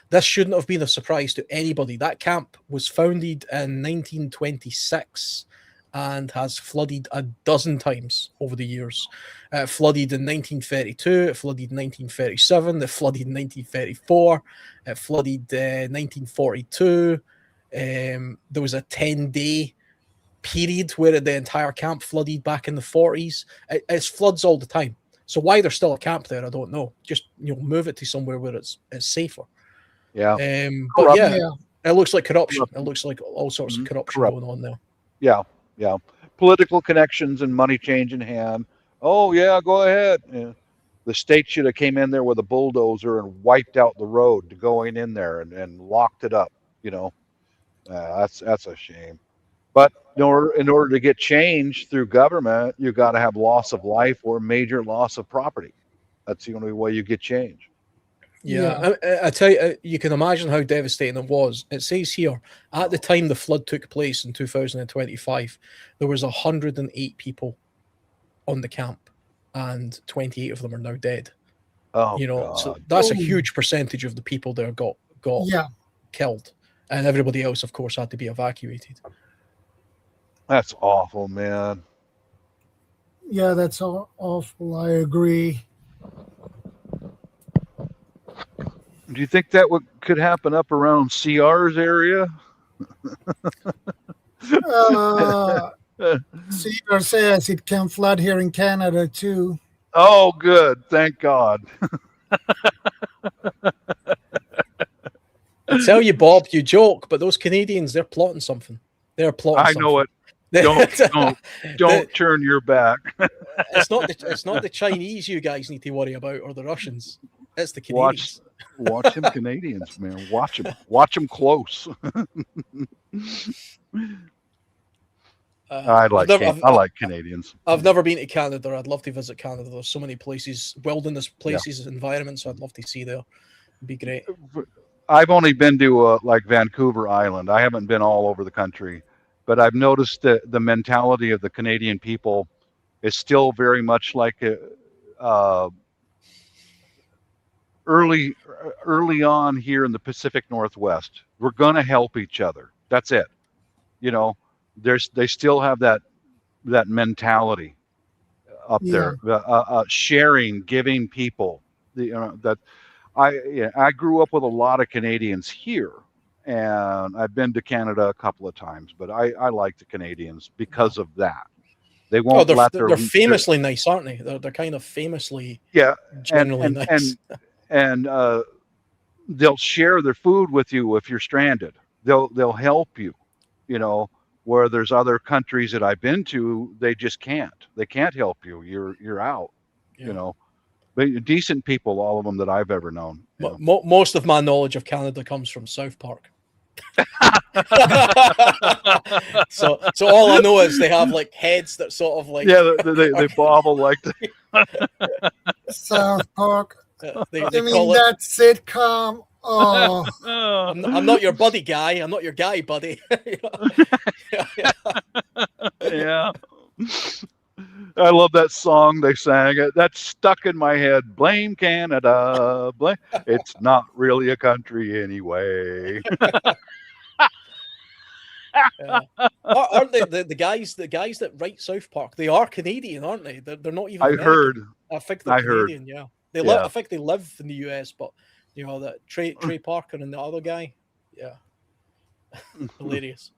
this shouldn't have been a surprise to anybody. That camp was founded in 1926 and has flooded a dozen times over the years. It flooded in 1932, it flooded in 1937, it flooded in 1934, it flooded 1942. There was a 10-day period where the entire camp flooded back in the 40s. It's floods all the time. So why there's still a camp there, I don't know. Just move it to somewhere where it's safer. Yeah. But it looks like corruption. It looks like all sorts of corruption going on there. Yeah. Political connections and money change in hand. Oh yeah, go ahead. Yeah. The state should have came in there with a bulldozer and wiped out the road to going in there and locked it up. That's a shame. But in order to get change through government, you got to have loss of life or major loss of property. That's the only way you get change. Yeah. I tell you, you can imagine how devastating it was. It says here, at the time the flood took place in 2025, there was 108 people on the camp, and 28 of them are now dead. Oh, so that's a huge percentage of the people there got killed, and everybody else, of course, had to be evacuated. That's awful, man. Yeah, that's awful. I agree. Do you think that could happen up around CR's area? CR says it can flood here in Canada too. Oh, good. Thank God. I tell you, Bob, you joke, but those Canadians, they're plotting something. They're plotting something. I know it. Don't turn your back. It's not the Chinese you guys need to worry about, or the Russians. It's the Canadians. Watch them Canadians, man. Watch them close. I like Canadians. I've never been to Canada. I'd love to visit Canada. There's so many places, wilderness places, environments I'd love to see there. It'd be great. I've only been to like Vancouver Island. I haven't been all over the country, but I've noticed the mentality of the Canadian people is still very much like uh, early on here in the Pacific Northwest. We're going to help each other. That's it. You know, they still have that mentality up Yeah. there, sharing, giving people. That I grew up with a lot of Canadians here, and I've been to Canada a couple of times, but I like the Canadians because of that. They Oh, won't let they're famously nice, aren't they? They're kind of famously generally and nice. and they'll share their food with you if you're stranded. They'll help you, you know, where there's other countries that I've been to, they just can't. They can't help you. You're out, Yeah. you know. But decent people, all of them that I've ever known. You know. Most of my knowledge of Canada comes from South Park. so all I know is they have like heads that sort of like they bobble like South Park. they I mean call it. that sitcom. Oh, I'm not your buddy guy. I'm not your guy, buddy. yeah. I love that song they sang. That's stuck in my head. Blame Canada. Blame. It's not really a country anyway. Aren't they the guys that write South Park? They are Canadian, aren't they? They're not even. I American. heard. I think they're I heard. Canadian. Yeah, they live. I think they live in the US, but you know that Trey Parker and the other guy. Yeah, hilarious.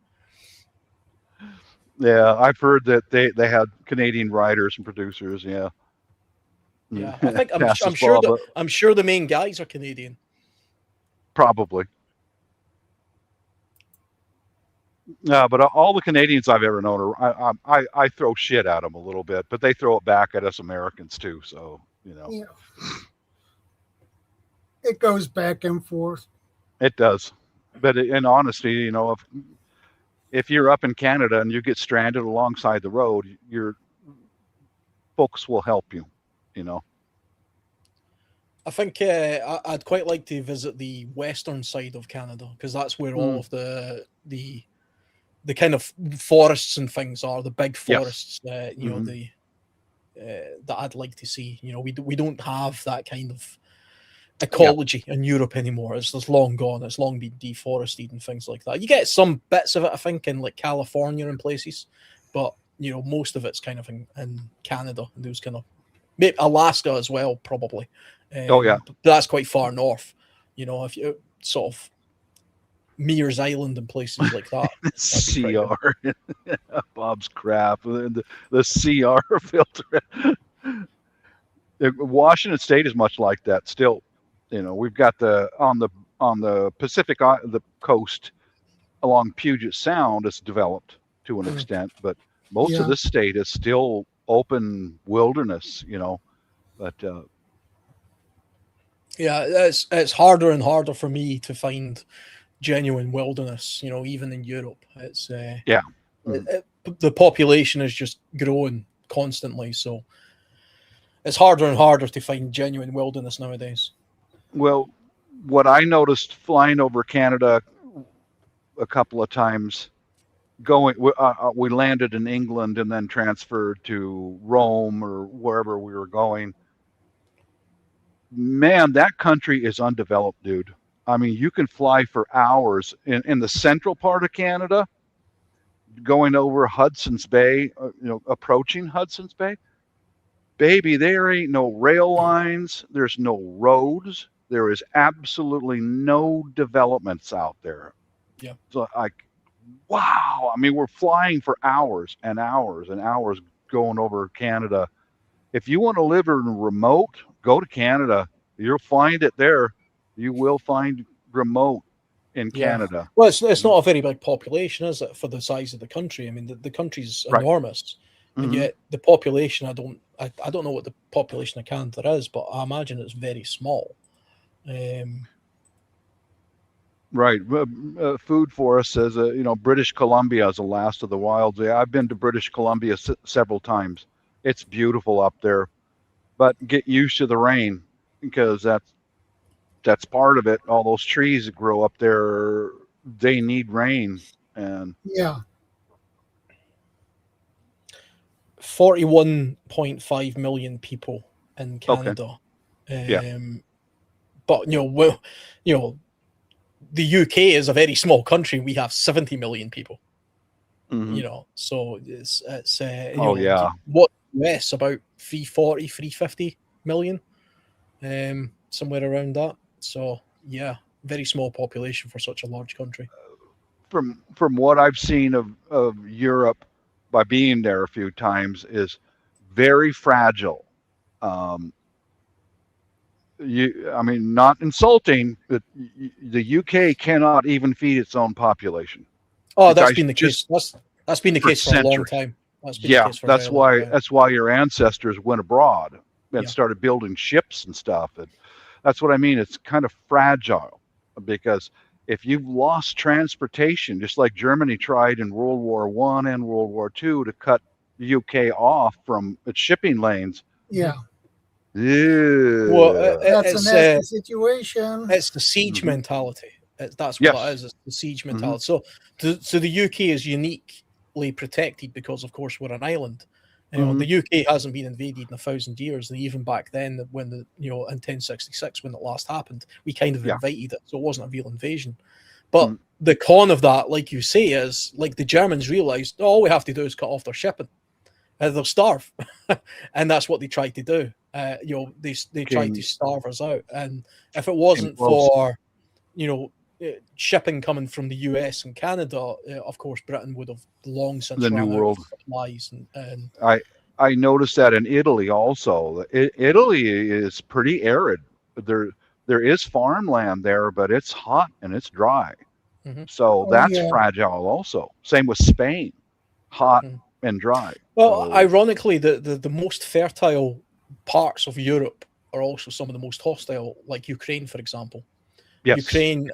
Yeah, I've heard that they had Canadian writers and producers. Yeah. Yeah, I think I'm Passes sure Bob, I'm sure the main guys are Canadian. probably. Yeah, but all the Canadians I've ever known are I throw shit at them a little bit, but they throw it back at us Americans too. So you know, yeah. It goes back and forth. it does. But in honesty, you know, if you're up in Canada and you get stranded alongside the road, your folks will help you. You know. I think I'd quite like to visit the western side of Canada because that's where all of the kind of forests and things are, the big forests. You know, that I'd like to see. You know, we don't have that kind of ecology in Europe anymore. It's long gone. It's long been deforested and things like that. You get some bits of it, I think, in like California and places, but you know, most of it's kind of in Canada and those kind of maybe Alaska as well, probably. But that's quite far north. You know, if you sort of Mears Island and places like that. CR, Bob's crap. The CR filter. Washington State is much like that still. You know, we've got on the Pacific the coast along Puget Sound is developed to an extent, but most of this state is still open wilderness. You know, but yeah, it's harder and harder for me to find genuine wilderness. You know, even in Europe, it's the population is just growing constantly, so it's harder and harder to find genuine wilderness nowadays. Well, what I noticed flying over Canada a couple of times, we landed in England and then transferred to Rome or wherever we were going. Man, that country is undeveloped, dude. I mean, you can fly for hours in the central part of Canada, going over Hudson's Bay, approaching Hudson's Bay. Baby, there ain't no rail lines. There's no roads. There is absolutely no developments out there. Yeah. So wow. I mean, we're flying for hours and hours and hours going over Canada. If you want to live in remote, go to Canada. You'll find it there. You will find remote in Canada. Well, it's not a very big population, is it, for the size of the country? I mean, the country's enormous, and yet the population, I don't know what the population of Canada is, but I imagine it's very small. Right. Food Forest says, British Columbia is the last of the wilds. Yeah, I've been to British Columbia several times. It's beautiful up there, but get used to the rain because that's part of it. All those trees that grow up there, they need rain. And 41.5 million people in Canada. But the UK is a very small country. We have 70 million people. Mhm. So it's Yeah. what US about 340, 350 million, somewhere around that. So yeah, very small population for such a large country. From what I've seen of Europe by being there a few times is very fragile. Um, I mean, not insulting, but the UK cannot even feed its own population. Oh, You that's guys been the just case. That's been the for case for a long centuries. time. That's been the Yeah, case for a very long time. that's why your ancestors went abroad and Yeah. started building ships and stuff. And that's what I mean. It's kind of fragile because if you've lost transportation, just like Germany tried in World War One and World War II to cut the UK off from its shipping lanes. Yeah, Well, that's a nasty situation. it's the siege Mhm. mentality. That's what it Yes. is. It's the siege mentality. So the UK is uniquely protected because, of course, we're an island. The UK hasn't been invaded in 1,000 years, and even back then, when in 1066, when it last happened, we kind of invited it, so it wasn't a real invasion. But the con of that, like you say, is like the Germans realised all we have to do is cut off their shipping, they'll starve, and that's what they tried to do. They tried to starve us out, and if it wasn't for shipping coming from the US and Canada, of course, Britain would have long since The run New out World. of supplies. And I noticed that in Italy also. Italy is pretty arid. There is farmland there, but it's hot and it's dry. So that's fragile also. Same with Spain, hot and dry. Well, So, ironically, the most fertile parts of Europe are also some of the most hostile, like Ukraine, for example. yes. Ukraine,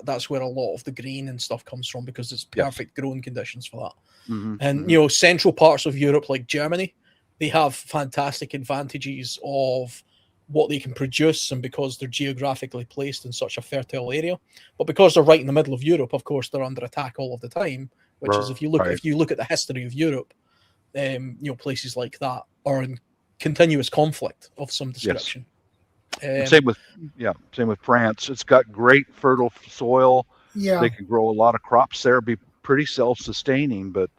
that's where a lot of the grain and stuff comes from because it's perfect growing conditions for that. And central parts of Europe, like Germany, they have fantastic advantages of what they can produce, and because they're geographically placed in such a fertile area. But because they're right in the middle of Europe, of course, they're under attack all of the time. Which is, if you look at the history of Europe, places like that are in continuous conflict of some description. Yes. Same with France. It's got great fertile soil. Yeah, they can grow a lot of crops there, be pretty self-sustaining, but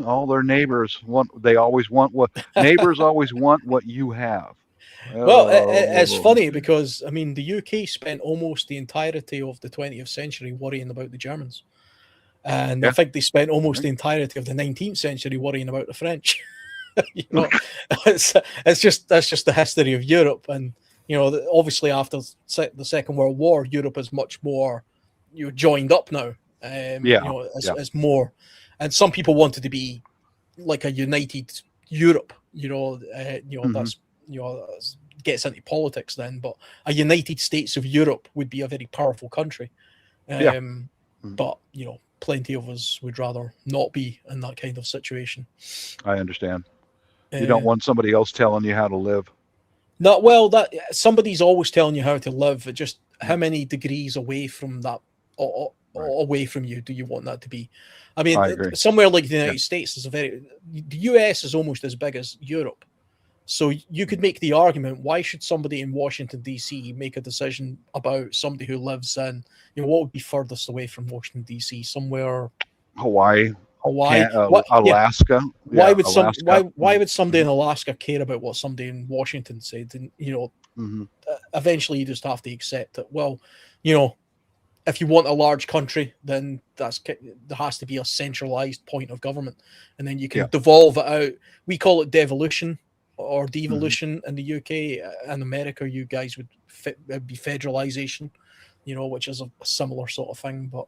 all their neighbors always want what you have. Well, it's funny because the UK spent almost the entirety of the 20th century worrying about the Germans, and I think they spent almost the entirety of the 19th century worrying about the French. That's just the history of Europe, and obviously after the Second World War, Europe is much more joined up now. As more, and some people wanted to be like a united Europe. That's gets into politics then, but a United States of Europe would be a very powerful country. But plenty of us would rather not be in that kind of situation. I understand. You don't want somebody else telling you how to live. Not well. That somebody's always telling you how to live. Just how many degrees away from that, away from you, do you want that to be? I mean, somewhere like the United States is the US is almost as big as Europe. So you could make the argument: why should somebody in Washington D.C. make a decision about somebody who lives in, what would be furthest away from Washington D.C.? Somewhere Hawaii, Alaska. Why would Alaska. Why would somebody in Alaska care about what somebody in Washington said? And eventually you just have to accept it. Well, if you want a large country, then there has to be a centralized point of government, and then you can devolve it out. We call it devolution or devolution in the UK. In America, you guys would be federalization, which is a similar sort of thing. But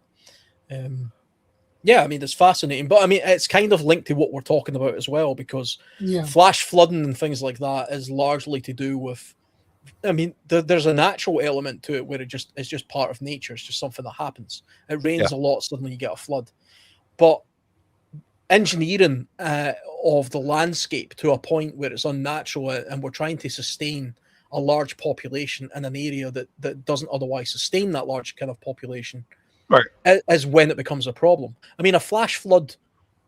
it's fascinating. But it's kind of linked to what we're talking about as well, because flash flooding and things like that is largely to do with. There's a natural element to it where it's just part of nature. It's just something that happens. It rains a lot, suddenly you get a flood. But engineering of the landscape to a point where it's unnatural, and we're trying to sustain a large population in an area that doesn't otherwise sustain that large kind of population, is when it becomes a problem. A flash flood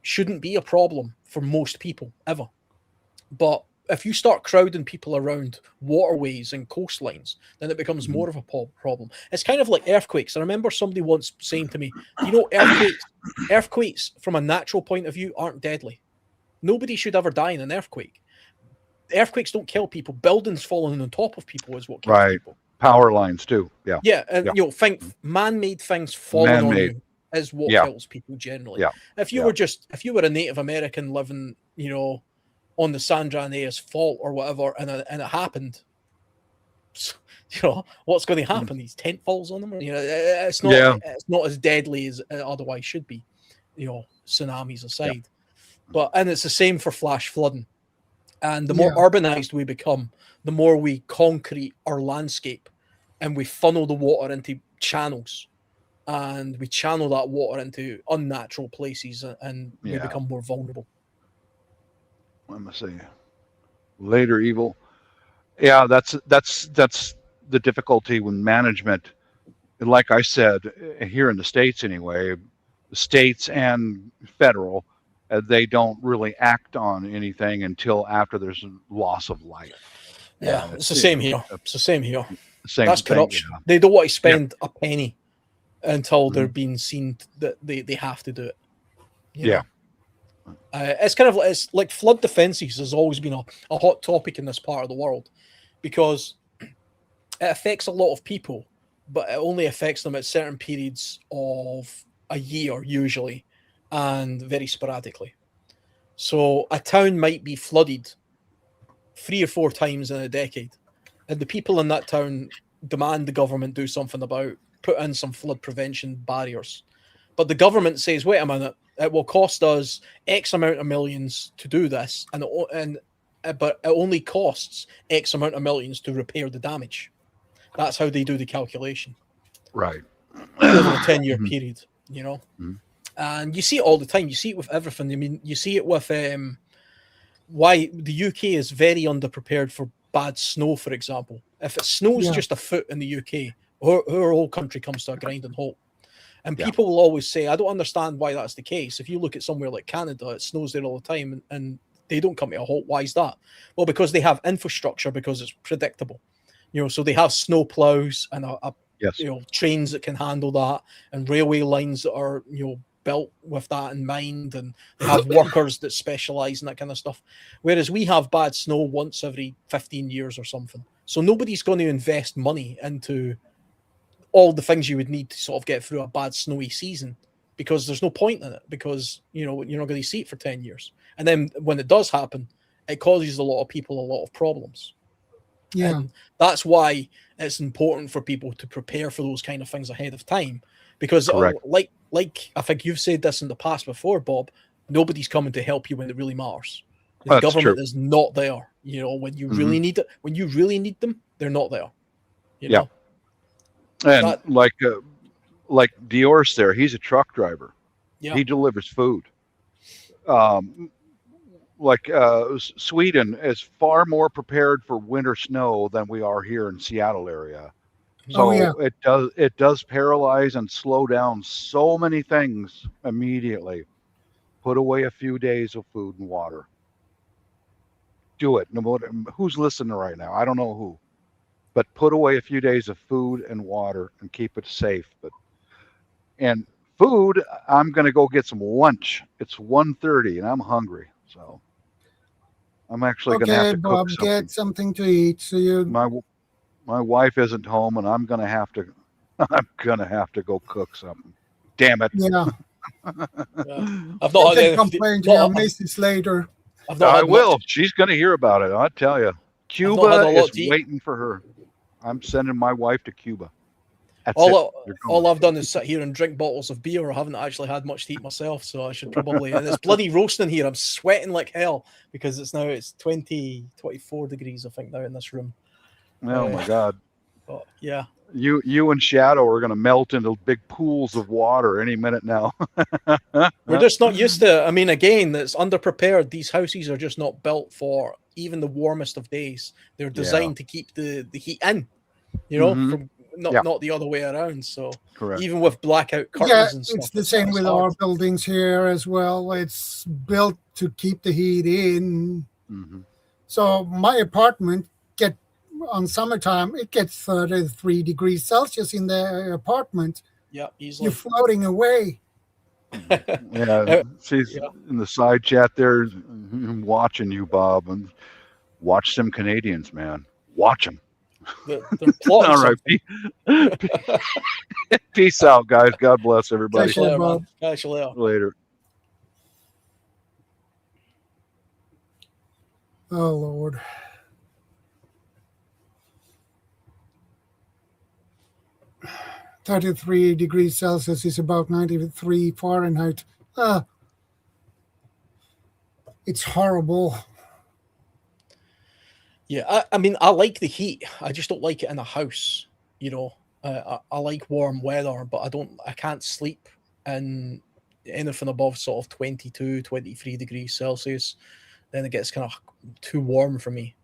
shouldn't be a problem for most people ever. But if you start crowding people around waterways and coastlines, then it becomes more of a problem. It's kind of like earthquakes. I remember somebody once saying to me, earthquakes from a natural point of view aren't deadly. Nobody should ever die in an earthquake. Earthquakes don't kill people. Buildings falling on top of people is what kills people. Power lines too. Yeah. Yeah, and think man-made things falling on you is what kills people generally. Yeah. If you were a Native American living, on the Sandra Andreas fault or whatever, and it happened, what's going to happen? These tent falls on them. It's not as deadly as it otherwise should be. Tsunamis aside, and it's the same for flash flooding. And the more urbanized we become, the more we concrete our landscape, and we funnel the water into channels, and we channel that water into unnatural places, and we become more vulnerable. Let me see. Later evil. Yeah, that's the difficulty with management. And like I said, here in the States anyway, the states and federal, they don't really act on anything until after there's a loss of life. Yeah, it's the same here. It's the same here. That's corruption. Yeah. They don't want to spend a penny until they're being seen that they have to do it. You know? It's kind of it's like flood defenses has always been a hot topic in this part of the world, because it affects a lot of people, but it only affects them at certain periods of a year usually, and very sporadically. So a town might be flooded 3 or 4 times in a decade, and the people in that town demand the government do something about, put in some flood prevention barriers. But the government says, wait a minute, it will cost us X amount of millions to do this, but it only costs X amount of millions to repair the damage. That's how they do the calculation. Right. Over a 10-year period, And you see it all the time. You see it with everything. I mean, you see it with why the UK is very underprepared for bad snow, for example. If it snows just a foot in the UK, our whole country comes to a grinding halt. And people will always say, I don't understand why that's the case. If you look at somewhere like Canada, it snows there all the time and they don't come to a halt. Why is that? Well, because they have infrastructure, because it's predictable. So they have snow plows and trains that can handle that, and railway lines that are, built with that in mind, and they have workers that specialize in that kind of stuff. Whereas we have bad snow once every 15 years or something. So nobody's going to invest money into all the things you would need to sort of get through a bad snowy season, because there's no point in it, because you're not going to see it for 10 years. And then when it does happen, it causes a lot of people a lot of problems. Yeah. And that's why it's important for people to prepare for those kind of things ahead of time, because like I think you've said this in the past before, Bob, nobody's coming to help you when it really matters. The government is not there. When you really need it, when you really need them, they're not there. You know? And like Dior's there, he's a truck driver. Yeah. He delivers food. Sweden is far more prepared for winter snow than we are here in Seattle area. So it does paralyze and slow down so many things immediately. Put away a few days of food and water. Do it. No matter who's listening right now. I don't know who. But put away a few days of food and water and keep it safe. And food, I'm going to go get some lunch. It's 1:30 and I'm hungry. So I'm actually going to have to cook something. Get something to eat. So my wife isn't home, and I'm going to have to go cook something. Damn it. Yeah. I've not had complain to your missus later. I will. She's going to hear about it. I'll tell you. Cuba is waiting for her. I'm sending my wife to Cuba. All I've done is sit here and drink bottles of beer. I haven't actually had much to eat myself, so I should probably. And it's bloody roasting here. I'm sweating like hell because it's 24 degrees, I think, now in this room. Oh my God! But, yeah. You and Shadow are going to melt into big pools of water any minute now. We're just not used to it. I mean, again, it's underprepared. These houses are just not built for even the warmest of days. They're designed to keep the heat in. not the other way around. So Correct. even with blackout curtains Yeah, and stuff, it's the same with hard. our buildings here as well. It's built to keep the heat in. Mm-hmm. So my apartment on summertime, it gets 33 degrees Celsius in the apartment. Yeah, easily. You're floating away. Yeah, she's Yeah. in the side chat there, watching you, Bob, and watch some Canadians, man. Watch them. They're plotting All right, something. peace out, guys. God bless everybody. Catch you later, man. Bob. Catch you later. Later. Oh, Lord. .33 degrees Celsius is about 93 Fahrenheit. It's horrible. Yeah, I mean, I like the heat. I just don't like it in a house. You know, I like warm weather, but I can't sleep in anything above sort of 22, 23 degrees Celsius. Then it gets kind of too warm for me.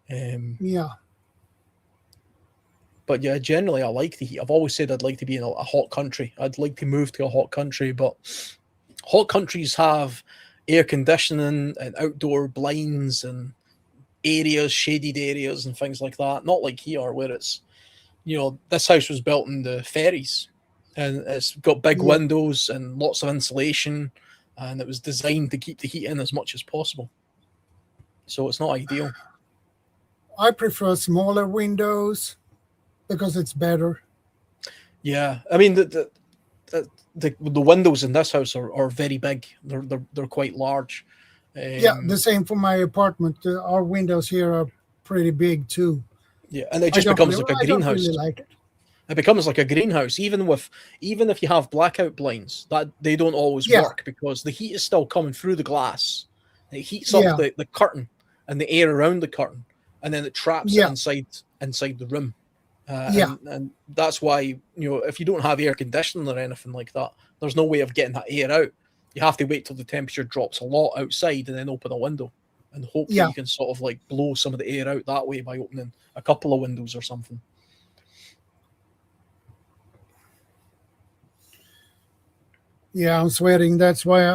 Yeah. But yeah, generally I like the heat. I've always said I'd like to be in a hot country. I'd like to move to a hot country, but hot countries have air conditioning and outdoor blinds and areas, shaded areas and things like that. Not like here where it's, you know, this house was built in the ferries and it's got big windows and lots of insulation, and it was designed to keep the heat in as much as possible. So it's not ideal. I prefer smaller windows because it's better. Yeah, I mean the windows in this house are very big. They're quite large. Yeah, the same for my apartment. Our windows here are pretty big too. Yeah, and it just becomes like a greenhouse. I don't really like it. It becomes like a greenhouse, even if you have blackout blinds, that they don't always work because the heat is still coming through the glass. It heats up the curtain and the air around the curtain, and then it traps it inside the room. And that's why, you know, if you don't have air conditioning or anything like that, there's no way of getting that air out. You have to wait till the temperature drops a lot outside and then open a window and hope that you can sort of like blow some of the air out that way by opening a couple of windows or something. Yeah, I'm sweating. That's why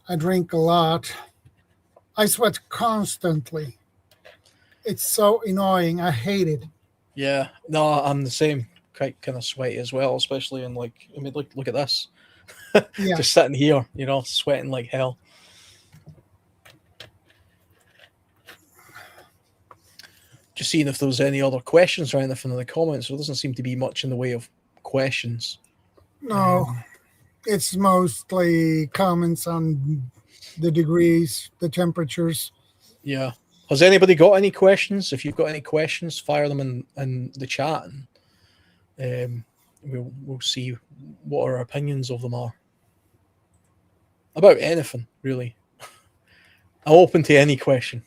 I drink a lot. I sweat constantly. It's so annoying. I hate it. Yeah, no, I'm the same. Quite kind of sweaty as well, especially in like, I mean, look at this. Just sitting here, you know, sweating like hell. Just seeing if there was any other questions or anything in the comments. There doesn't seem to be much in the way of questions. No, it's mostly comments on the degrees, the temperatures. Yeah. Has anybody got any questions? If you've got any questions, fire them in the chat, and we'll see what our opinions of them are. About anything, really. I'm open to any question.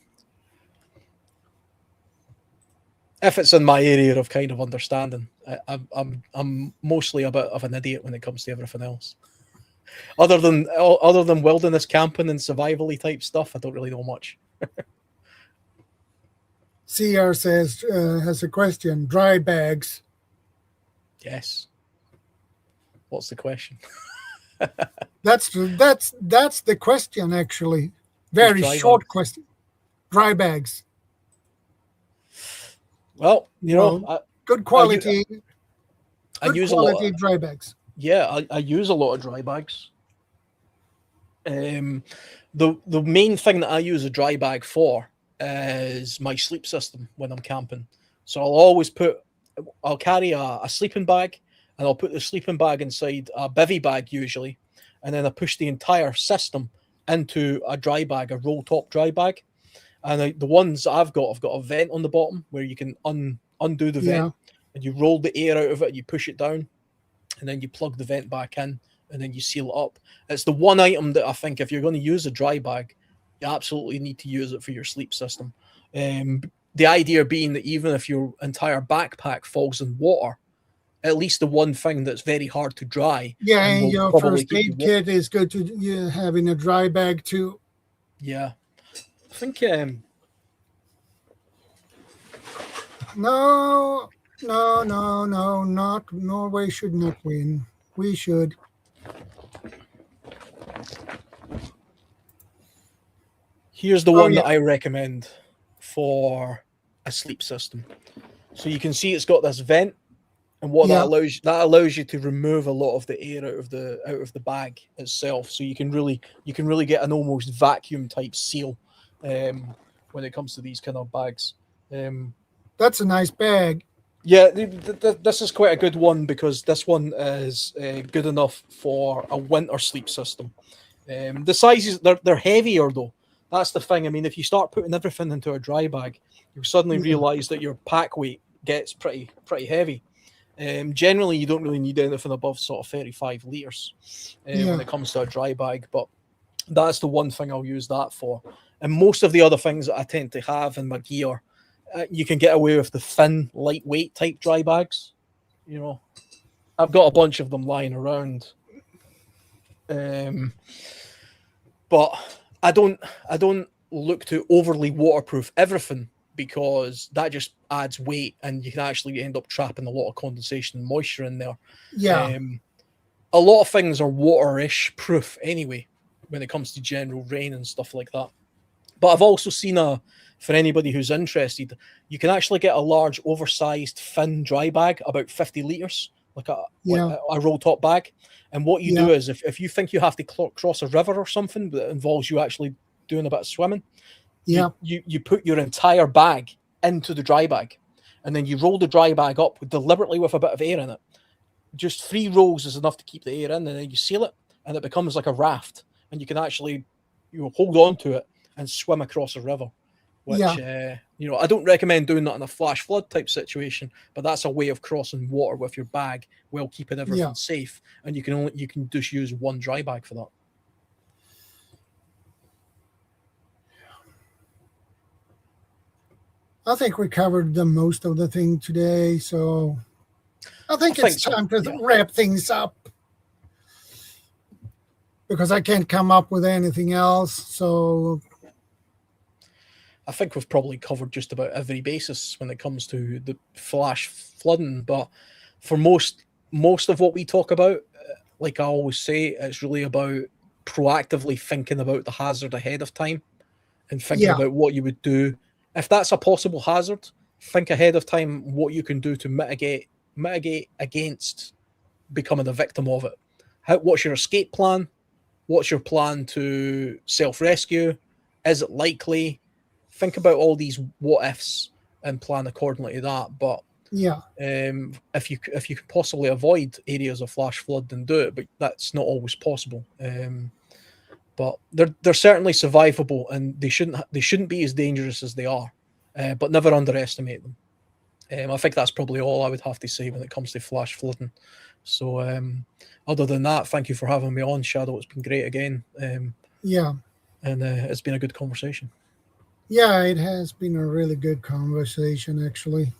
If it's in my area of kind of understanding, I'm mostly a bit of an idiot when it comes to everything else. Other than wilderness camping and survival-y type stuff, I don't really know much. CR says has a question. Dry bags. Yes. What's the question? That's the question actually. Very short question. Dry bags. Well, you know, good quality. I use quality a lot of dry bags. Yeah, I use a lot of dry bags. The main thing that I use a dry bag for is my sleep system when I'm camping. So I'll carry a sleeping bag, and I'll put the sleeping bag inside a bivy bag usually, and then I push the entire system into a dry bag, a roll top dry bag. And the ones I've got a vent on the bottom where you can undo the vent, and you roll the air out of it, and you push it down, and then you plug the vent back in, and then you seal it up. It's the one item that I think if you're going to use a dry bag, you absolutely need to use it for your sleep system. The idea being that even if your entire backpack falls in water, at least the one thing that's very hard to dry. Yeah, and your first aid kit is good to have in a dry bag too. Yeah. I think No, not Norway should not win. We should. Here's the Oh, one yeah. that I recommend for a sleep system. So you can see it's got this vent, and what Yeah. that allows you to remove a lot of the air out of the bag itself. So you can really get an almost vacuum type seal when it comes to these kind of bags. That's a nice bag. Yeah, this is quite a good one because this one is good enough for a winter sleep system. The sizes they're heavier though. That's the thing. I mean, if you start putting everything into a dry bag, you suddenly Yeah. realise that your pack weight gets pretty heavy. Generally, you don't really need anything above sort of 35 litres when Yeah. it comes to a dry bag, but that's the one thing I'll use that for. And most of the other things that I tend to have in my gear, you can get away with the thin, lightweight type dry bags. You know, I've got a bunch of them lying around. But I don't look to overly waterproof everything because that just adds weight and you can actually end up trapping a lot of condensation and moisture in there. Yeah. A lot of things are water-ish proof anyway when it comes to general rain and stuff like that. But I've also seen for anybody who's interested, you can actually get a large oversized thin dry bag, about 50 litres, like a roll top bag. And what you do is if you think you have to cross a river or something that involves you actually doing a bit of swimming, you put your entire bag into the dry bag and then you roll the dry bag up deliberately with a bit of air in it. Just 3 rolls is enough to keep the air in, and then you seal it and it becomes like a raft and you can actually hold on to it and swim across a river. Which I don't recommend doing that in a flash flood type situation, but that's a way of crossing water with your bag while keeping everything safe. And you can just use one dry bag for that. I think we covered the most of the thing today, so I think it's time to wrap things up because I can't come up with anything else. So I think we've probably covered just about every basis when it comes to the flash flooding. But for most of what we talk about, like I always say, it's really about proactively thinking about the hazard ahead of time and thinking about what you would do. If that's a possible hazard, think ahead of time what you can do to mitigate against becoming a victim of it. What's your escape plan? What's your plan to self-rescue? Is it likely? Think about all these what ifs and plan accordingly to that. But if you can possibly avoid areas of flash flood, then do it. But that's not always possible. But they're certainly survivable, and they shouldn't be as dangerous as they are. But never underestimate them. I think that's probably all I would have to say when it comes to flash flooding. So other than that, thank you for having me on, Shadow. It's been great again. And it's been a good conversation. Yeah, it has been a really good conversation, actually.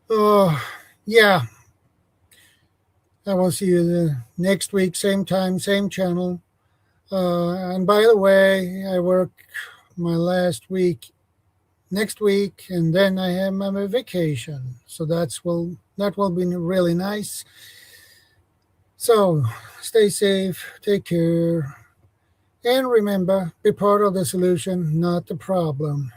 Yeah. I will see you next week, same time, same channel. And by the way, I work my last week next week, and then I have my vacation. So that will be really nice. So stay safe, take care, and remember, be part of the solution, not the problem.